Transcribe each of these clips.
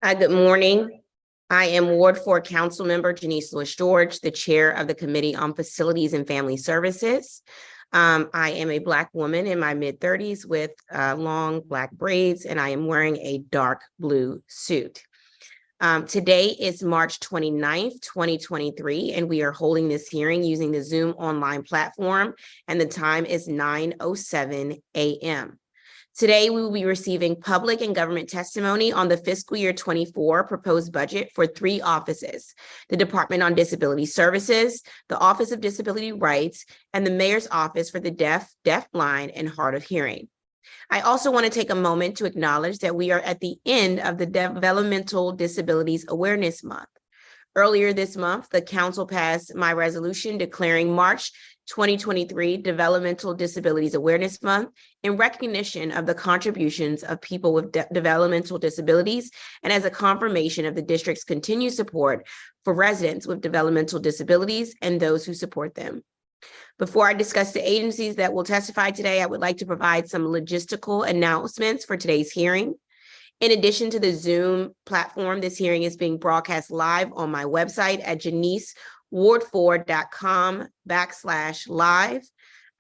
Good morning. I am Ward 4 Council Member Janice Lewis George, the Chair of the Committee on Facilities and Family Services. I am a Black woman in my mid-30s with long Black braids, and I am wearing a dark blue suit. Today is March 29th, 2023, and we are holding this hearing using the Zoom online platform, and the time is 9:07 a.m. Today, we will be receiving public and government testimony on the fiscal year 24 proposed budget for 3 offices: the Department on Disability Services, the Office of Disability Rights, and the Mayor's Office for the Deaf, Deafblind, and Hard of Hearing. I also want to take a moment to acknowledge that we are at the end of the Developmental Disabilities Awareness Month. Earlier this month, the Council passed my resolution declaring March 2023 Developmental Disabilities Awareness Month in recognition of the contributions of people with developmental disabilities and as a confirmation of the district's continued support for residents with developmental disabilities and those who support them. Before I discuss the agencies that will testify today, I would like to provide some logistical announcements for today's hearing. In addition to the Zoom platform, this hearing is being broadcast live on my website at janiceward4.com/live.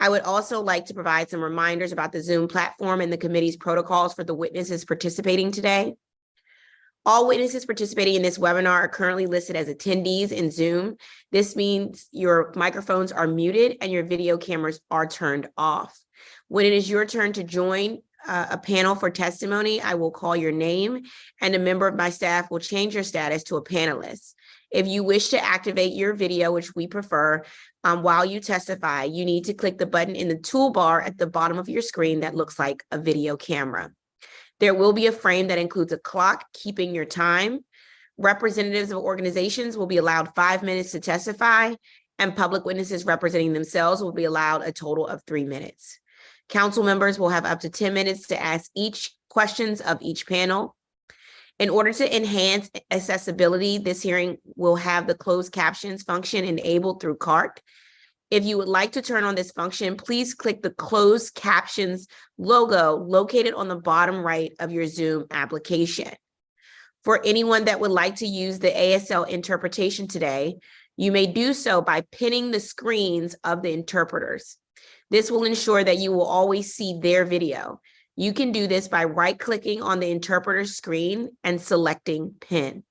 I would also like to provide some reminders about the Zoom platform and the committee's protocols for the witnesses participating today. All witnesses participating in this webinar are currently listed as attendees in Zoom. This means your microphones are muted and your video cameras are turned off. When it is your turn to join a panel for testimony, I will call your name and a member of my staff will change your status to a panelist. If you wish to activate your video, which we prefer, while you testify, you need to click the button in the toolbar at the bottom of your screen that looks like a video camera. There will be a frame that includes a clock keeping your time. Representatives of organizations will be allowed 5 minutes to testify, and public witnesses representing themselves will be allowed a total of 3 minutes. Council members will have up to 10 minutes to ask each questions of each panel. In order to enhance accessibility, this hearing will have the closed captions function enabled through CART. If you would like to turn on this function, please click the closed captions logo located on the bottom right of your Zoom application. For anyone that would like to use the ASL interpretation today, you may do so by pinning the screens of the interpreters. This will ensure that you will always see their video. You can do this by right-clicking on the interpreter's screen and selecting Pin.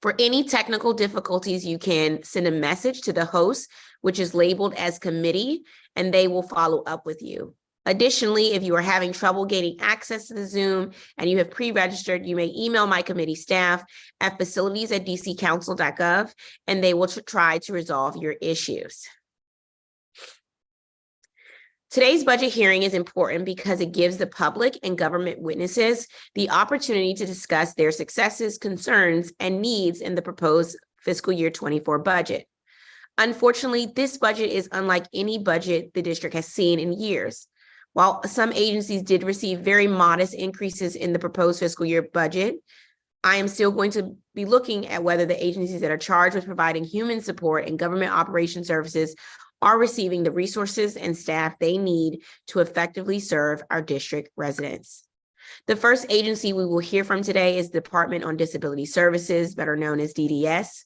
For any technical difficulties, you can send a message to the host, which is labeled as committee, and they will follow up with you. Additionally, if you are having trouble gaining access to the Zoom and you have pre-registered, you may email my committee staff at facilities@dccouncil.gov, and they will try to resolve your issues. Today's budget hearing is important because it gives the public and government witnesses the opportunity to discuss their successes, concerns, and needs in the proposed fiscal year 24 budget. Unfortunately, this budget is unlike any budget the district has seen in years. While some agencies did receive very modest increases in the proposed fiscal year budget, I am still going to be looking at whether the agencies that are charged with providing human support and government operation services are receiving the resources and staff they need to effectively serve our district residents. The first agency we will hear from today is the Department on Disability Services, better known as DDS.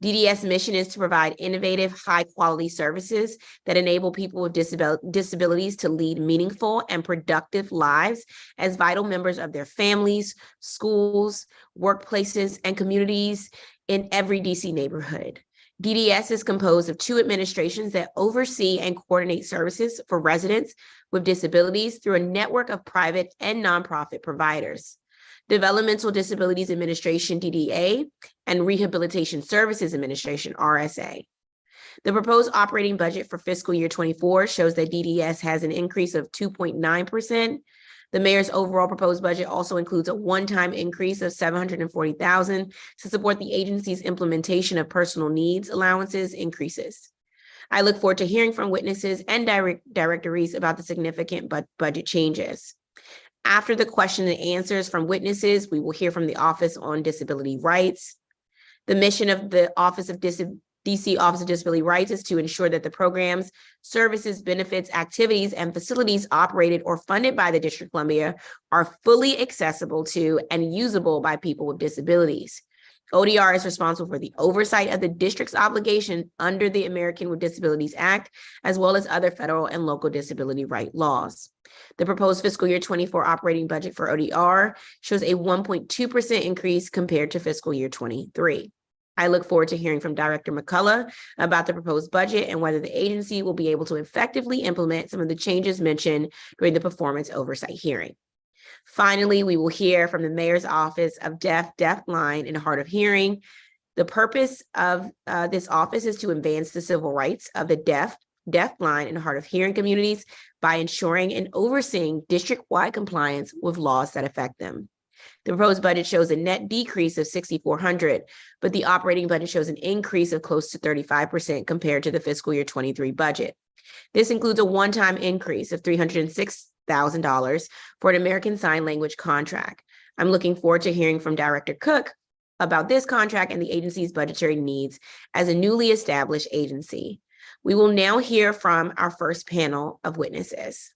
DDS mission is to provide innovative, high-quality services that enable people with disabilities to lead meaningful and productive lives as vital members of their families, schools, workplaces, and communities in every DC neighborhood. DDS is composed of 2 administrations that oversee and coordinate services for residents with disabilities through a network of private and nonprofit providers: Developmental Disabilities Administration, DDA, and Rehabilitation Services Administration, RSA. The proposed operating budget for fiscal year 24 shows that DDS has an increase of 2.9%. The mayor's overall proposed budget also includes a one-time increase of $740,000 to support the agency's implementation of personal needs allowances increases. I look forward to hearing from witnesses and directories about the significant budget changes. After the question and answers from witnesses, we will hear from the Office on Disability Rights. The mission of the Office of DC Office of Disability Rights is to ensure that the programs, services, benefits, activities, and facilities operated or funded by the District of Columbia are fully accessible to and usable by people with disabilities. ODR is responsible for the oversight of the district's obligation under the American with Disabilities Act, as well as other federal and local disability right laws. The proposed fiscal year 24 operating budget for ODR shows a 1.2% increase compared to fiscal year 23. I look forward to hearing from Director McCullough about the proposed budget and whether the agency will be able to effectively implement some of the changes mentioned during the performance oversight hearing. Finally, we will hear from the Mayor's Office of DeafBlind and Hard of Hearing. The purpose of this office is to advance the civil rights of the deaf, blind, and hard of hearing communities by ensuring and overseeing district-wide compliance with laws that affect them. The proposed budget shows a net decrease of $6,400, but the operating budget shows an increase of close to 35% compared to the fiscal year 23 budget. This includes a one-time increase of $306,000 for an American Sign Language contract. I'm looking forward to hearing from Director Cook about this contract and the agency's budgetary needs as a newly established agency. We will now hear from our first panel of witnesses.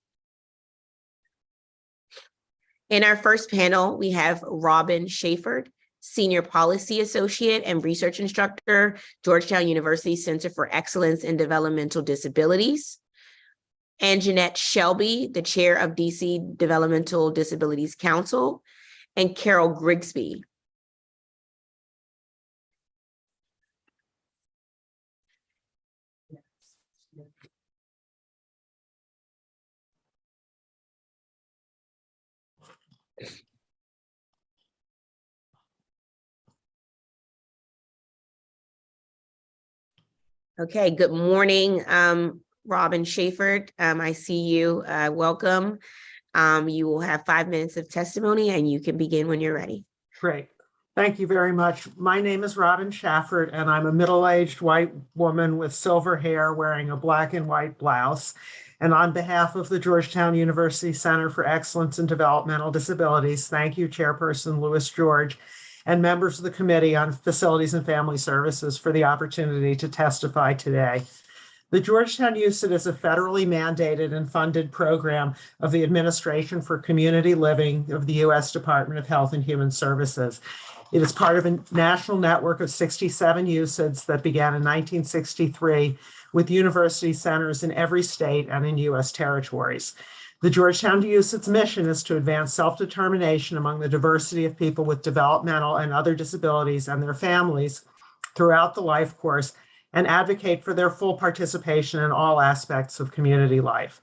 In our first panel, we have Robin Shaford, Senior Policy Associate and Research Instructor, Georgetown University Center for Excellence in Developmental Disabilities, and Jeanette Shelby, the Chair of DC Developmental Disabilities Council, and Carol Grigsby. Okay, good morning, Robin Shaford. I see you. Welcome. You will have 5 minutes of testimony and you can begin when you're ready. Great. Thank you very much. My name is Robin Shaford, and I'm a middle-aged white woman with silver hair wearing a black and white blouse. And on behalf of the Georgetown University Center for Excellence in Developmental Disabilities, thank you, Chairperson Louis George, and members of the Committee on Facilities and Family Services for the opportunity to testify today. The Georgetown UCID is a federally mandated and funded program of the Administration for Community Living of the U.S. Department of Health and Human Services. It is part of a national network of 67 UCIDs that began in 1963 with university centers in every state and in U.S. territories. The Georgetown UCID's mission is to advance self-determination among the diversity of people with developmental and other disabilities and their families throughout the life course and advocate for their full participation in all aspects of community life.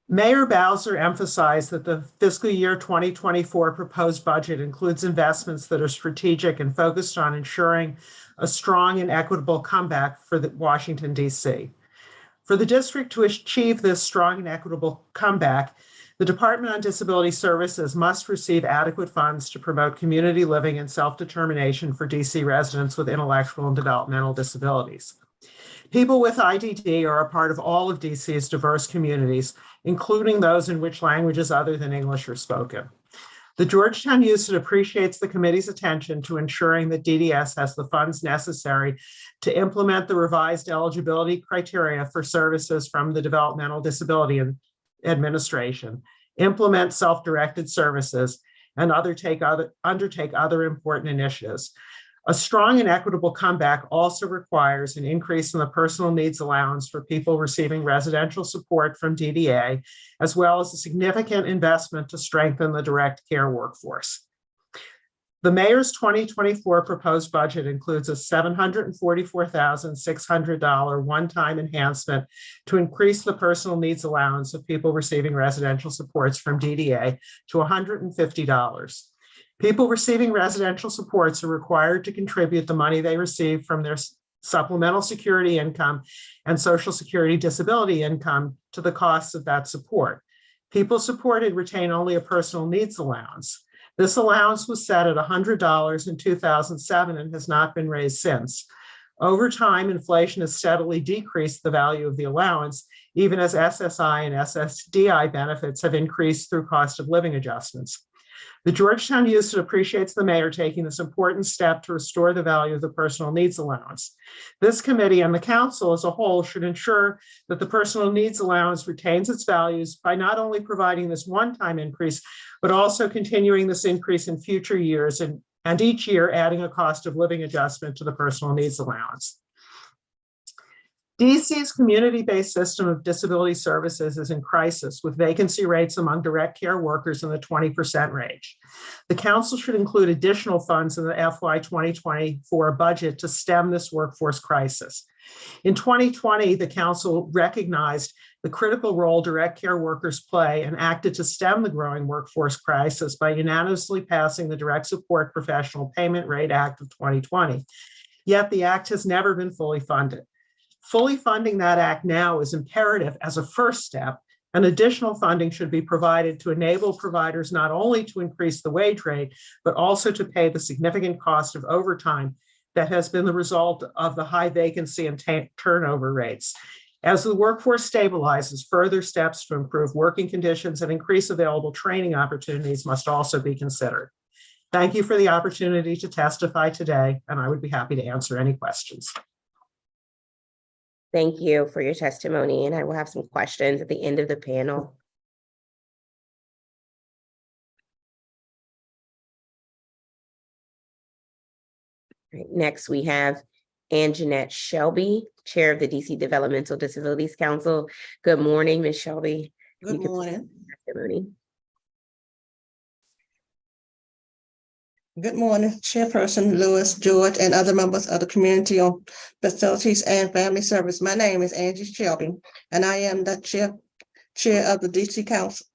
Mayor Bowser emphasized that the fiscal year 2024 proposed budget includes investments that are strategic and focused on ensuring a strong and equitable comeback for Washington, D.C. For the district to achieve this strong and equitable comeback, the Department on Disability Services must receive adequate funds to promote community living and self-determination for DC residents with intellectual and developmental disabilities. People with IDD are a part of all of DC's diverse communities, including those in which languages other than English are spoken. The Georgetown UCID appreciates the committee's attention to ensuring that DDS has the funds necessary to implement the revised eligibility criteria for services from the Developmental Disability Administration, implement self-directed services, and undertake other important initiatives. A strong and equitable comeback also requires an increase in the personal needs allowance for people receiving residential support from DDA, as well as a significant investment to strengthen the direct care workforce. The mayor's 2024 proposed budget includes a $744,600 one-time enhancement to increase the personal needs allowance of people receiving residential supports from DDA to $150. People receiving residential supports are required to contribute the money they receive from their supplemental security income and Social Security disability income to the costs of that support. People supported retain only a personal needs allowance. This allowance was set at $100 in 2007 and has not been raised since. Over time, inflation has steadily decreased the value of the allowance, even as SSI and SSDI benefits have increased through cost of living adjustments. The Georgetown Youth appreciates the mayor taking this important step to restore the value of the personal needs allowance. This committee and the council as a whole should ensure that the personal needs allowance retains its values by not only providing this one-time increase, but also continuing this increase in future years and each year adding a cost of living adjustment to the personal needs allowance. DC's community-based system of disability services is in crisis, with vacancy rates among direct care workers in the 20% range. The council should include additional funds in the FY 2024 budget to stem this workforce crisis. In 2020, the council recognized the critical role direct care workers play and acted to stem the growing workforce crisis by unanimously passing the Direct Support Professional Payment Rate Act of 2020. Yet the act has never been fully funded. Fully funding that act now is imperative as a first step, and additional funding should be provided to enable providers not only to increase the wage rate, but also to pay the significant cost of overtime that has been the result of the high vacancy and turnover rates. As the workforce stabilizes, further steps to improve working conditions and increase available training opportunities must also be considered. Thank you for the opportunity to testify today, and I would be happy to answer any questions. Thank you for your testimony, and I will have some questions at the end of the panel. Right, next, we have Anjanette Shelby, Chair of the DC Developmental Disabilities Council. Good morning, Ms. Shelby. Good morning. Good morning, Chairperson Lewis, George, and other members of the Community on Facilities and Family Service. My name is Angie Shelby, and I am the chair of the DC Council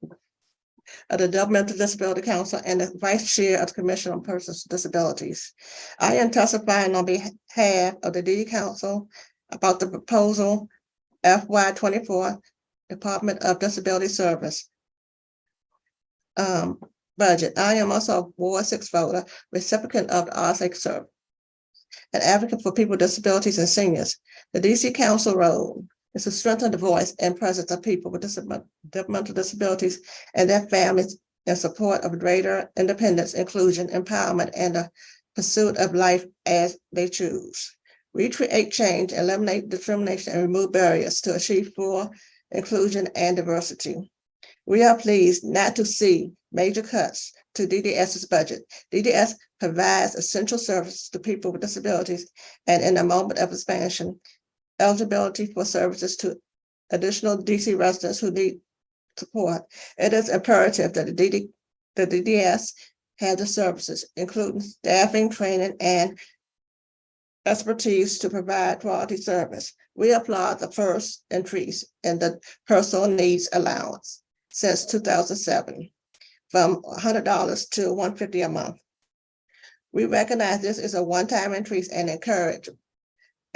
of the Developmental Disability Council and the Vice Chair of the Commission on Persons with Disabilities. I am testifying on behalf of the DD Council about the proposal FY24 Department of Disability Service budget. I am also a Ward 6 voter, recipient of the RSA Service, an advocate for people with disabilities and seniors. The DC Council role is to strengthen the voice and presence of people with developmental disabilities and their families in support of greater independence, inclusion, empowerment, and the pursuit of life as they choose. We create change, eliminate discrimination, and remove barriers to achieve full inclusion and diversity. We are pleased not to see major cuts to DDS's budget. DDS provides essential services to people with disabilities, and in a moment of expansion, eligibility for services to additional DC residents who need support. It is imperative that the DDS have the services, including staffing, training, and expertise to provide quality service. We applaud the first increase in the personal needs allowance since 2007, from $100 to $150 a month. We recognize this is a one-time increase and encourage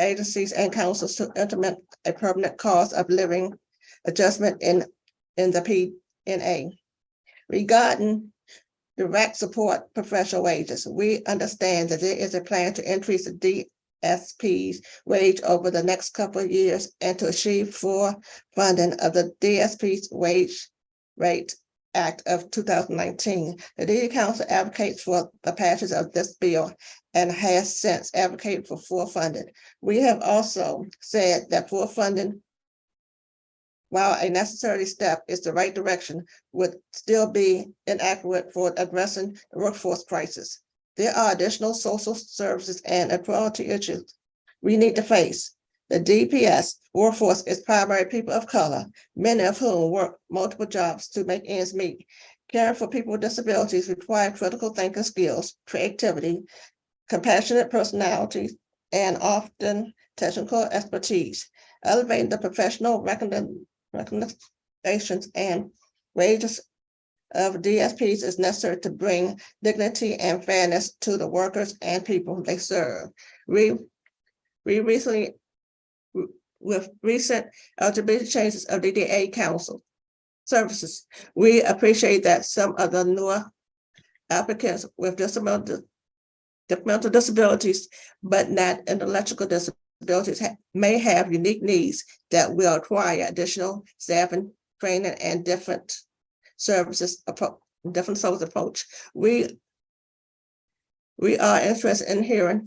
agencies and councils to implement a permanent cost of living adjustment in the PNA. Regarding direct support professional wages, we understand that there is a plan to increase the DSP's wage over the next couple of years and to achieve full funding of the DSP's wage rate Act of 2019. The DD Council advocates for the passage of this bill and has since advocated for full funding. We have also said that full funding, while a necessary step, is the right direction, would still be inadequate for addressing the workforce crisis. There are additional social services and equality issues we need to face. The DPS workforce is primarily people of color, many of whom work multiple jobs to make ends meet. Caring for people with disabilities require critical thinking skills, creativity, compassionate personality, and often technical expertise. Elevating the professional recommendations and wages of DSPs is necessary to bring dignity and fairness to the workers and people they serve. We recently, with recent eligibility changes of DDA Council services, we appreciate that some of the newer applicants with developmental disabilities, but not intellectual disabilities, may have unique needs that will require additional staffing, training, and different services different source approach. We are interested in hearing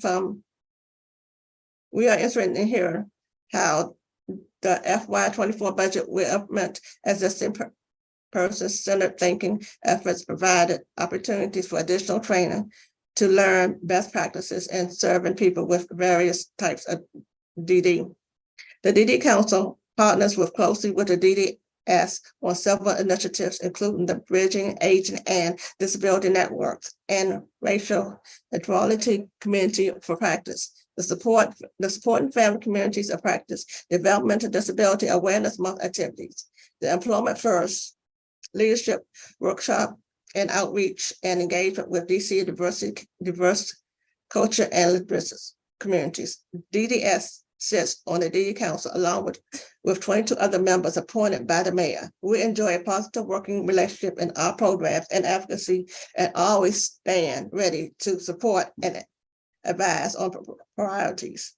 how the FY24 budget will implement existing person-centered thinking efforts, provided opportunities for additional training to learn best practices in serving people with various types of DD. The DD Council partners closely with the DDS on several initiatives, including the Bridging Aging and Disability Networks and Racial Equality Community for Practice, the Supporting Family Communities of Practice, Developmental Disability Awareness Month activities, the Employment First Leadership Workshop and Outreach and Engagement with DC diverse culture and linguistic communities. DDS sits on the DD Council along with 22 other members appointed by the mayor. We enjoy a positive working relationship in our programs and advocacy and always stand ready to support and advise on priorities.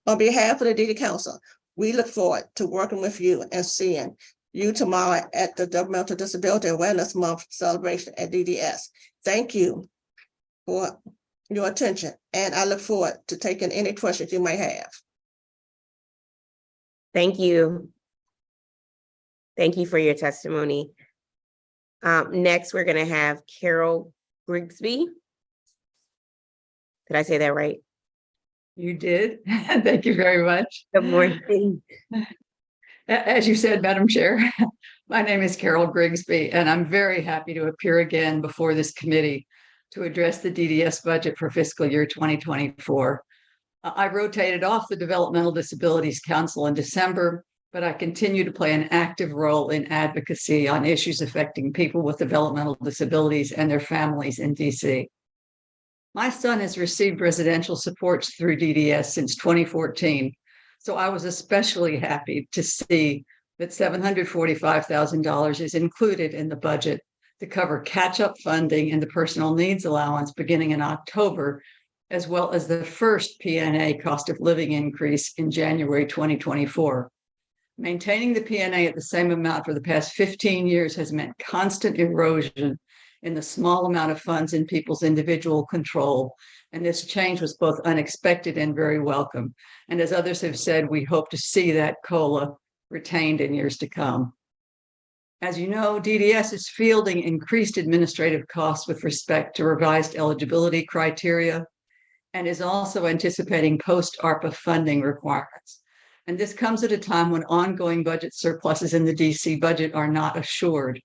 On behalf of the DD Council, we look forward to working with you and seeing you tomorrow at the Developmental Disability Awareness Month celebration at DDS. Thank you for your attention, and I look forward to taking any questions you may have. Thank you. Thank you for your testimony. Next, we're going to have Carol Grigsby. Did I say that right? You did. Thank you very much. Good morning. As you said, Madam Chair, my name is Carol Grigsby, and I'm very happy to appear again before this committee to address the DDS budget for fiscal year 2024. I rotated off the Developmental Disabilities Council in December, but I continue to play an active role in advocacy on issues affecting people with developmental disabilities and their families in DC. My son has received residential supports through DDS since 2014, so I was especially happy to see that $745,000 is included in the budget to cover catch-up funding and the personal needs allowance beginning in October, as well as the first PNA cost of living increase in January 2024. Maintaining the PNA at the same amount for the past 15 years has meant constant erosion in the small amount of funds in people's individual control. And this change was both unexpected and very welcome. And as others have said, we hope to see that COLA retained in years to come. As you know, DDS is fielding increased administrative costs with respect to revised eligibility criteria and is also anticipating post-ARPA funding requirements. And this comes at a time when ongoing budget surpluses in the DC budget are not assured.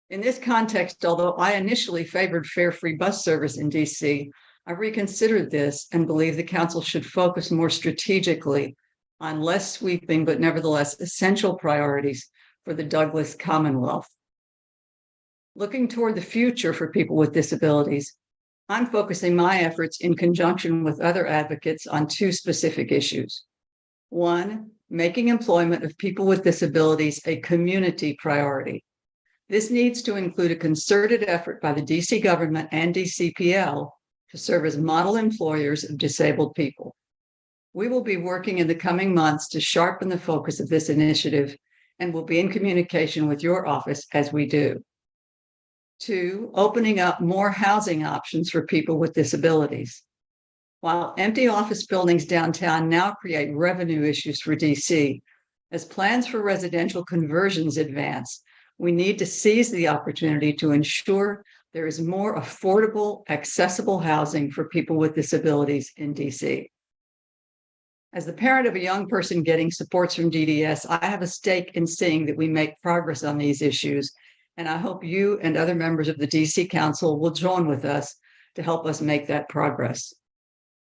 In this context, although I initially favored fare-free bus service in DC, I reconsidered this and believe the council should focus more strategically on less sweeping, but nevertheless essential priorities for the Douglas Commonwealth. Looking toward the future for people with disabilities, I'm focusing my efforts in conjunction with other advocates on two specific issues. One, making employment of people with disabilities a community priority. This needs to include a concerted effort by the DC government and DCPL to serve as model employers of disabled people. We will be working in the coming months to sharpen the focus of this initiative and will be in communication with your office as we do. Two, opening up more housing options for people with disabilities. While empty office buildings downtown now create revenue issues for DC, as plans for residential conversions advance, we need to seize the opportunity to ensure there is more affordable, accessible housing for people with disabilities in DC. As the parent of a young person getting supports from DDS, I have a stake in seeing that we make progress on these issues, and I hope you and other members of the DC Council will join with us to help us make that progress.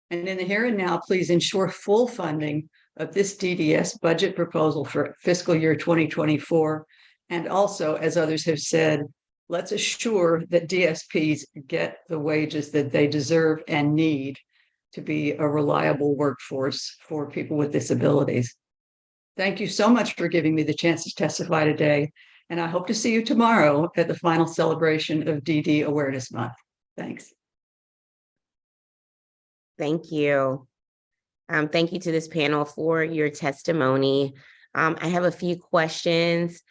And in the here and now, please ensure full funding of this DDS budget proposal for fiscal year 2024. And also, as others have said, let's assure that DSPs get the wages that they deserve and need to be a reliable workforce for people with disabilities. Thank you so much for giving me the chance to testify today, and I hope to see you tomorrow at the final celebration of DD Awareness Month. Thanks. Thank you. Thank you to this panel for your testimony. I have a few questions.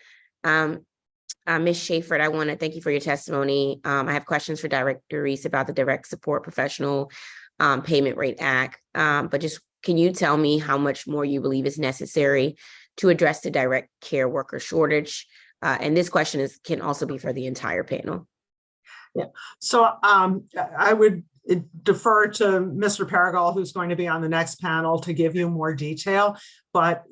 Ms. Schaefer, I want to thank you for your testimony. I have questions for Director Reese about the Direct Support Professional Payment Rate Act. But just can you tell me how much more you believe is necessary to address the direct care worker shortage? And this question can also be for the entire panel. Yeah, so I would defer to Mr. Paragal, who's going to be on the next panel, to give you more detail. But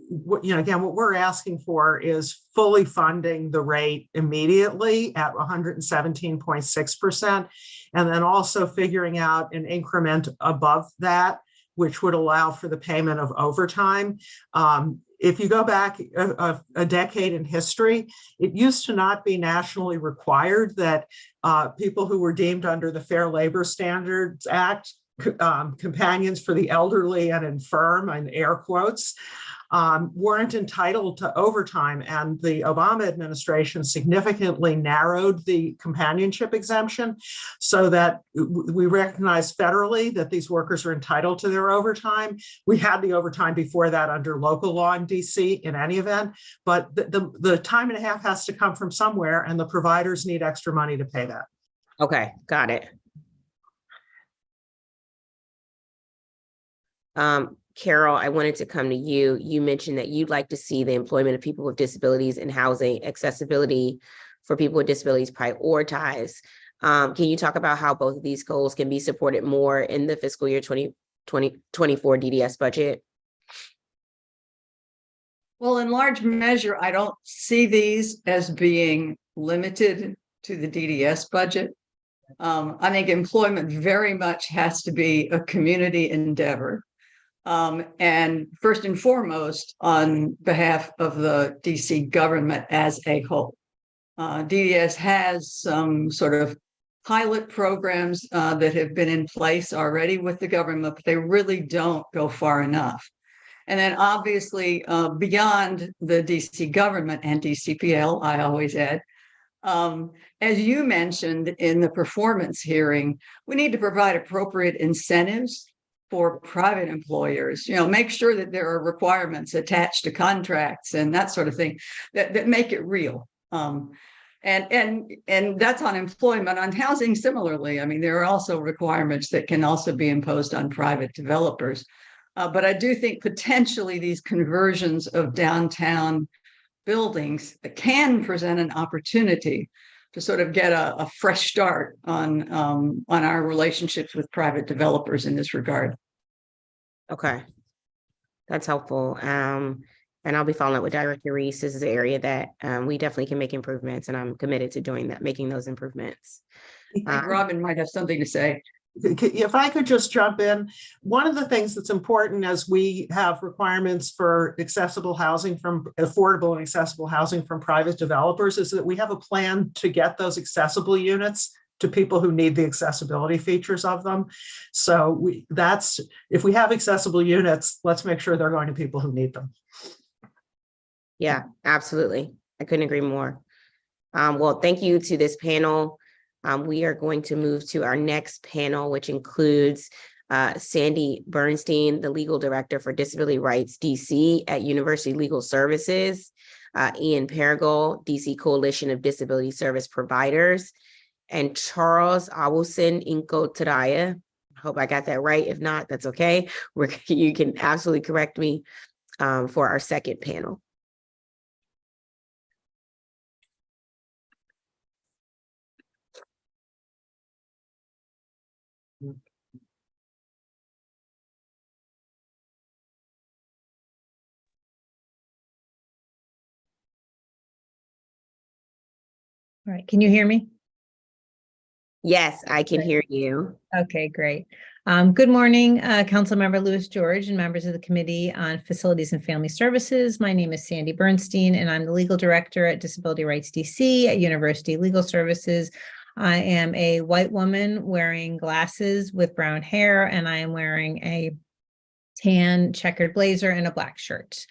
again, what we're asking for is fully funding the rate immediately at 117.6%, and then also figuring out an increment above that, which would allow for the payment of overtime. If you go back a decade in history, it used to not be nationally required that people who were deemed under the Fair Labor Standards Act, companions for the elderly and infirm, and air quotes, weren't entitled to overtime. And the Obama administration significantly narrowed the companionship exemption so that we recognize federally that these workers are entitled to their overtime. We had the overtime before that under local law in DC in any event, but the time and a half has to come from somewhere, and the providers need extra money to pay that. Okay, got it. Carol, I wanted to come to you. You mentioned that you'd like to see the employment of people with disabilities and housing accessibility for people with disabilities prioritized. Can you talk about how both of these goals can be supported more in the fiscal year 2024 DDS budget? Well, in large measure, I don't see these as being limited to the DDS budget. I think employment very much has to be a community endeavor. And first and foremost, on behalf of the DC government as a whole. DDS has some sort of pilot programs that have been in place already with the government, but they really don't go far enough. And then obviously beyond the DC government and DCPL, I always add, as you mentioned in the performance hearing, we need to provide appropriate incentives for private employers, make sure that there are requirements attached to contracts and that sort of thing that make it real. And that's on employment. On housing, similarly, I mean, there are also requirements that can also be imposed on private developers. But I do think potentially these conversions of downtown buildings can present an opportunity to sort of get a fresh start on our relationships with private developers in this regard. Okay, that's helpful. And I'll be following up with Director Reese. This is an area that we definitely can make improvements, and I'm committed to doing that, making those improvements. Robin might have something to say. If I could just jump in, one of the things that's important as we have requirements for accessible housing from affordable and accessible housing from private developers is that we have a plan to get those accessible units to people who need the accessibility features of them. So if we have accessible units, let's make sure they're going to people who need them. Yeah, absolutely. I couldn't agree more. Well, thank you to this panel. We are going to move to our next panel, which includes Sandy Bernstein, the Legal Director for Disability Rights DC at University Legal Services, Ian Paragal, DC Coalition of Disability Service Providers, and Charles Awusin Inko-Taraya. I hope I got that right. If not, that's okay. You can absolutely correct me for our second panel. All right, can you hear me? Yes, I can hear you. Okay, great. Good morning, Councilmember Louis George and members of the Committee on Facilities and Family Services. My name is Sandy Bernstein, and I'm the Legal Director at Disability Rights DC at University Legal Services. I am a white woman wearing glasses with brown hair, and I am wearing a tan checkered blazer and a black shirt.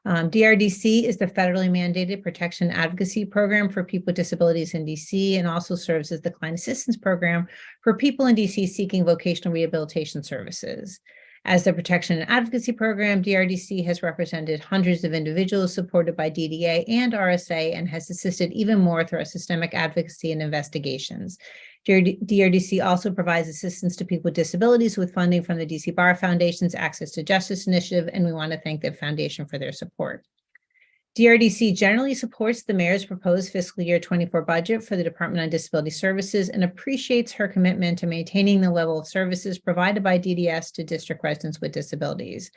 DRDC is the federally mandated protection advocacy program for people with disabilities in DC, and also serves as the client assistance program for people in DC seeking vocational rehabilitation services. As the Protection and Advocacy Program, DRDC has represented hundreds of individuals supported by DDA and RSA and has assisted even more through our systemic advocacy and investigations. DRDC also provides assistance to people with disabilities with funding from the DC Bar Foundation's Access to Justice Initiative, and we want to thank the foundation for their support. DRDC generally supports the mayor's proposed fiscal year 24 budget for the Department on Disability Services and appreciates her commitment to maintaining the level of services provided by DDS to district residents with disabilities.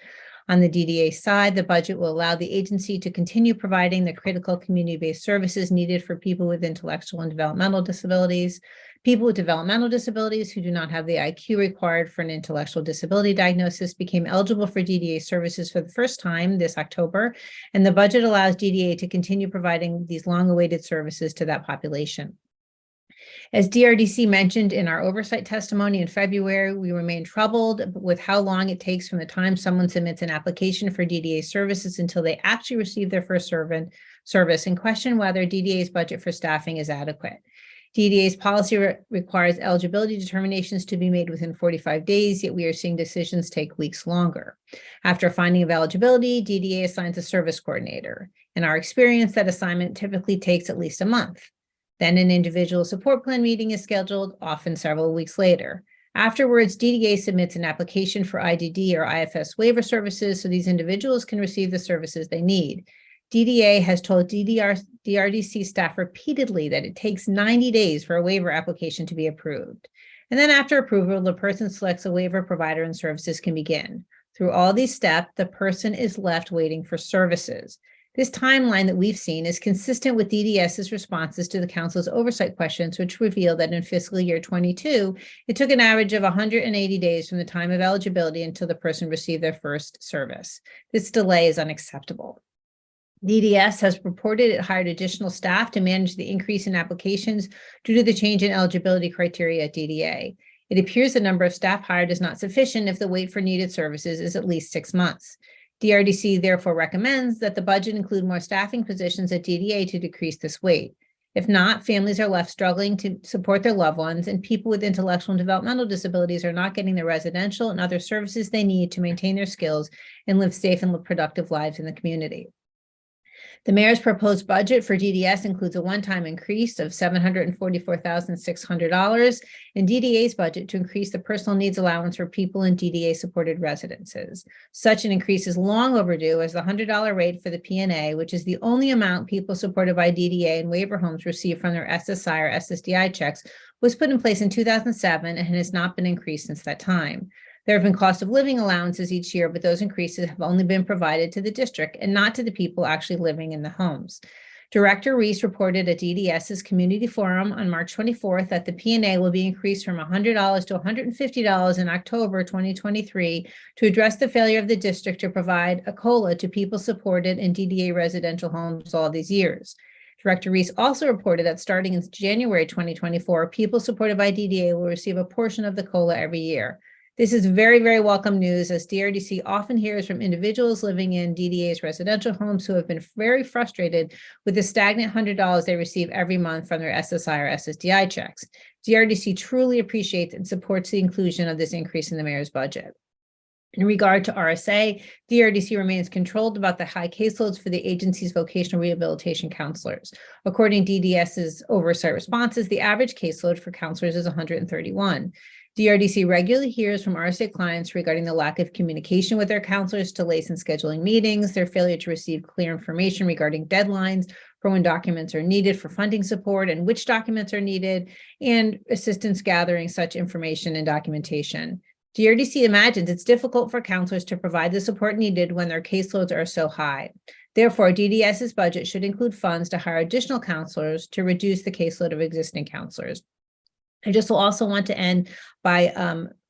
On the DDA side, the budget will allow the agency to continue providing the critical community-based services needed for people with intellectual and developmental disabilities. People with developmental disabilities who do not have the IQ required for an intellectual disability diagnosis became eligible for DDA services for the first time this October, and the budget allows DDA to continue providing these long-awaited services to that population. As DRDC mentioned in our oversight testimony in February, we remain troubled with how long it takes from the time someone submits an application for DDA services until they actually receive their first service and question whether DDA's budget for staffing is adequate. DDA's policy requires eligibility determinations to be made within 45 days, yet we are seeing decisions take weeks longer. After finding of eligibility, DDA assigns a service coordinator. In our experience, that assignment typically takes at least a month. Then an individual support plan meeting is scheduled, often several weeks later. Afterwards, DDA submits an application for IDD or IFS waiver services so these individuals can receive the services they need. DDA has told DRDC staff repeatedly that it takes 90 days for a waiver application to be approved. And then after approval, the person selects a waiver provider and services can begin. Through all these steps, the person is left waiting for services. This timeline that we've seen is consistent with DDS's responses to the council's oversight questions, which reveal that in fiscal year 22, it took an average of 180 days from the time of eligibility until the person received their first service. This delay is unacceptable. DDS has reported it hired additional staff to manage the increase in applications due to the change in eligibility criteria at DDA. It appears the number of staff hired is not sufficient if the wait for needed services is at least 6 months. DRDC therefore recommends that the budget include more staffing positions at DDA to decrease this wait. If not, families are left struggling to support their loved ones, and people with intellectual and developmental disabilities are not getting the residential and other services they need to maintain their skills and live safe and productive lives in the community. The mayor's proposed budget for DDS includes a one-time increase of $744,600 in DDA's budget to increase the personal needs allowance for people in DDA-supported residences. Such an increase is long overdue, as the $100 rate for the P&A, which is the only amount people supported by DDA and waiver homes receive from their SSI or SSDI checks, was put in place in 2007 and has not been increased since that time. There have been cost of living allowances each year, but those increases have only been provided to the district and not to the people actually living in the homes. Director Reese reported at DDS's community forum on March 24th that the P&A will be increased from $100 to $150 in October 2023 to address the failure of the district to provide a COLA to people supported in DDA residential homes all these years. Director Reese also reported that starting in January 2024, people supported by DDA will receive a portion of the COLA every year. This is very, very welcome news, as DRDC often hears from individuals living in DDA's residential homes who have been very frustrated with the stagnant $100 they receive every month from their SSI or SSDI checks. DRDC truly appreciates and supports the inclusion of this increase in the mayor's budget. In regard to RSA, DRDC remains controlled about the high caseloads for the agency's vocational rehabilitation counselors. According to DDS's oversight responses, the average caseload for counselors is 131. DRDC regularly hears from RSA clients regarding the lack of communication with their counselors, delays in scheduling meetings, their failure to receive clear information regarding deadlines for when documents are needed for funding support and which documents are needed, and assistance gathering such information and documentation. DRDC imagines it's difficult for counselors to provide the support needed when their caseloads are so high. Therefore, DDS's budget should include funds to hire additional counselors to reduce the caseload of existing counselors. I just also want to end by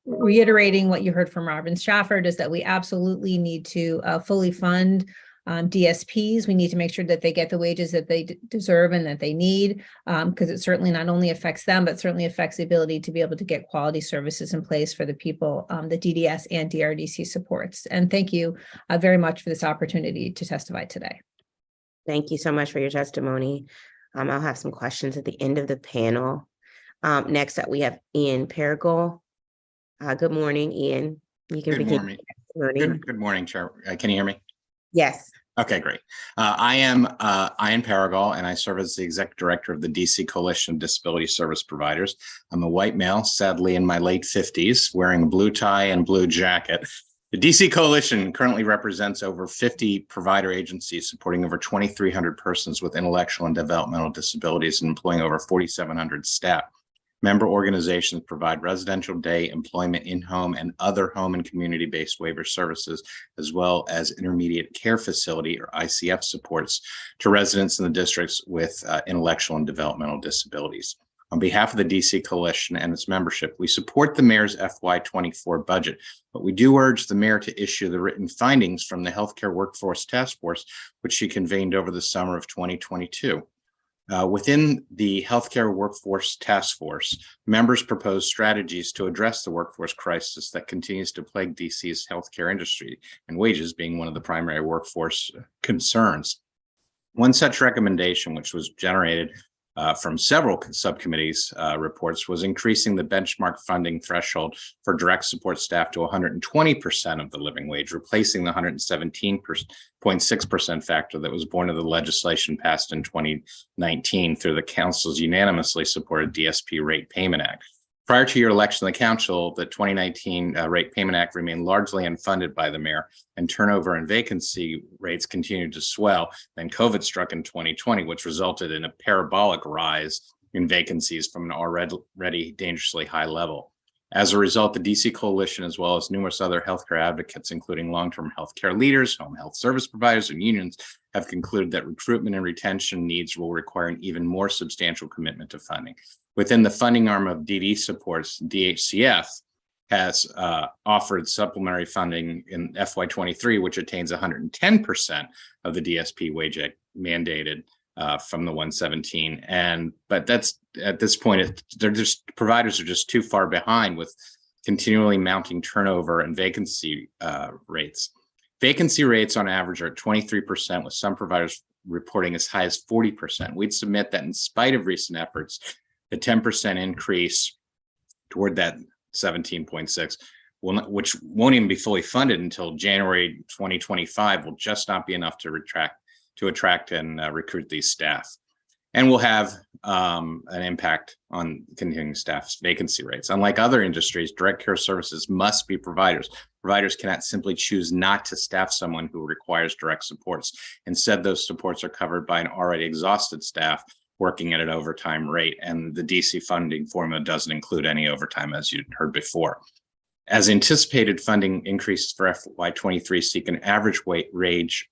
reiterating what you heard from Robin Shafford, is that we absolutely need to fully fund DSPs. We need to make sure that they get the wages that they deserve and that they need, because it certainly not only affects them, but certainly affects the ability to be able to get quality services in place for the people that DDS and DRDC supports. And thank you very much for this opportunity to testify today. Thank you so much for your testimony. I'll have some questions at the end of the panel. Next up, we have Ian Perigal. Good morning, Ian. You can Good begin. morning. Testimony. Good morning, Chair. Can you hear me? Yes. Okay, great. I am Ian Paragal, and I serve as the Executive Director of the DC Coalition of Disability Service Providers. I'm a white male, sadly in my late 50s, wearing a blue tie and blue jacket. The DC Coalition currently represents over 50 provider agencies supporting over 2,300 persons with intellectual and developmental disabilities and employing over 4,700 staff. Member organizations provide residential day employment in-home and other home and community-based waiver services, as well as intermediate care facility or ICF supports to residents in the districts with intellectual and developmental disabilities. On behalf of the DC Coalition and its membership, we support the mayor's FY24 budget, but we do urge the mayor to issue the written findings from the Healthcare Workforce Task Force, which she convened over the summer of 2022. Within the Healthcare Workforce Task Force, members propose strategies to address the workforce crisis that continues to plague DC's healthcare industry, and wages being one of the primary workforce concerns. One such recommendation, which was generated from several subcommittees reports, was increasing the benchmark funding threshold for direct support staff to 120% of the living wage, replacing the 117.6% factor that was born of the legislation passed in 2019 through the council's unanimously supported DSP Rate Payment Act. Prior to your election, the council, the 2019 Rate Payment Act remained largely unfunded by the mayor, and turnover and vacancy rates continued to swell. Then COVID struck in 2020, which resulted in a parabolic rise in vacancies from an already dangerously high level. As a result, the DC Coalition, as well as numerous other healthcare advocates, including long-term healthcare leaders, home health service providers, and unions, have concluded that recruitment and retention needs will require an even more substantial commitment to funding. Within the funding arm of DD supports, DHCF has offered supplementary funding in FY23, which attains 110% of the DSP wage mandated from the 117. But that's at this point, providers are just too far behind with continually mounting turnover and vacancy rates. Vacancy rates on average are at 23%, with some providers reporting as high as 40%. We'd submit that in spite of recent efforts, the 10% increase toward that 17.6, which won't even be fully funded until January 2025, will just not be enough to attract and recruit these staff. And will have an impact on continuing staff's vacancy rates. Unlike other industries, direct care services must be providers. Providers cannot simply choose not to staff someone who requires direct supports. Instead, those supports are covered by an already exhausted staff working at an overtime rate, and the DC funding formula doesn't include any overtime, as you heard before. As anticipated, funding increases for FY23 seek an average rate wage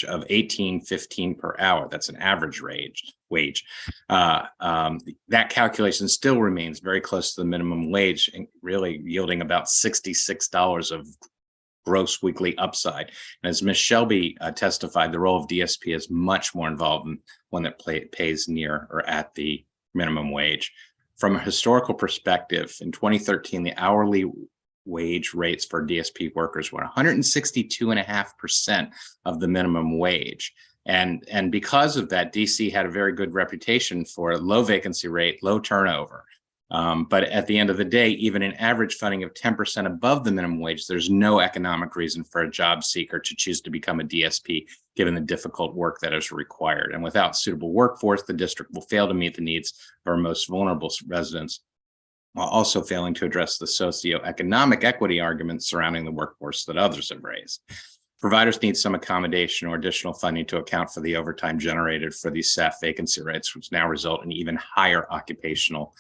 of $18.15 per hour. That's an average wage. That calculation still remains very close to the minimum wage, and really yielding about $66 of gross weekly upside. And as Ms. Shelby testified, the role of DSP is much more involved in one that pays near or at the minimum wage. From a historical perspective, in 2013, the hourly wage rates for DSP workers were 162.5% of the minimum wage. And because of that, DC had a very good reputation for a low vacancy rate, low turnover. But at the end of the day, even an average funding of 10% above the minimum wage, there's no economic reason for a job seeker to choose to become a DSP, given the difficult work that is required. And without suitable workforce, the district will fail to meet the needs of our most vulnerable residents, while also failing to address the socioeconomic equity arguments surrounding the workforce that others have raised. Providers need some accommodation or additional funding to account for the overtime generated for these staff vacancy rates, which now result in even higher operational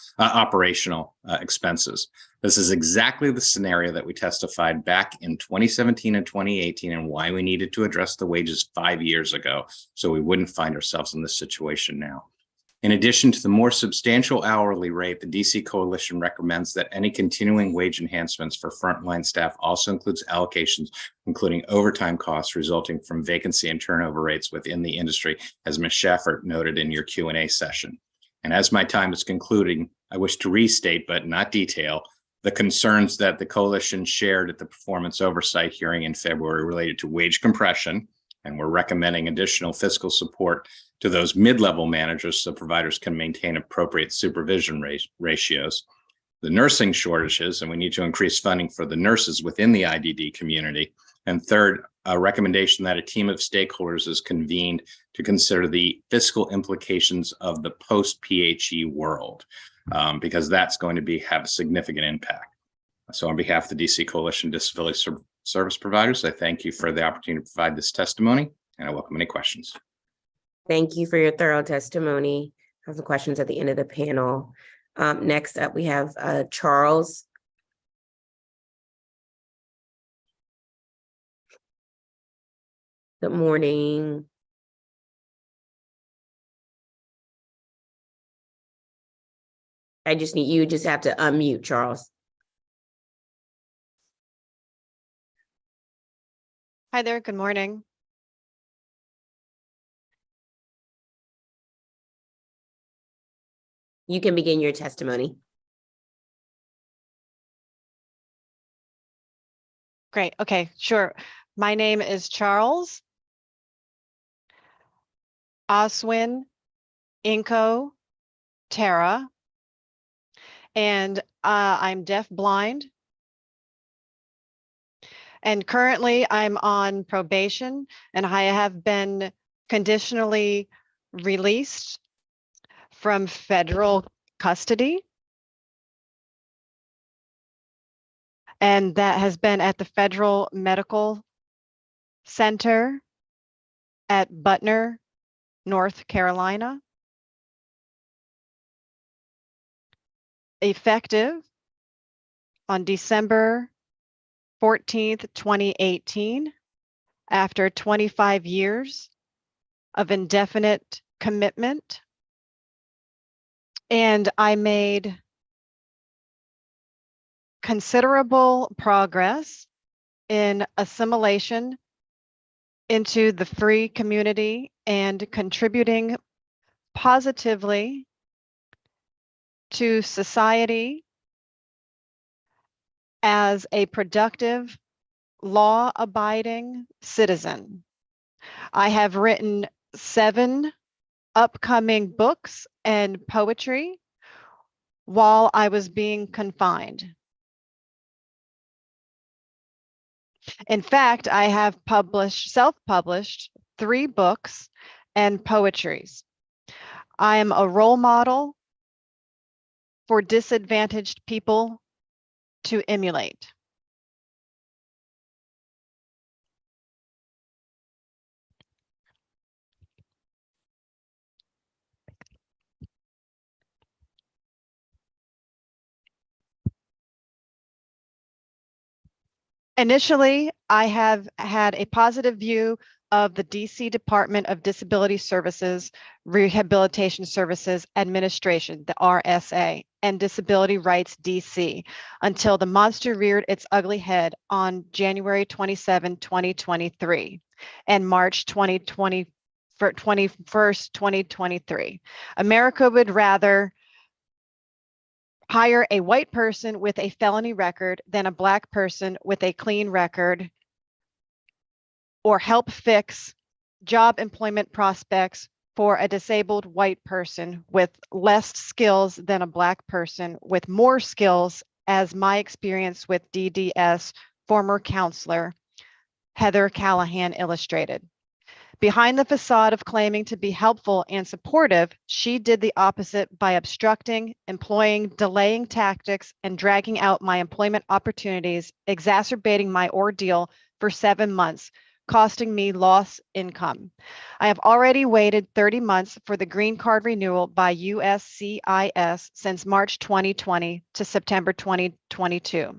expenses. This is exactly the scenario that we testified back in 2017 and 2018, and why we needed to address the wages 5 years ago, so we wouldn't find ourselves in this situation now. In addition to the more substantial hourly rate, the DC Coalition recommends that any continuing wage enhancements for frontline staff also includes allocations, including overtime costs resulting from vacancy and turnover rates within the industry, as Ms. Schaffert noted in your Q&A session. And as my time is concluding, I wish to restate, but not detail, the concerns that the coalition shared at the performance oversight hearing in February related to wage compression, and we're recommending additional fiscal support to those mid-level managers so providers can maintain appropriate supervision ratios. the nursing shortages, and we need to increase funding for the nurses within the IDD community. And third, a recommendation that a team of stakeholders is convened to consider the fiscal implications of the post-PHE world, because that's going to have a significant impact. So on behalf of the DC Coalition of Disability Service Providers, I thank you for the opportunity to provide this testimony, and I welcome any questions. Thank you for your thorough testimony. I have some questions at the end of the panel. Next up, we have Charles. Good morning. You just have to unmute, Charles. Hi there, good morning. You can begin your testimony. Great, okay, sure. My name is Charles Oswin Inko Tara, and I'm deaf-blind. And currently I'm on probation, and I have been conditionally released from federal custody. And that has been at the Federal Medical Center at Butner, North Carolina. Effective on December 14th, 2018, after 25 years of indefinite commitment. And I made considerable progress in assimilation into the free community and contributing positively to society as a productive, law-abiding citizen. I have written 7 upcoming books and poetry while I was being confined. In fact, I have self-published 3 books and poetries. I am a role model for disadvantaged people to emulate. Initially, I have had a positive view of the DC Department of Disability Services, Rehabilitation Services Administration, the RSA, and Disability Rights DC, until the monster reared its ugly head on January 27, 2023, and March 21st, 2023. America would rather hire a white person with a felony record than a black person with a clean record, or help fix job employment prospects for a disabled white person with less skills than a black person with more skills, as my experience with DDS former counselor Heather Callahan illustrated. Behind the facade of claiming to be helpful and supportive, she did the opposite by obstructing, employing delaying tactics, and dragging out my employment opportunities, exacerbating my ordeal for 7 months, costing me lost income. I have already waited 30 months for the green card renewal by USCIS since March 2020 to September 2022.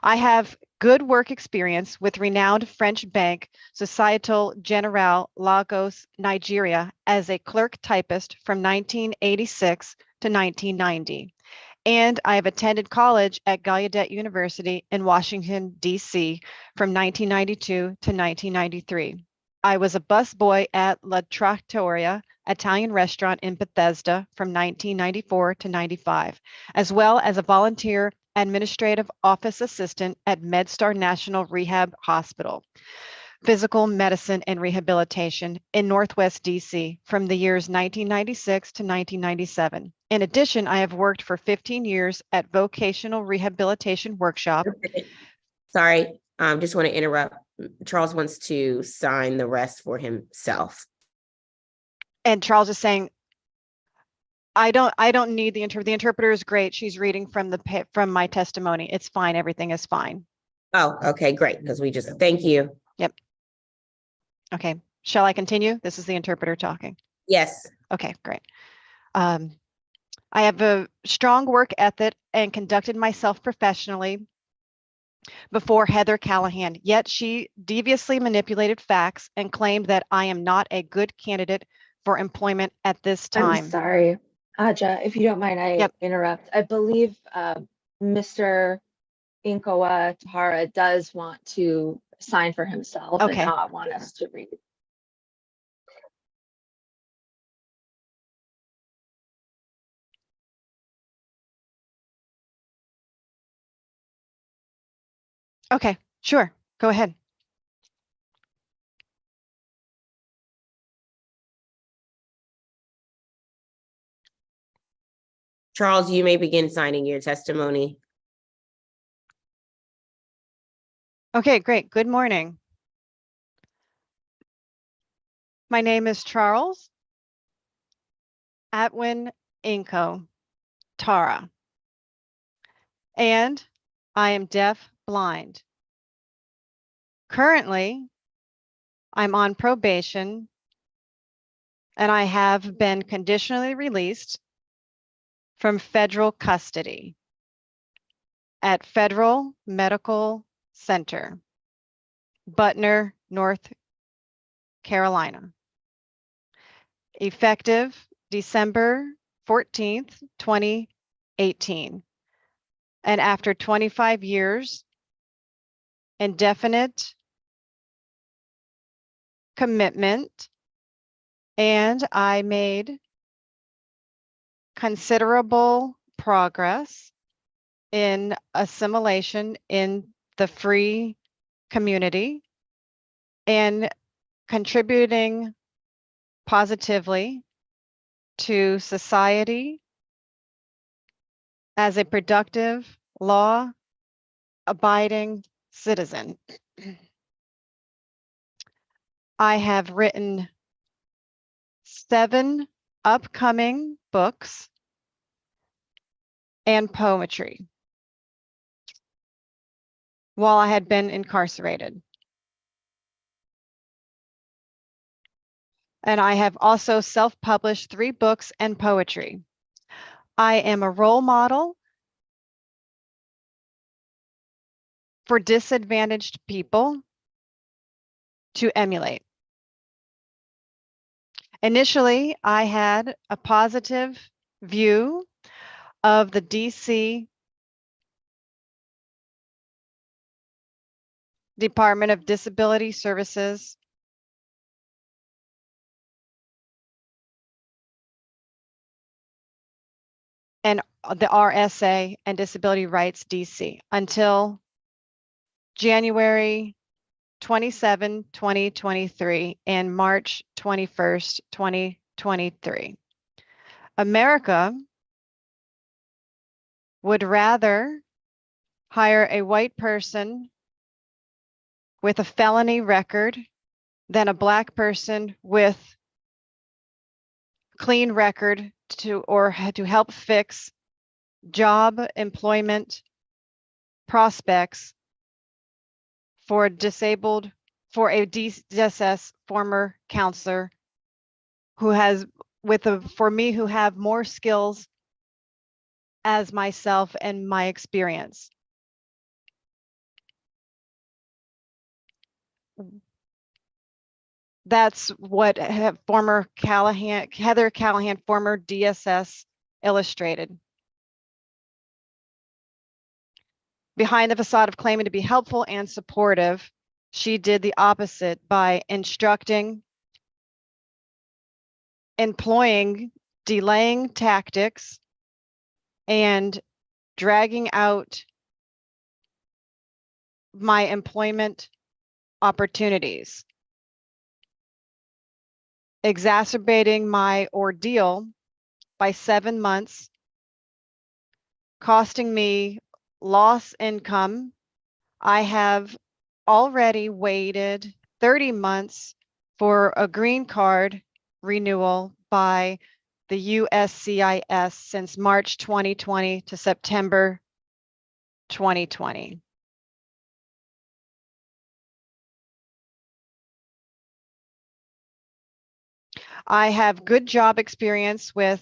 I have good work experience with renowned French bank Société Générale Lagos, Nigeria, as a clerk typist from 1986 to 1990. And I have attended college at Gallaudet University in Washington, D.C. from 1992 to 1993. I was a busboy at La Trattoria Italian restaurant in Bethesda from 1994 to 95, as well as a volunteer administrative office assistant at MedStar National Rehab Hospital. physical medicine and rehabilitation in Northwest DC from the years 1996 to 1997. In addition, I have worked for 15 years at Vocational Rehabilitation Workshop. Sorry, just want to interrupt. Charles wants to sign the rest for himself. And Charles is saying, I don't need the interpreter. The interpreter is great. She's reading from my testimony. It's fine. Everything is fine. Oh, okay, great. Because we just, thank you. Okay. Shall I continue? This is the interpreter talking. Yes. Okay, great. I have a strong work ethic and conducted myself professionally before Heather Callahan, yet she deviously manipulated facts and claimed that I am not a good candidate for employment at this time. I'm sorry, Aja, if you don't mind, I interrupt. I believe Mr. Inkoa Tahara does want to sign for himself and Okay. not want us to read. Okay, sure. Go ahead. Charles, you may begin signing your testimony. Okay, great. Good morning. My name is Charles Atwin Inko Tara, and I am deaf-blind. Currently, I'm on probation, and I have been conditionally released from federal custody at Federal Medical Center, Butner, North Carolina, effective December 14th, 2018. And after 25 years, indefinite commitment, and I made considerable progress in assimilation in the free community and contributing positively to society as a productive, law-abiding citizen. I have written 7 upcoming books and poetry while I had been incarcerated. And I have also self-published 3 books and poetry. I am a role model for disadvantaged people to emulate. Initially, I had a positive view of the DC Department of Disability Services and the RSA and Disability Rights DC until January 27, 2023 and March 21st, 2023. America would rather hire a white person with a felony record than a black person with clean record to help fix job employment prospects for a DSS former counselor who has for me who have more skills as myself and my experience. That's what Heather Callahan, former DSS, illustrated. Behind the facade of claiming to be helpful and supportive, she did the opposite by employing delaying tactics and dragging out my employment opportunities, exacerbating my ordeal by 7 months, costing me lost income. I have already waited 30 months for a green card renewal by the USCIS since March 2020 to September 2020. I have good job experience with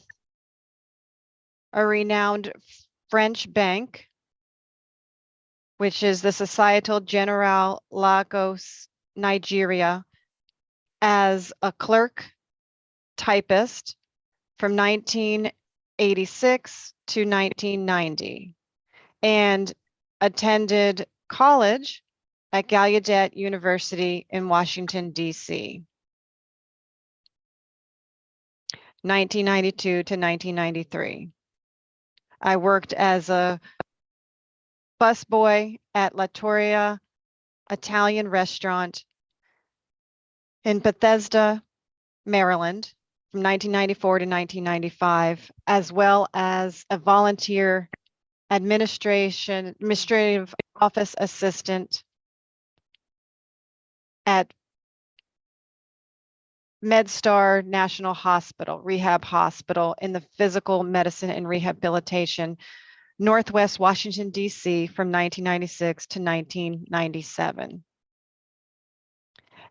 a renowned French bank, which is the Société Générale Lagos, Nigeria, as a clerk typist from 1986 to 1990, and attended college at Gallaudet University in Washington, D.C. 1992 to 1993. I worked as a busboy at La Torria Italian restaurant in Bethesda, Maryland from 1994 to 1995, as well as a volunteer administrative office assistant at MedStar National Hospital, Rehab Hospital in the Physical Medicine and Rehabilitation, Northwest Washington, D.C. from 1996 to 1997.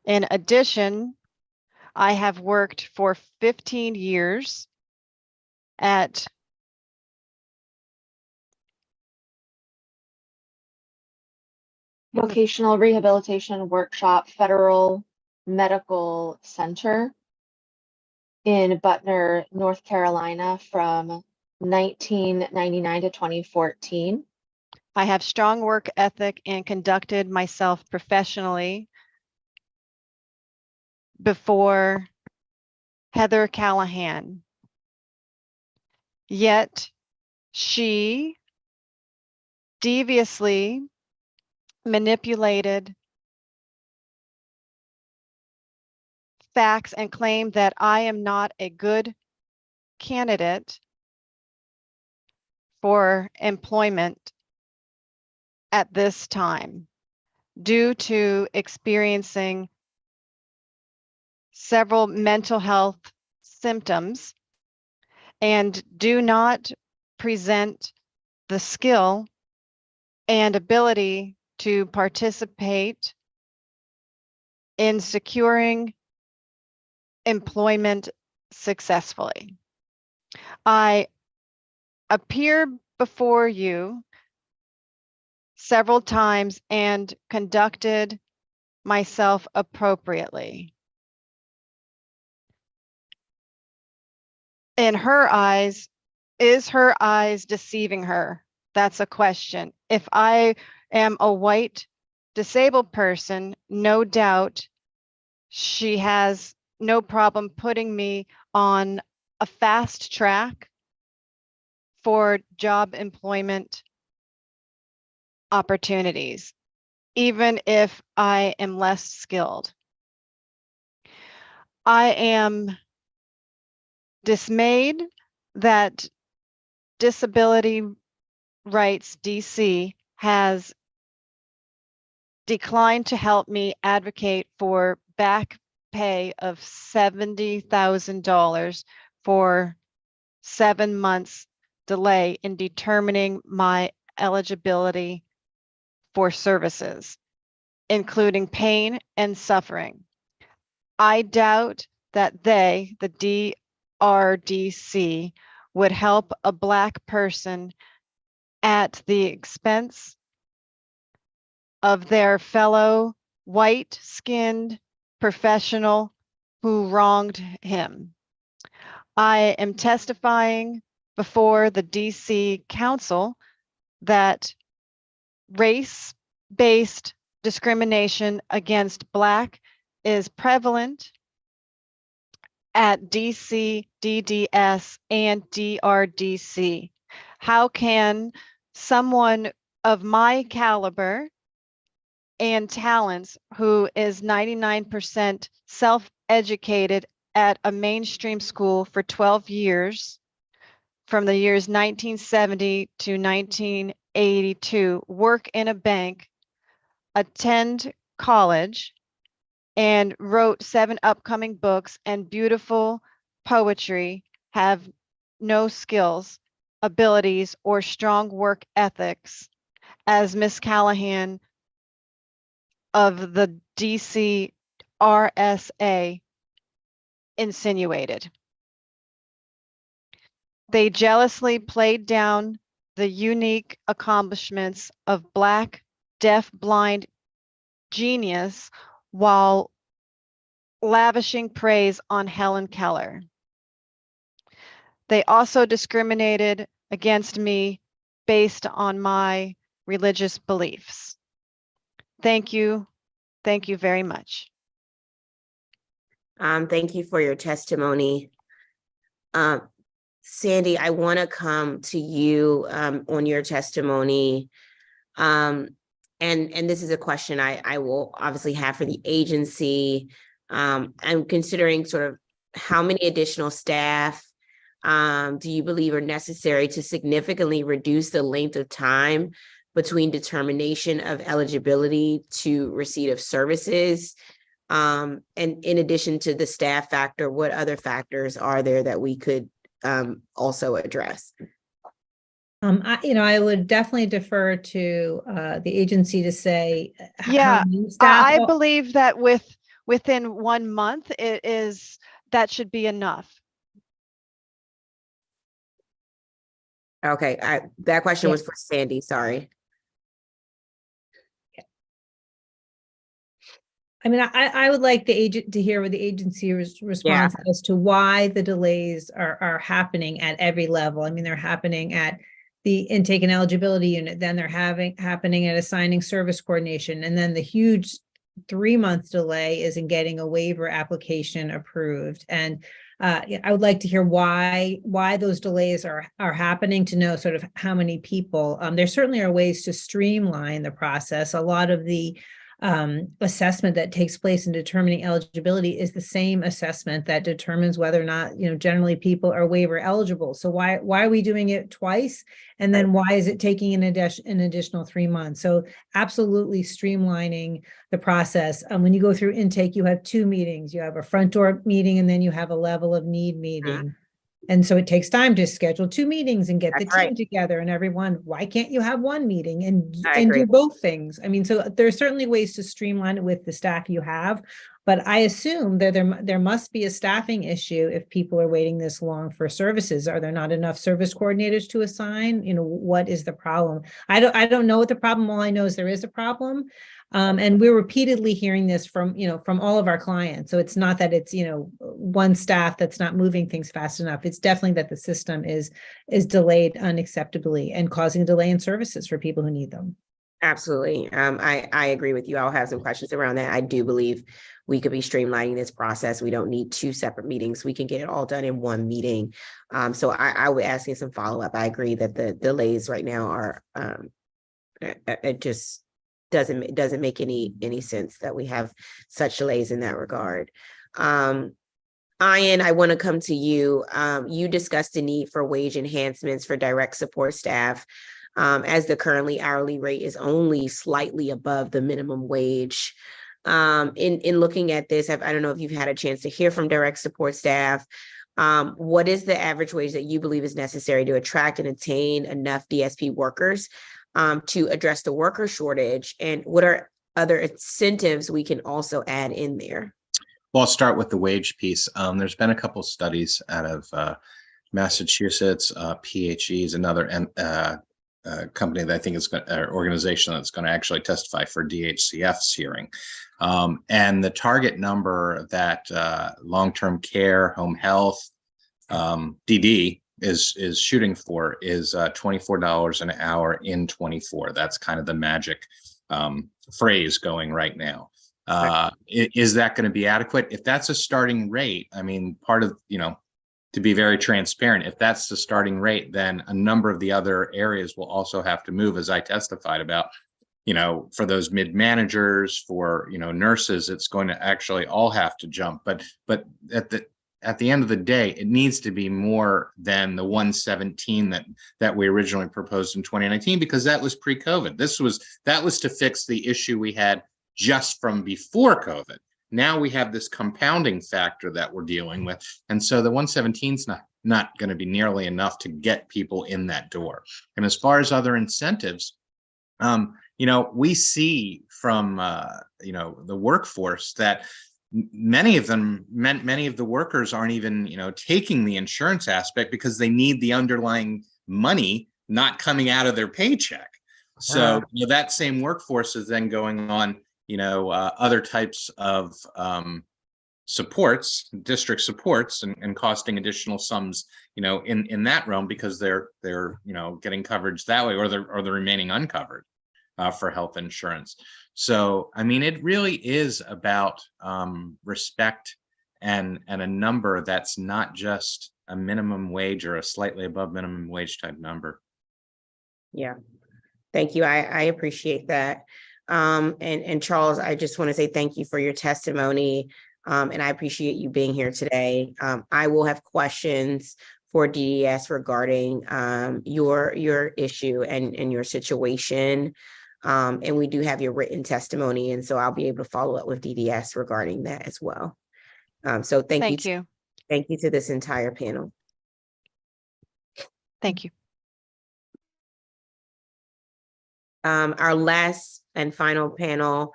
In addition, I have worked for 15 years at Vocational Rehabilitation Workshop Federal Medical Center in Butner, North Carolina from 1999 to 2014. I have strong work ethic and conducted myself professionally before Heather Callahan. Yet she deviously manipulated facts and claimed that I am not a good candidate for employment at this time due to experiencing several mental health symptoms and do not present the skill and ability to participate in securing employment successfully. I appear before you several times and conducted myself appropriately. In her eyes, is her eyes deceiving her? That's a question. If I am a white disabled person, no doubt she has no problem putting me on a fast track for job employment opportunities, even if I am less skilled. I am dismayed that Disability Rights DC has declined to help me advocate for back pay of $70,000 for 7 months delay in determining my eligibility for services, including pain and suffering. I doubt that they, the DRDC, would help a Black person at the expense of their fellow white-skinned professional who wronged him. I am testifying before the DC Council that race-based discrimination against Black is prevalent at DC, DDS, and DRDC. How can someone of my caliber and Talents, who is 99% self-educated at a mainstream school for 12 years, from the years 1970 to 1982, work in a bank, attend college, and wrote 7 upcoming books and beautiful poetry, have no skills, abilities, or strong work ethics, as Miss Callahan of the DC RSA insinuated. They jealously played down the unique accomplishments of Black, deaf-blind genius while lavishing praise on Helen Keller. They also discriminated against me based on my religious beliefs. Thank you. Thank you very much. Thank you for your testimony. Sandy, I want to come to you on your testimony. And this is a question I will obviously have for the agency. I'm considering sort of how many additional staff do you believe are necessary to significantly reduce the length of time between determination of eligibility to receipt of services? And in addition to the staff factor, what other factors are there that we could also address? I would definitely defer to the agency to say. Yeah, how many staff. I believe that within 1 month, that should be enough. Okay, that question was for Sandy, sorry. I mean, I would like the agent to hear what the agency's response as to why the delays are happening at every level. I mean, they're happening at the intake and eligibility unit, then they're happening at assigning service coordination, and then the huge 3-month delay is in getting a waiver application approved. And I would like to hear why those delays are happening, to know sort of how many people. There certainly are ways to streamline the process. A lot of the assessment that takes place in determining eligibility is the same assessment that determines whether or not, generally people are waiver eligible. So why are we doing it twice? And then why is it taking an additional 3 months? So absolutely streamlining the process. When you go through intake, you have 2 meetings. You have a front door meeting, and then you have a level of need meeting. And so it takes time to schedule 2 meetings and get the team together and everyone. Why can't you have 1 meeting and do both things? I mean, so there's certainly ways to streamline it with the staff you have, but I assume that there must be a staffing issue if people are waiting this long for services. Are there not enough service coordinators to assign? What is the problem? I don't know what the problem. All I know is there is a problem. And we're repeatedly hearing this from all of our clients. So it's not that it's, one staff that's not moving things fast enough. It's definitely that the system is delayed unacceptably and causing a delay in services for people who need them. Absolutely. I agree with you. I'll have some questions around that. I do believe we could be streamlining this process. We don't need 2 separate meetings. We can get it all done in 1 meeting. So I would ask you some follow-up. I agree that the delays right now are, it just doesn't make any sense that we have such delays in that regard. Ian, I want to come to you. You discussed the need for wage enhancements for direct support staff, as the currently hourly rate is only slightly above the minimum wage. In looking at this, I don't know if you've had a chance to hear from direct support staff. What is the average wage that you believe is necessary to attract and attain enough DSP workers to address the worker shortage? And what are other incentives we can also add in there? Well, I'll start with the wage piece. There's been a couple studies out of Massachusetts, PHE is another company that I think is organization that's going to actually testify for DHCF's hearing. And the target number that long-term care, home health, DD is shooting for is $24 an hour in 24. That's kind of the magic phrase going right now. Is that going to be adequate? If that's a starting rate, I mean, part of, to be very transparent, if that's the starting rate, then a number of the other areas will also have to move, as I testified about. for those mid managers, for, nurses, it's going to actually all have to jump. But at the end of the day, it needs to be more than the 117 that we originally proposed in 2019, because that was pre-COVID. That was to fix the issue we had just from before COVID. Now we have this compounding factor that we're dealing with. And so the 117 is not going to be nearly enough to get people in that door. And as far as other incentives, we see from, the workforce that many of the workers aren't even, taking the insurance aspect because they need the underlying money not coming out of their paycheck. So that same workforce is then going on, other types of supports, district supports, and costing additional sums, in that realm, because they're getting coverage that way, or they're remaining uncovered for health insurance. So, it really is about respect and a number that's not just a minimum wage or a slightly above minimum wage type number. Yeah, thank you. I appreciate that. And Charles, I just want to say thank you for your testimony. And I appreciate you being here today. I will have questions for DDS regarding your issue and your situation. And we do have your written testimony, and so I'll be able to follow up with DDS regarding that as well. So thank you. Thank you to this entire panel. Thank you. Our last and final panel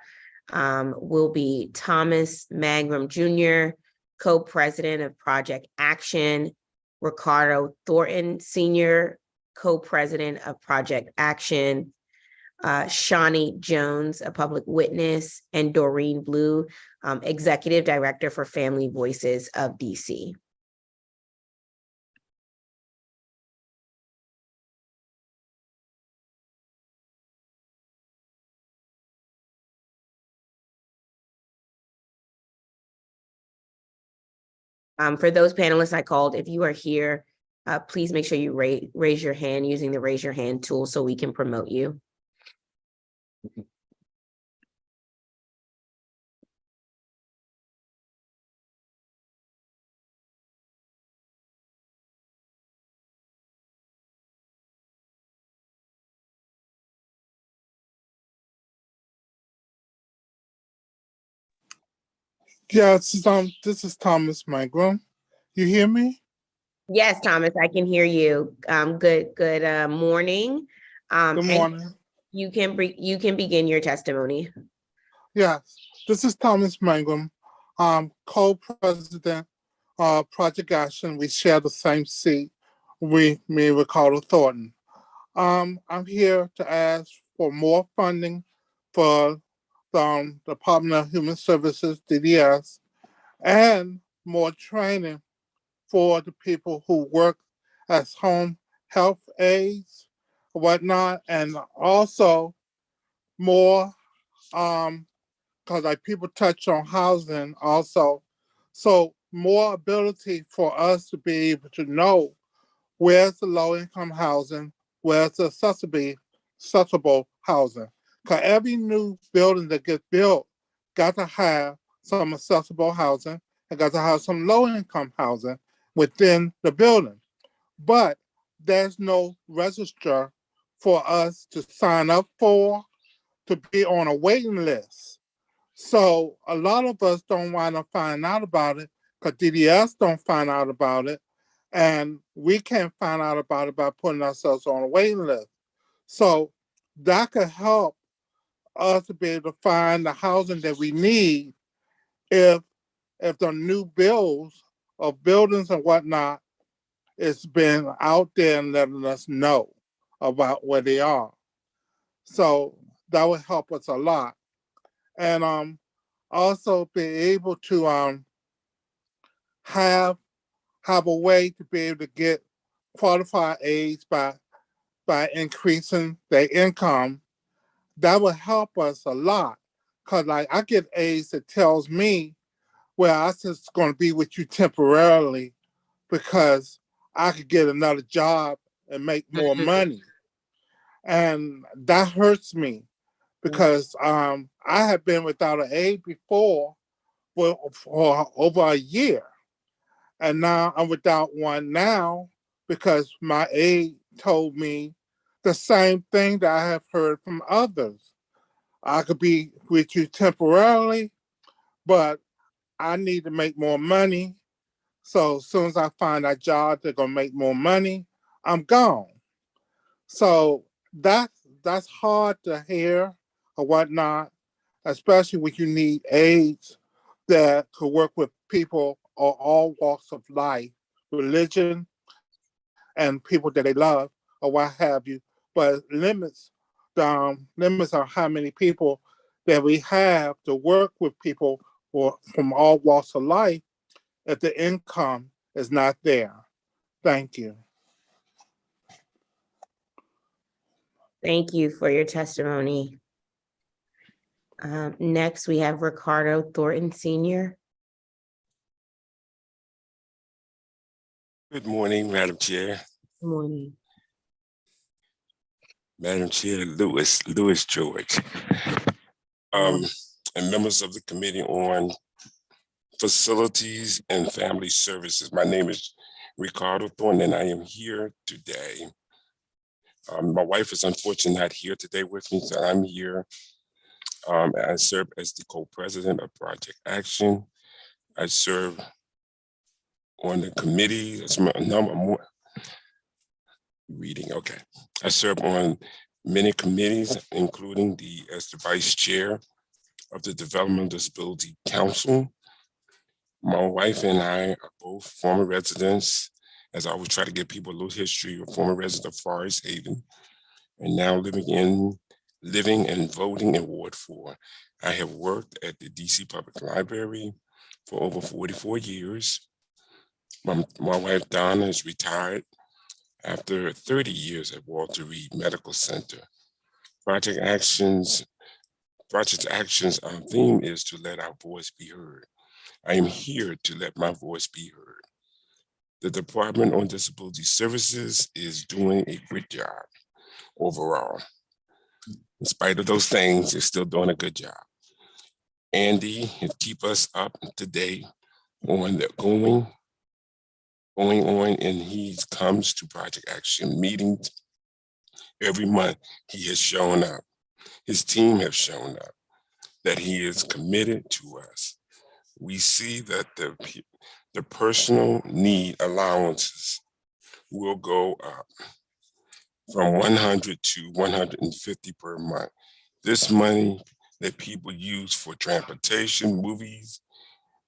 will be Thomas Mangrum Jr., co-president of Project Action, Ricardo Thornton Sr., co-president of Project Action, Shawnee Jones, a public witness, and Doreen Blue, executive director for Family Voices of DC. For those panelists I called, if you are here, please make sure you raise your hand using the raise your hand tool so we can promote you. Yes, this is Thomas Mangrum. You hear me? Yes, Thomas, I can hear you. Good morning. Good morning. You can begin your testimony. Yes, this is Thomas Mangrum, co-president of Project Action. We share the same seat. Me, Ricardo Thornton. I'm here to ask for more funding for the Department of Human Services, DDS, and more training for the people who work as home health aides, whatnot, and also more, because like people touch on housing also, so more ability for us to be able to know where's the low-income housing, where's the accessible housing. Because every new building that gets built got to have some accessible housing and got to have some low-income housing within the building. But there's no register for us to sign up for, to be on a waiting list. So a lot of us don't want to find out about it because DDS don't find out about it. And we can't find out about it by putting ourselves on a waiting list. So that could help us to be able to find the housing that we need if the new bills of buildings and whatnot it's been out there and letting us know about where they are. So that would help us a lot. And also be able to have a way to be able to get qualified aids by increasing their income. That would help us a lot. Cause like I get aids that tells me, well, I'm just gonna be with you temporarily because I could get another job and make more money. And that hurts me because I have been without an aide before for over a year. And now I'm without one now because my aide told me the same thing that I have heard from others. I could be with you temporarily, but I need to make more money. So as soon as I find a job that's gonna make more money, I'm gone. So that's hard to hear or whatnot, especially when you need aides that could work with people of all walks of life, religion, and people that they love or what have you. But limits on how many people that we have to work with people from all walks of life if the income is not there. Thank you. Thank you for your testimony. Next, we have Ricardo Thornton Sr. Good morning, Madam Chair. Good morning. Madam Chair, Louis George. And members of the Committee on Facilities and Family Services. My name is Ricardo Thornton, and I am here today. My wife is unfortunately not here today with me, so I'm here. I serve as the co-president of Project Action. I serve on the committee. That's a number more. Reading, okay. I serve on many committees, including as the vice chair of the Developmental Disability Council. My wife and I are both former residents, as I always try to give people a little history, of former residents of Forest Haven, and now living and voting in Ward 4. I have worked at the DC Public Library for over 44 years. My wife Donna is retired after 30 years at Walter Reed Medical Center. Project Action's theme is to let our voice be heard. I am here to let my voice be heard. The Department on Disability Services is doing a great job overall. In spite of those things, they're still doing a good job. Andy, keep us up to date on the going on, and he comes to Project Action meetings every month. He has shown up. His team have shown up, that he is committed to us. We see that the personal need allowances will go up from 100 to 150 per month. This money that people use for transportation, movies,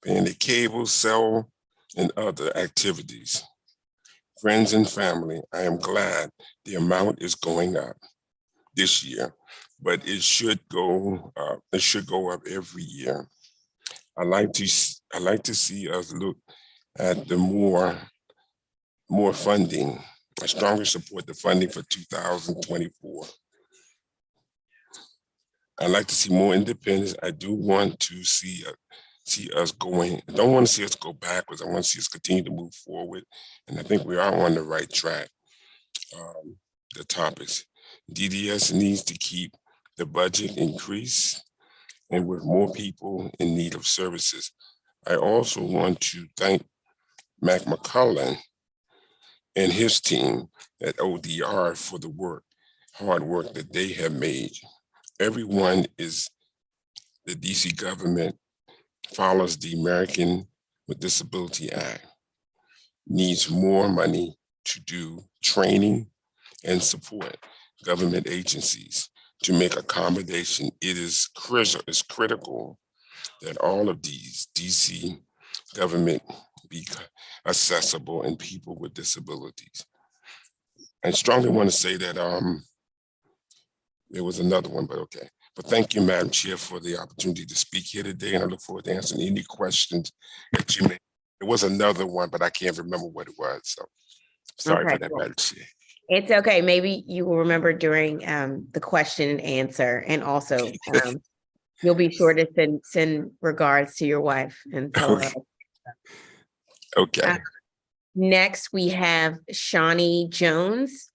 paying the cable, cell, and other activities. Friends and family, I am glad the amount is going up this year, but it should go up. It should go up every year. I like to see us look at the more funding. I strongly support the funding for 2024. I'd like to see more independence. I do want to see us going. I don't want to see us go backwards. I want to see us continue to move forward. And I think we are on the right track. The topics. DDS needs to keep the budget increased and with more people in need of services. I also want to thank Mac McCullen and his team at ODR for the hard work that they have made. Everyone is, the DC government follows the American with Disability Act, needs more money to do training and support government agencies to make accommodation. It is critical that all of these DC government be accessible and people with disabilities. I strongly want to say that there was another one, but okay. But thank you, Madam Chair, for the opportunity to speak here today, and I look forward to answering any questions that you may. There was another one, but I can't remember what it was. So sorry for that, Madam Chair. It's okay. Maybe you will remember during the question and answer, and also you'll be sure to send regards to your wife and tell her. Okay. Next, we have Shawnee Jones.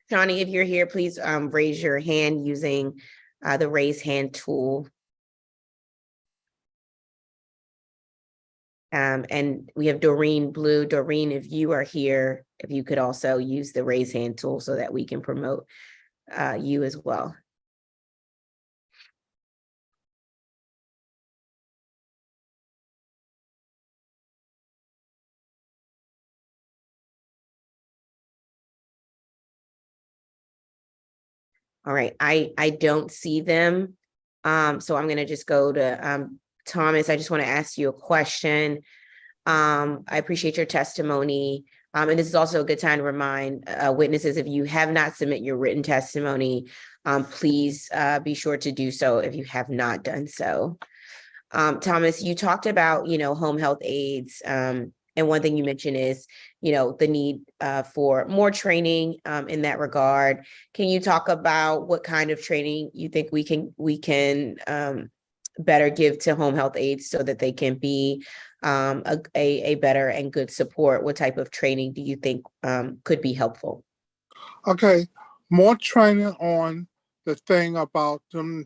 Shawnee, if you're here, please raise your hand using the raise hand tool. And we have Doreen Blue. Doreen, if you are here, if you could also use the raise hand tool so that we can promote you as well. All right, I don't see them. So I'm gonna just go to Thomas. I just want to ask you a question. I appreciate your testimony. And this is also a good time to remind witnesses, if you have not submitted your written testimony, please be sure to do so if you have not done so. Thomas, you talked about, home health aides. And one thing you mentioned is, the need for more training in that regard. Can you talk about what kind of training you think we can better give to home health aides so that they can be a better and good support? What type of training do you think could be helpful? Okay, more training on the thing about them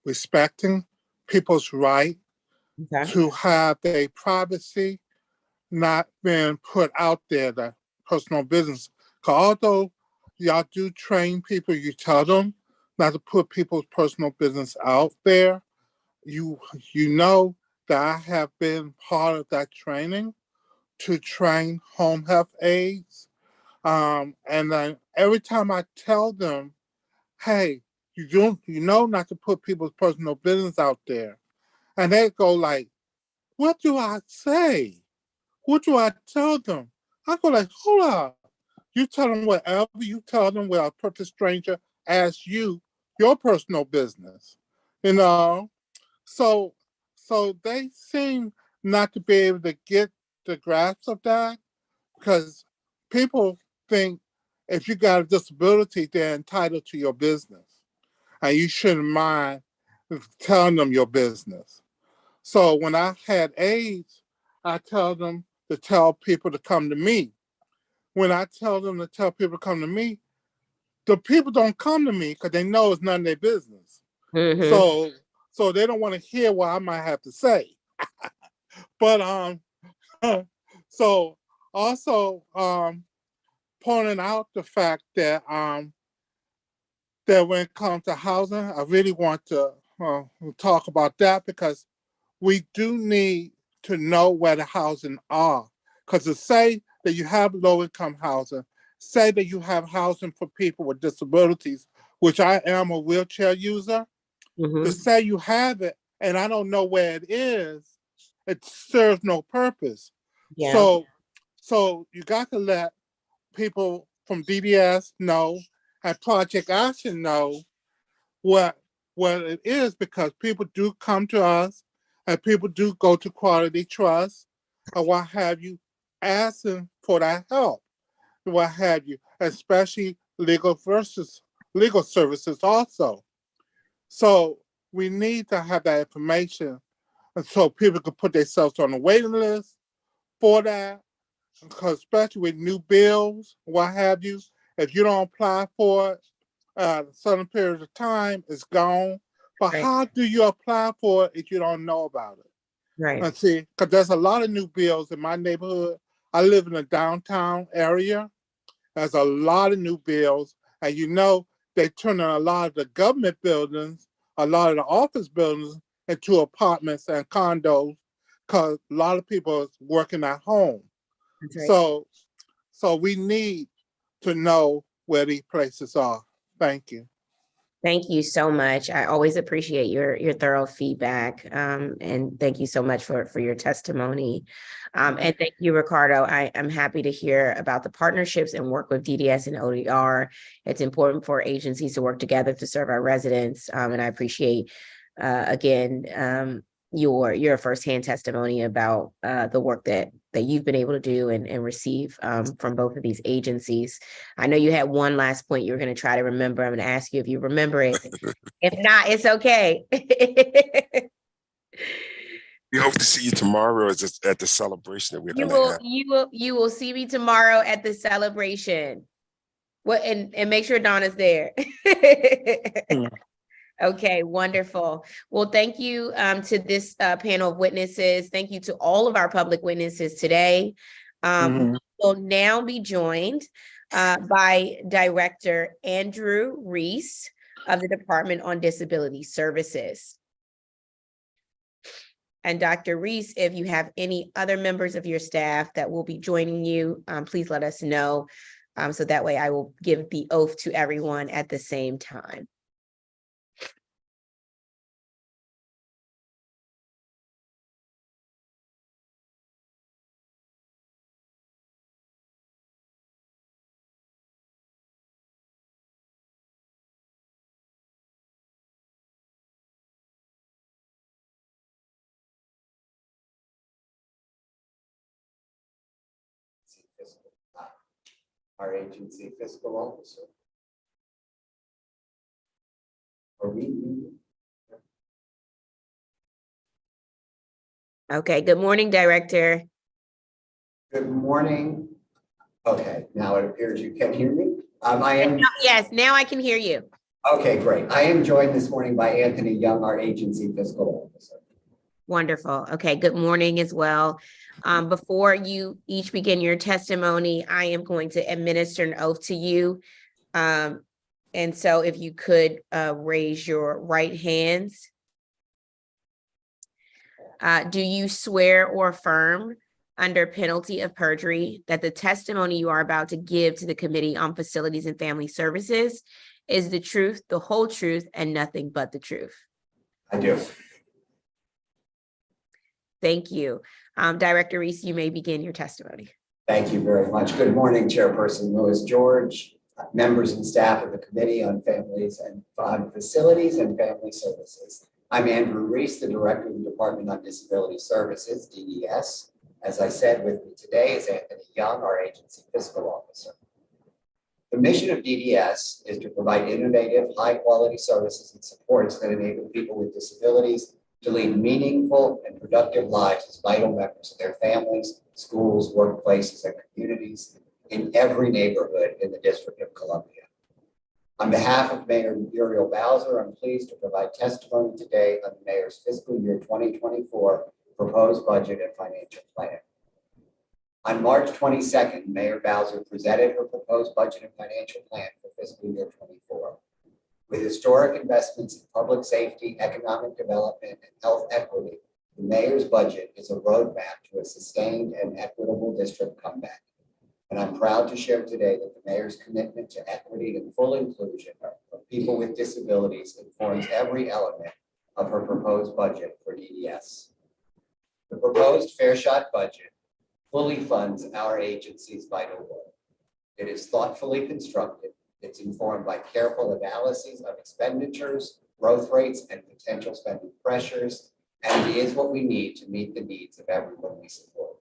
respecting people's right to have their privacy not being put out there, the personal business. Because although y'all do train people, you tell them not to put people's personal business out there. You know that I have been part of that training to train home health aides. And then every time I tell them, hey, you know not to put people's personal business out there. And they go like, what do I say? What do I tell them? I go like, hold up. You tell them whatever you tell them where a perfect stranger asks you your personal business. So they seem not to be able to get the grasp of that, because people think if you got a disability, they're entitled to your business. And you shouldn't mind telling them your business. So when I had AIDS, I tell them to tell people to come to me. When I tell them to tell people to come to me, the people don't come to me because they know it's none of their business. Mm-hmm. So they don't want to hear what I might have to say. But so also pointing out the fact that that when it comes to housing, I really want to talk about that, because we do need to know where the housing are. Because to say that you have low-income housing, say that you have housing for people with disabilities, which I am a wheelchair user, to say you have it and I don't know where it is, it serves no purpose. Yeah. So you got to let people from DDS know and Project Action know what it is, because people do come to us and people do go to Quality Trust or what have you, asking for that help, what have you, especially legal services also. So we need to have that information, and so people can put themselves on the waiting list for that, because especially with new bills, what have you, if you don't apply for it, a certain period of time, it's gone. But how do you apply for it if you don't know about it? Right. And see, because there's a lot of new bills in my neighborhood. I live in a downtown area. There's a lot of new bills. And they turn a lot of the government buildings, a lot of the office buildings into apartments and condos, because a lot of people are working at home. Right. So we need to know where these places are. Thank you. Thank you so much. I always appreciate your thorough feedback. And thank you so much for your testimony. And thank you, Ricardo. I'm happy to hear about the partnerships and work with DDS and ODR. It's important for agencies to work together to serve our residents. And I appreciate, again, your firsthand testimony about the work that you've been able to do and receive from both of these agencies. I know you had one last point you were going to try to remember. I'm going to ask you if you remember it. If not, it's okay. We hope to see you tomorrow at the celebration that we're going to have. You will see me tomorrow at the celebration. Well, and make sure Donna's there. Okay, wonderful. Well, thank you to this panel of witnesses. Thank you to all of our public witnesses today. We'll now be joined by Director Andrew Reese of the Department on Disability Services. And Dr. Reese, if you have any other members of your staff that will be joining you, please let us know. So that way I will give the oath to everyone at the same time. Our agency fiscal officer. Are we? Okay, good morning, Director. Good morning. Okay, now it appears you can hear me. I am. Yes, now I can hear you. Okay, great. I am joined this morning by Anthony Young, our agency fiscal officer. Wonderful. Okay, good morning as well. Before you each begin your testimony, I am going to administer an oath to you. And so if you could raise your right hands. Do you swear or affirm under penalty of perjury that the testimony you are about to give to the Committee on Facilities and Family Services is the truth, the whole truth, and nothing but the truth? I do. Thank you. Director Reese, you may begin your testimony. Thank you very much. Good morning, Chairperson Lewis George, members and staff of the Committee on Families and Facilities and Family Services. I'm Andrew Reese, the Director of the Department on Disability Services, DDS. As I said, with me today is Anthony Young, our agency fiscal officer. The mission of DDS is to provide innovative, high-quality services and supports that enable people with disabilities to lead meaningful and productive lives as vital members of their families, schools, workplaces, and communities in every neighborhood in the District of Columbia. On behalf of Mayor Muriel Bowser, I'm pleased to provide testimony today on the Mayor's fiscal year 2024 proposed budget and financial plan. On March 22nd, Mayor Bowser presented her proposed budget and financial plan for fiscal year 24. With historic investments in public safety, economic development, and health equity, the Mayor's budget is a roadmap to a sustained and equitable district comeback. And I'm proud to share today that the Mayor's commitment to equity and full inclusion of people with disabilities informs every element of her proposed budget for DDS. The proposed Fair Shot budget fully funds our agency's vital work. It is thoughtfully constructed. It's informed by careful analyses of expenditures, growth rates, and potential spending pressures, and it is what we need to meet the needs of everyone we support.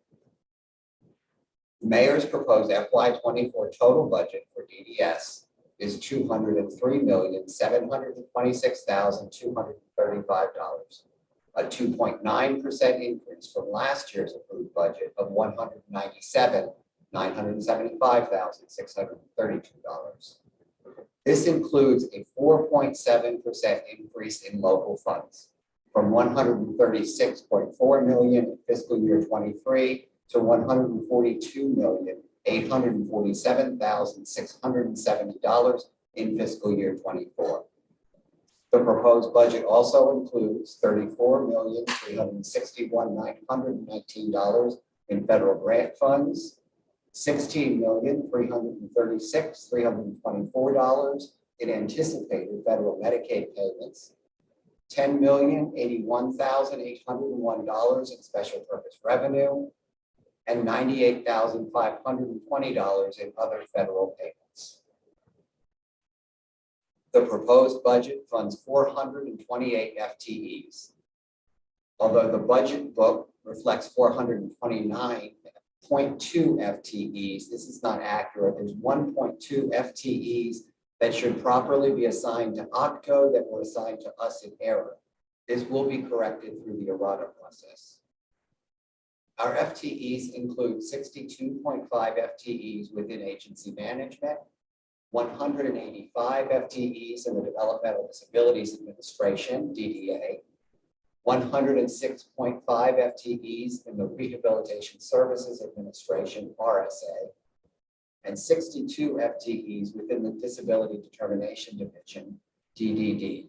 The Mayor's proposed FY24 total budget for DDS is $203,726,235, a 2.9% increase from last year's approved budget of $197,975,632. This includes a 4.7% increase in local funds from $136.4 million in fiscal year 23 to $142,847,670 in fiscal year 24. The proposed budget also includes $34,361,919 in federal grant funds, $16,336,324 in anticipated federal Medicaid payments, $10,081,801 in special purpose revenue, and $98,520 in other federal payments. The proposed budget funds 428 FTEs. Although the budget book reflects 429.2 FTEs, this is not accurate. There's 1.2 FTEs that should properly be assigned to OPCO that were assigned to us in error. This will be corrected through the errata process. Our FTEs include 62.5 FTEs within agency management, 185 FTEs in the Developmental Disabilities Administration, DDA, 106.5 FTEs in the Rehabilitation Services Administration, RSA, and 62 FTEs within the Disability Determination Division, DDD.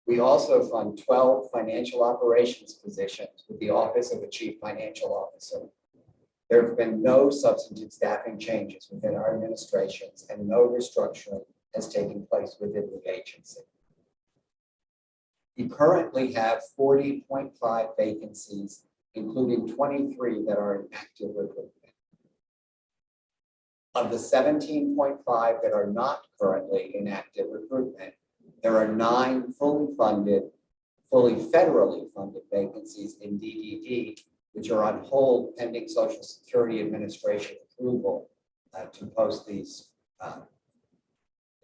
We also fund 12 financial operations positions with the Office of the Chief Financial Officer. There have been no substantive staffing changes within our administrations, and no restructuring has taken place within the agency. We currently have 40.5 vacancies, including 23 that are in active recruitment. Of the 17.5 that are not currently in active recruitment, there are 9 fully federally funded vacancies in DDD, which are on hold pending Social Security Administration approval to post these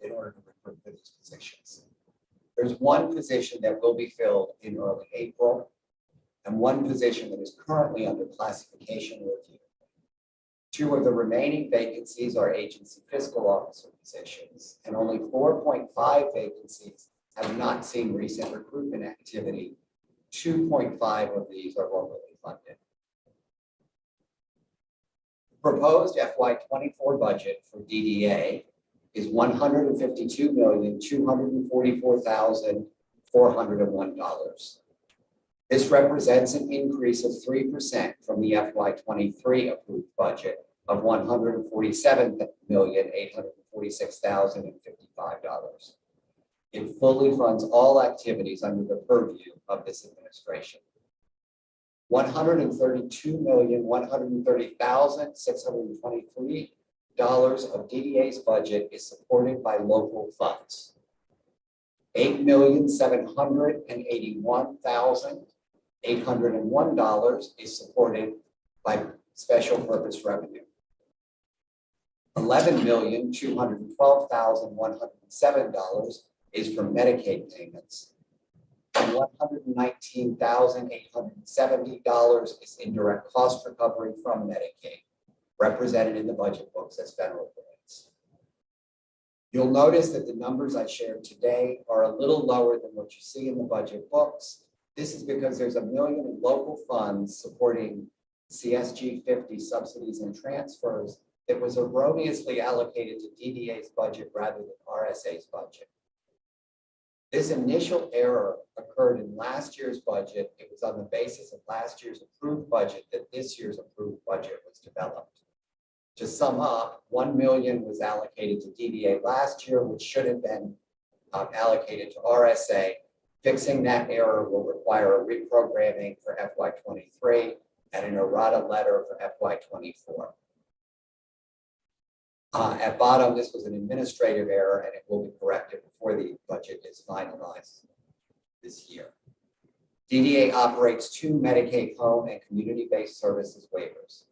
in order to recruit for these positions. There's 1 position that will be filled in early April, and 1 position that is currently under classification review. 2 of the remaining vacancies are agency fiscal officer positions, and only 4.5 vacancies have not seen recent recruitment activity. 2.5 of these are locally funded. The proposed FY24 budget for DDA is $152,244,401. This represents an increase of 3% from the FY23 approved budget of $147,846,055. It fully funds all activities under the purview of this administration. $132,130,623 of DDA's budget is supported by local funds. $8,781,801 is supported by special purpose revenue. $11,212,107 is from Medicaid payments. And $119,870 is indirect cost recovery from Medicaid, represented in the budget books as federal grants. You'll notice that the numbers I shared today are a little lower than what you see in the budget books. This is because there's $1 million in local funds supporting CSG 50 subsidies and transfers that was erroneously allocated to DDA's budget rather than RSA's budget. This initial error occurred in last year's budget. It was on the basis of last year's approved budget that this year's approved budget was developed. To sum up, $1 million was allocated to DDA last year, which should have been allocated to RSA. Fixing that error will require a reprogramming for FY23 and an errata letter for FY24. At bottom, this was an administrative error, and it will be corrected before the budget is finalized this year. DDA operates 2 Medicaid home and community-based services waivers.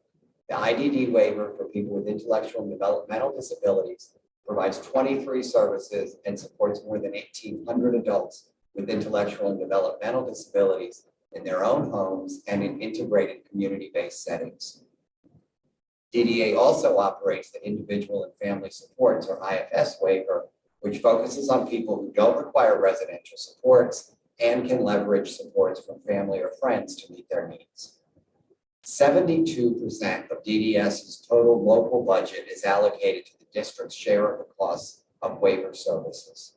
The IDD waiver for people with intellectual and developmental disabilities provides 23 services and supports more than 1,800 adults with intellectual and developmental disabilities in their own homes and in integrated community-based settings. DDA also operates the Individual and Family Supports, or IFS waiver, which focuses on people who don't require residential supports and can leverage supports from family or friends to meet their needs. 72% of DDS's total local budget is allocated to the district's share of the costs of waiver services.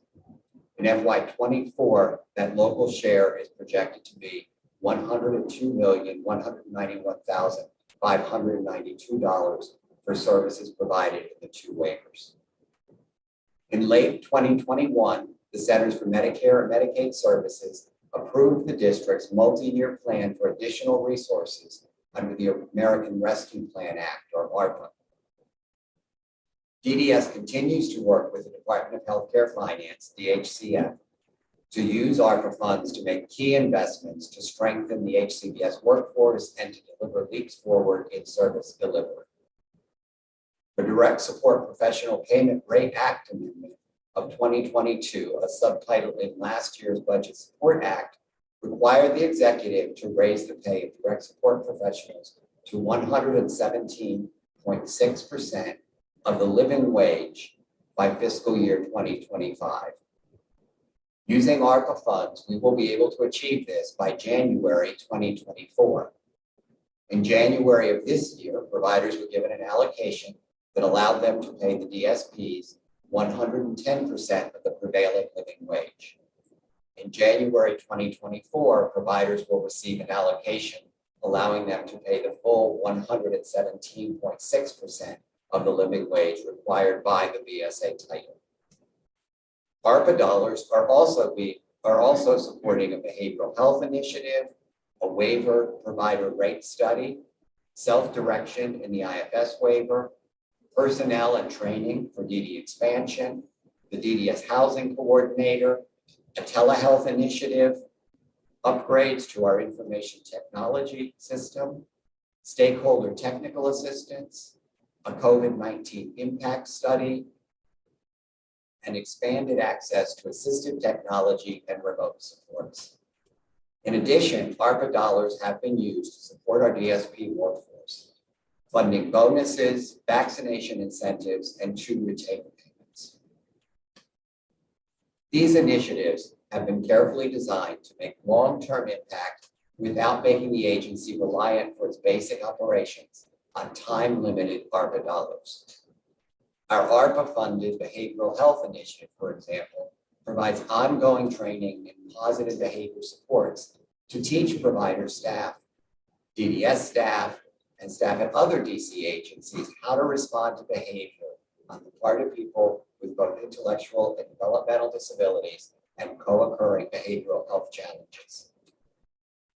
In FY24, that local share is projected to be $102,191,592 for services provided in the 2 waivers. In late 2021, the Centers for Medicare and Medicaid Services approved the district's multi-year plan for additional resources under the American Rescue Plan Act, or ARPA. DDS continues to work with the Department of Healthcare Finance, DHCF, to use ARPA funds to make key investments to strengthen the HCBS workforce and to deliver leaps forward in service delivery. The Direct Support Professional Payment Rate Act Amendment of 2022, a subtitle in last year's Budget Support Act, required the executive to raise the pay of direct support professionals to 117.6% of the living wage by fiscal year 2025. Using ARPA funds, we will be able to achieve this by January 2024. In January of this year, providers were given an allocation that allowed them to pay the DSPs 110% of the prevailing living wage. In January 2024, providers will receive an allocation allowing them to pay the full 117.6% of the living wage required by the BSA title. ARPA dollars are also supporting a behavioral health initiative, a waiver provider rate study, self-direction in the IFS waiver, personnel and training for DD expansion, the DDS housing coordinator, a telehealth initiative, upgrades to our information technology system, stakeholder technical assistance, a COVID-19 impact study, and expanded access to assistive technology and remote supports. In addition, ARPA dollars have been used to support our DSP workforce, funding bonuses, vaccination incentives, and 2 retainer payments. These initiatives have been carefully designed to make long-term impact without making the agency reliant for its basic operations on time-limited ARPA dollars. Our ARPA-funded behavioral health initiative, for example, provides ongoing training in positive behavior supports to teach provider staff, DDS staff, and staff at other DC agencies how to respond to behavior on the part of people with both intellectual and developmental disabilities and co-occurring behavioral health challenges.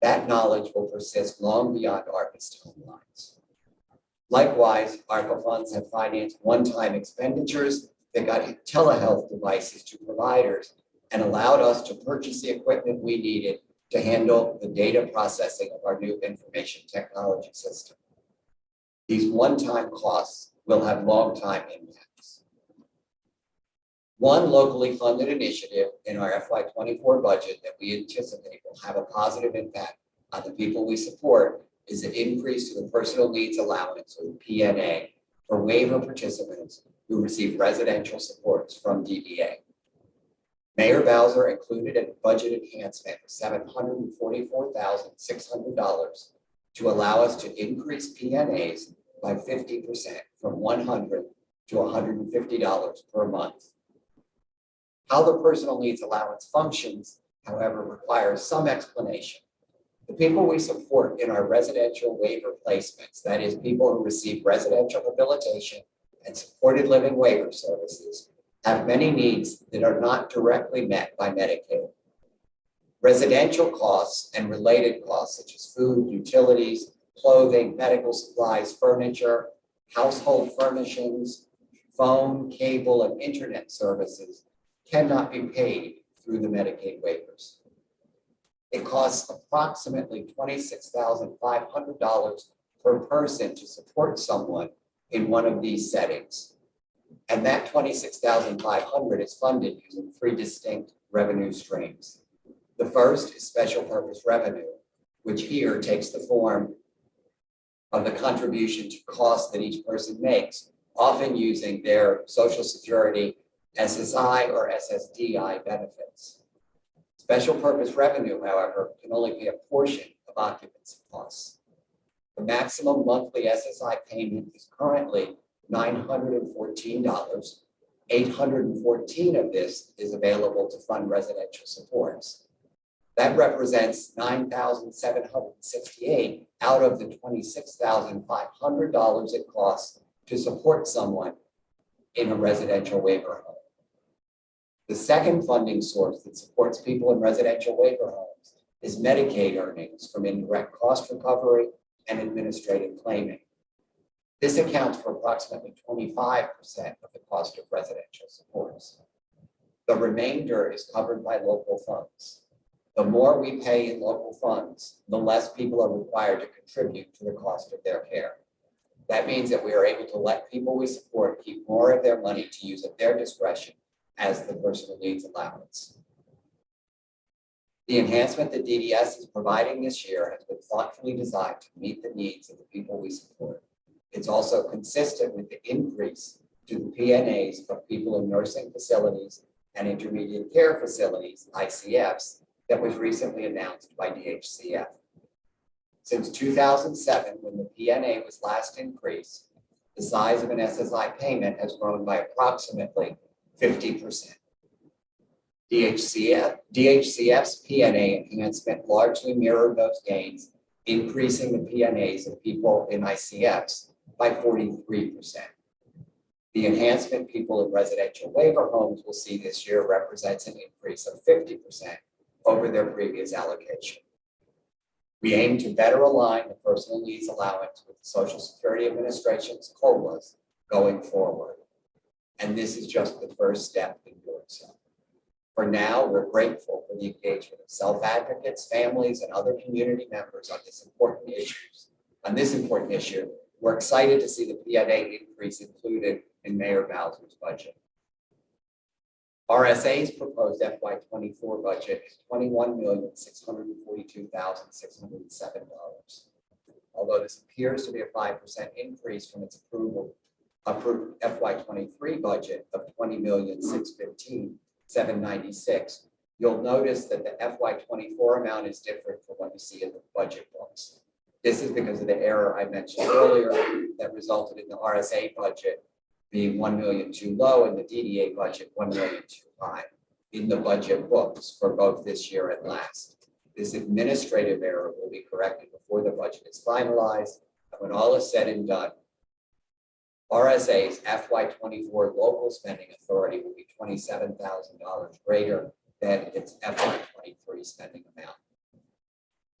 That knowledge will persist long beyond ARPA's timelines. Likewise, ARPA funds have financed one-time expenditures that got telehealth devices to providers and allowed us to purchase the equipment we needed to handle the data processing of our new information technology system. These one-time costs will have long-time impacts. One locally funded initiative in our FY24 budget that we anticipate will have a positive impact on the people we support is an increase to the personal needs allowance, or PNA, for waiver participants who receive residential supports from DDA. Mayor Bowser included a budget enhancement of $744,600 to allow us to increase PNAs by 50% from $100 to $150 per month. How the personal needs allowance functions, however, requires some explanation. The people we support in our residential waiver placements, that is, people who receive residential habilitation and supported living waiver services, have many needs that are not directly met by Medicaid. Residential costs and related costs, such as food, utilities, clothing, medical supplies, furniture, household furnishings, phone, cable, and internet services, cannot be paid through the Medicaid waivers. It costs approximately $26,500 per person to support someone in one of these settings. And that $26,500 is funded using 3 distinct revenue streams. The first is special purpose revenue, which here takes the form of the contribution to costs that each person makes, often using their Social Security, SSI, or SSDI benefits. Special purpose revenue, however, can only pay a portion of occupancy costs. The maximum monthly SSI payment is currently $914. $814 of this is available to fund residential supports. That represents $9,768 out of the $26,500 it costs to support someone in a residential waiver home. The second funding source that supports people in residential waiver homes is Medicaid earnings from indirect cost recovery and administrative claiming. This accounts for approximately 25% of the cost of residential supports. The remainder is covered by local funds. The more we pay in local funds, the less people are required to contribute to the cost of their care. That means that we are able to let people we support keep more of their money to use at their discretion as the personal needs allowance. The enhancement that DDS is providing this year has been thoughtfully designed to meet the needs of the people we support. It's also consistent with the increase to the PNAs of people in nursing facilities and intermediate care facilities, ICFs, that was recently announced by DHCF. Since 2007, when the PNA was last increased, the size of an SSI payment has grown by approximately 50%. DHCF's PNA enhancement largely mirrored those gains, increasing the PNAs of people in ICFs by 43%. The enhancement people in residential waiver homes will see this year represents an increase of 50% over their previous allocation. We aim to better align the personal needs allowance with the Social Security Administration's COLAs going forward. And this is just the first step in doing so. For now, we're grateful for the engagement of self-advocates, families, and other community members on this important issue. We're excited to see the PNA increase included in Mayor Bowser's budget. RSA's proposed FY24 budget is $21,642,607. Although this appears to be a 5% increase from its approved FY23 budget of $20,615,796, you'll notice that the FY24 amount is different from what you see in the budget books. This is because of the error I mentioned earlier that resulted in the RSA budget being $1 million too low and the DDA budget $1 million too high in the budget books for both this year and last. This administrative error will be corrected before the budget is finalized. And when all is said and done, RSA's FY24 local spending authority will be $27,000 greater than its FY23 spending amount.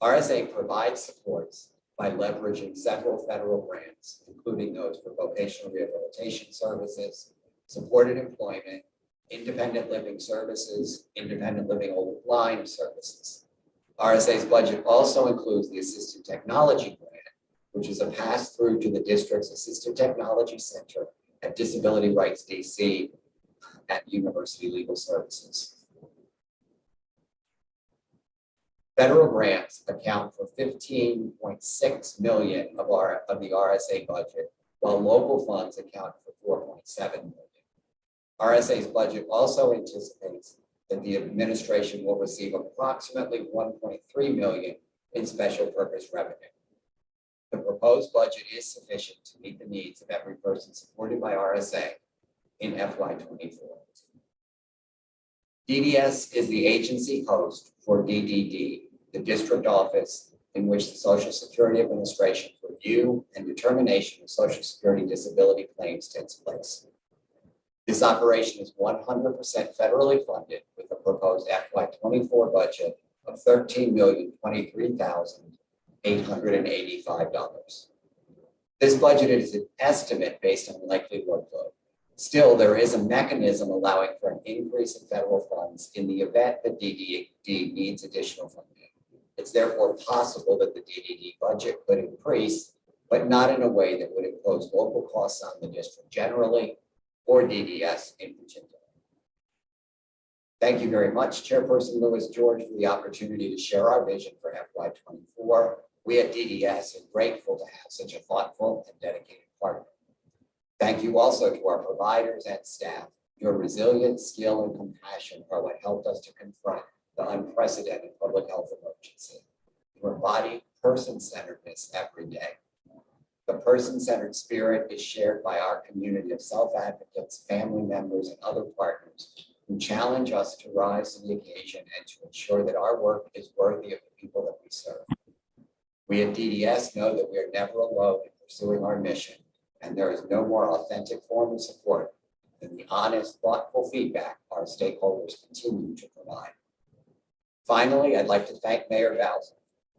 RSA provides supports by leveraging several federal grants, including those for vocational rehabilitation services, supported employment, independent living services, independent living older blind services. RSA's budget also includes the Assistive Technology Grant, which is a pass-through to the district's Assistive Technology Center at Disability Rights DC at University Legal Services. Federal grants account for $15.6 million of the RSA budget, while local funds account for $4.7 million. RSA's budget also anticipates that the administration will receive approximately $1.3 million in special purpose revenue. The proposed budget is sufficient to meet the needs of every person supported by RSA in FY24. DDS is the agency host for DDD, the district office in which the Social Security Administration's review and determination of Social Security disability claims takes place. This operation is 100% federally funded with a proposed FY24 budget of $13,023,885. This budget is an estimate based on likely workload. Still, there is a mechanism allowing for an increase in federal funds in the event that DDD needs additional funding. It's therefore possible that the DDD budget could increase, but not in a way that would impose local costs on the district generally or DDS in particular. Thank you very much, Chairperson Lewis George, for the opportunity to share our vision for FY24. We at DDS are grateful to have such a thoughtful and dedicated partner. Thank you also to our providers and staff. Your resilience, skill, and compassion are what helped us to confront the unprecedented public health emergency. You embody person-centeredness every day. The person-centered spirit is shared by our community of self-advocates, family members, and other partners who challenge us to rise to the occasion and to ensure that our work is worthy of the people that we serve. We at DDS know that we are never alone in pursuing our mission, and there is no more authentic form of support than the honest, thoughtful feedback our stakeholders continue to provide. Finally, I'd like to thank Mayor Bowser.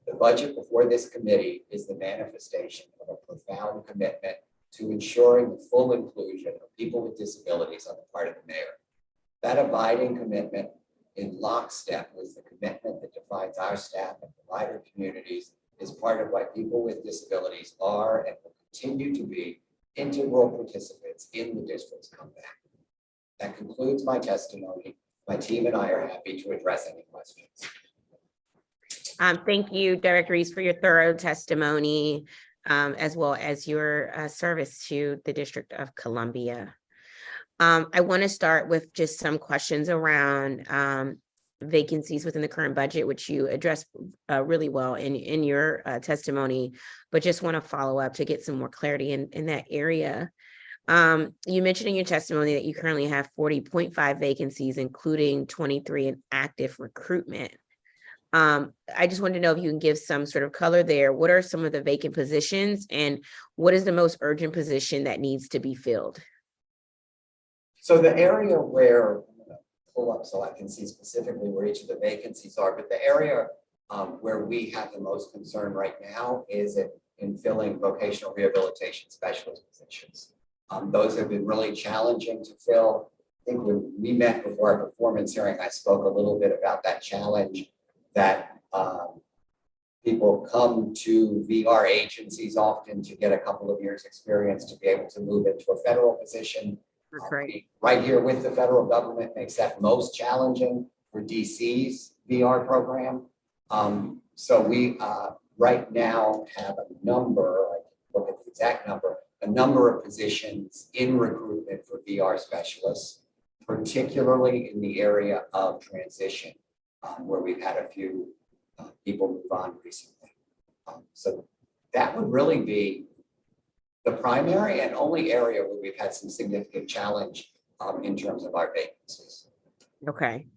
The budget before this committee is the manifestation of a profound commitment to ensuring the full inclusion of people with disabilities on the part of the mayor. That abiding commitment in lockstep with the commitment that defines our staff and provider communities is part of why people with disabilities are and will continue to be integral participants in the district's comeback. That concludes my testimony. My team and I are happy to address any questions. Thank you, Director Reese, for your thorough testimony, as well as your service to the District of Columbia. I want to start with just some questions around vacancies within the current budget, which you addressed really well in your testimony, but just want to follow up to get some more clarity in that area. You mentioned in your testimony that you currently have 40.5 vacancies, including 23 in active recruitment. I just wanted to know if you can give some sort of color there. What are some of the vacant positions, and what is the most urgent position that needs to be filled? So the area where, I'm going to pull up so I can see specifically where each of the vacancies are, but the area where we have the most concern right now is in filling vocational rehabilitation specialist positions. Those have been really challenging to fill. I think when we met before our performance hearing, I spoke a little bit about that challenge that people come to VR agencies often to get a couple of years experience to be able to move into a federal position. Right here with the federal government makes that most challenging for DC's VR program. So we right now have a number, I can look at the exact number, a number of positions in recruitment for VR specialists, particularly in the area of transition, where we've had a few people move on recently. So that would really be the primary and only area where we've had some significant challenge in terms of our vacancies. Okay.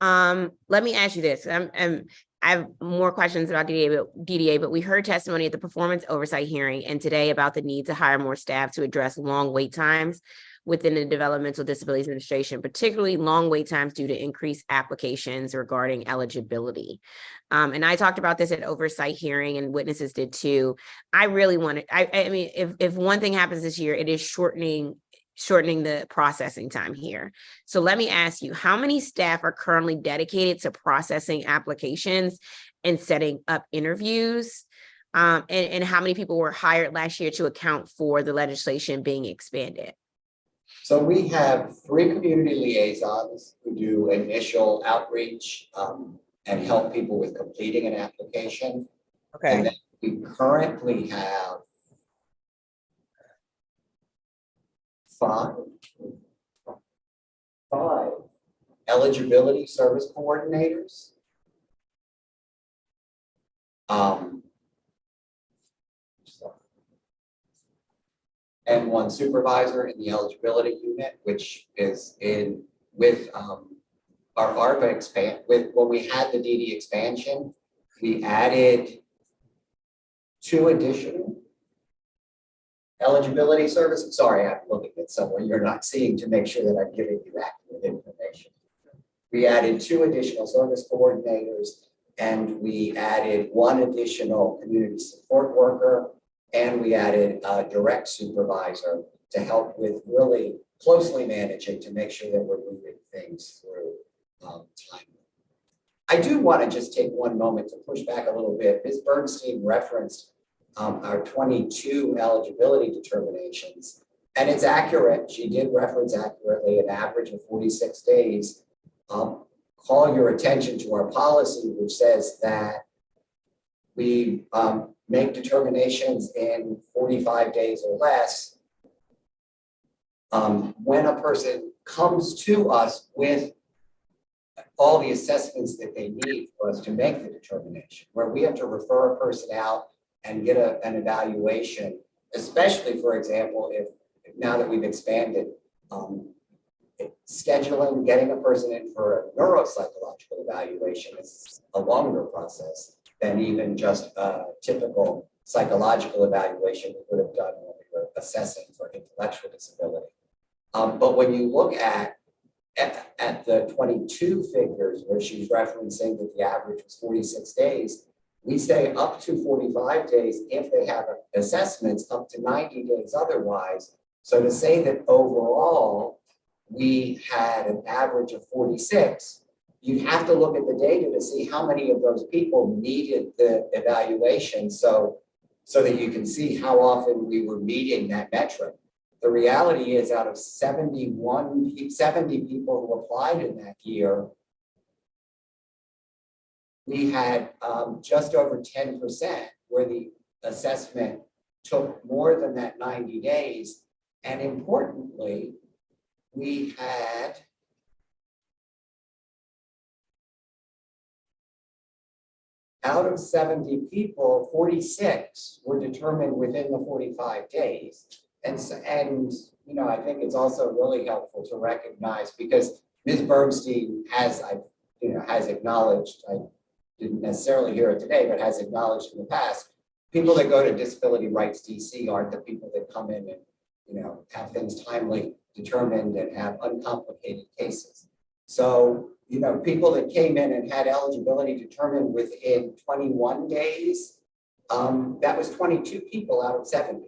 Let me ask you this. I have more questions about DDA, but we heard testimony at the performance oversight hearing and today about the need to hire more staff to address long wait times within the Developmental Disabilities Administration, particularly long wait times due to increased applications regarding eligibility. And I talked about this at oversight hearing, and witnesses did too. I really want to, I mean, if one thing happens this year, it is shortening the processing time here. So let me ask you, how many staff are currently dedicated to processing applications and setting up interviews? And how many people were hired last year to account for the legislation being expanded? So we have 3 community liaisons who do initial outreach and help people with completing an application. Okay. And then we currently have 5 eligibility service coordinators. And 1 supervisor in the eligibility unit, which is in with our ARPA expand. When we had the DD expansion, we added 2 additional eligibility services. Sorry, I'm looking at somewhere you're not seeing to make sure that I'm giving you accurate information. We added 2 additional service coordinators, and we added 1 additional community support worker, and we added a direct supervisor to help with really closely managing to make sure that we're moving things through time. I do want to just take one moment to push back a little bit. Ms. Bernstein referenced our 22 eligibility determinations, and it's accurate. She did reference accurately an average of 46 days. Call your attention to our policy, which says that we make determinations in 45 days or less when a person comes to us with all the assessments that they need for us to make the determination, where we have to refer a person out and get an evaluation, especially, for example, if now that we've expanded, scheduling, getting a person in for a neuropsychological evaluation is a longer process than even just a typical psychological evaluation we would have done when we were assessing for intellectual disability. But when you look at the 22 figures where she's referencing that the average was 46 days, we say up to 45 days if they have assessments, up to 90 days otherwise. So to say that overall we had an average of 46, you'd have to look at the data to see how many of those people needed the evaluation so that you can see how often we were meeting that metric. The reality is out of 70 people who applied in that year, we had just over 10% where the assessment took more than that 90 days. And importantly, we had out of 70 people, 46 were determined within the 45 days. And you know, I think it's also really helpful to recognize, because Ms. Bernstein has acknowledged, I didn't necessarily hear it today, but has acknowledged in the past, people that go to Disability Rights DC aren't the people that come in and, you know, have things timely determined and have uncomplicated cases. So, you know, people that came in and had eligibility determined within 21 days, that was 22 people out of 70.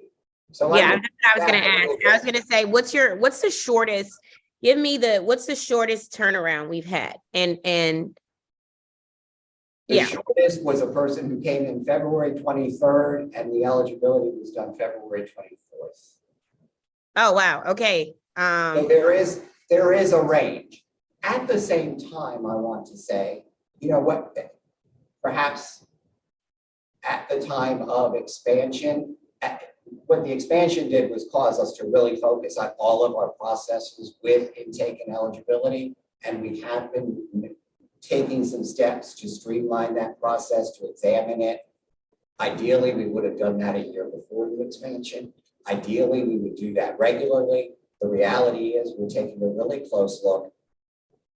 So yeah, that's what I was going to ask. I was going to say, what's the shortest? Give me what's the shortest turnaround we've had? And the shortest was a person who came in February 23rd, and the eligibility was done February 24th. Oh wow, okay. So there is a range. At the same time, I want to say, you know what, perhaps at the time of expansion, what the expansion did was cause us to really focus on all of our processes with intake and eligibility. And we have been taking some steps to streamline that process, to examine it. Ideally, we would have done that a year before the expansion. Ideally, we would do that regularly. The reality is we're taking a really close look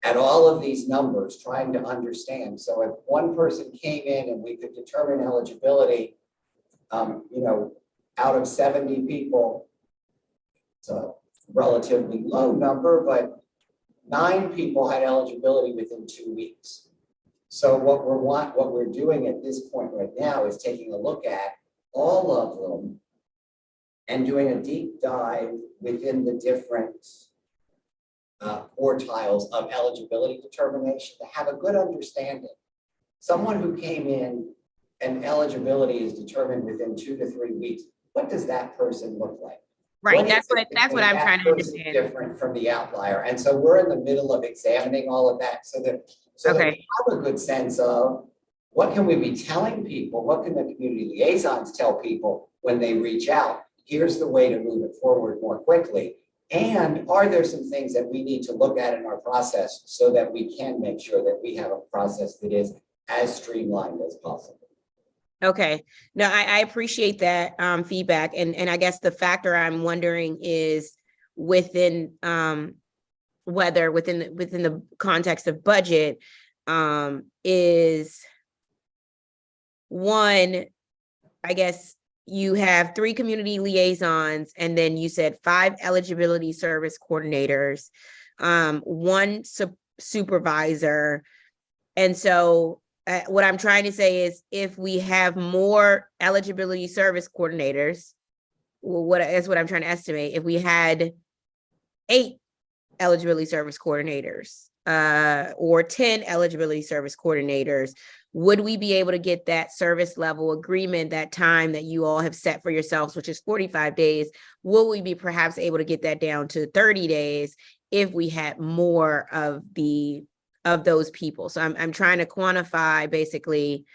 at all of these numbers, trying to understand. So if one person came in and we could determine eligibility, you know, out of 70 people, it's a relatively low number, but 9 people had eligibility within 2 weeks. So what we're doing at this point right now is taking a look at all of them and doing a deep dive within the different quartiles of eligibility determination to have a good understanding. Someone who came in and eligibility is determined within 2 to 3 weeks, what does that person look like? right, that's what I'm trying to understand. Different from the outlier. And so we're in the middle of examining all of that so that we have a good sense of what can we be telling people, what can the community liaisons tell people when they reach out? Here's the way to move it forward more quickly. And are there some things that we need to look at in our process so that we can make sure that we have a process that is as streamlined as possible? Okay, no, I appreciate that feedback. And I guess the factor I'm wondering is within whether within the context of budget is one, I guess you have 3 community liaisons, and then you said 5 eligibility service coordinators, 1 supervisor. And so what I'm trying to say is if we have more eligibility service coordinators, what I'm trying to estimate, if we had 8 eligibility service coordinators or 10 eligibility service coordinators, would we be able to get that service level agreement, that time that you all have set for yourselves, which is 45 days? Will we be perhaps able to get that down to 30 days if we had more of those people? So I'm trying to quantify, basically,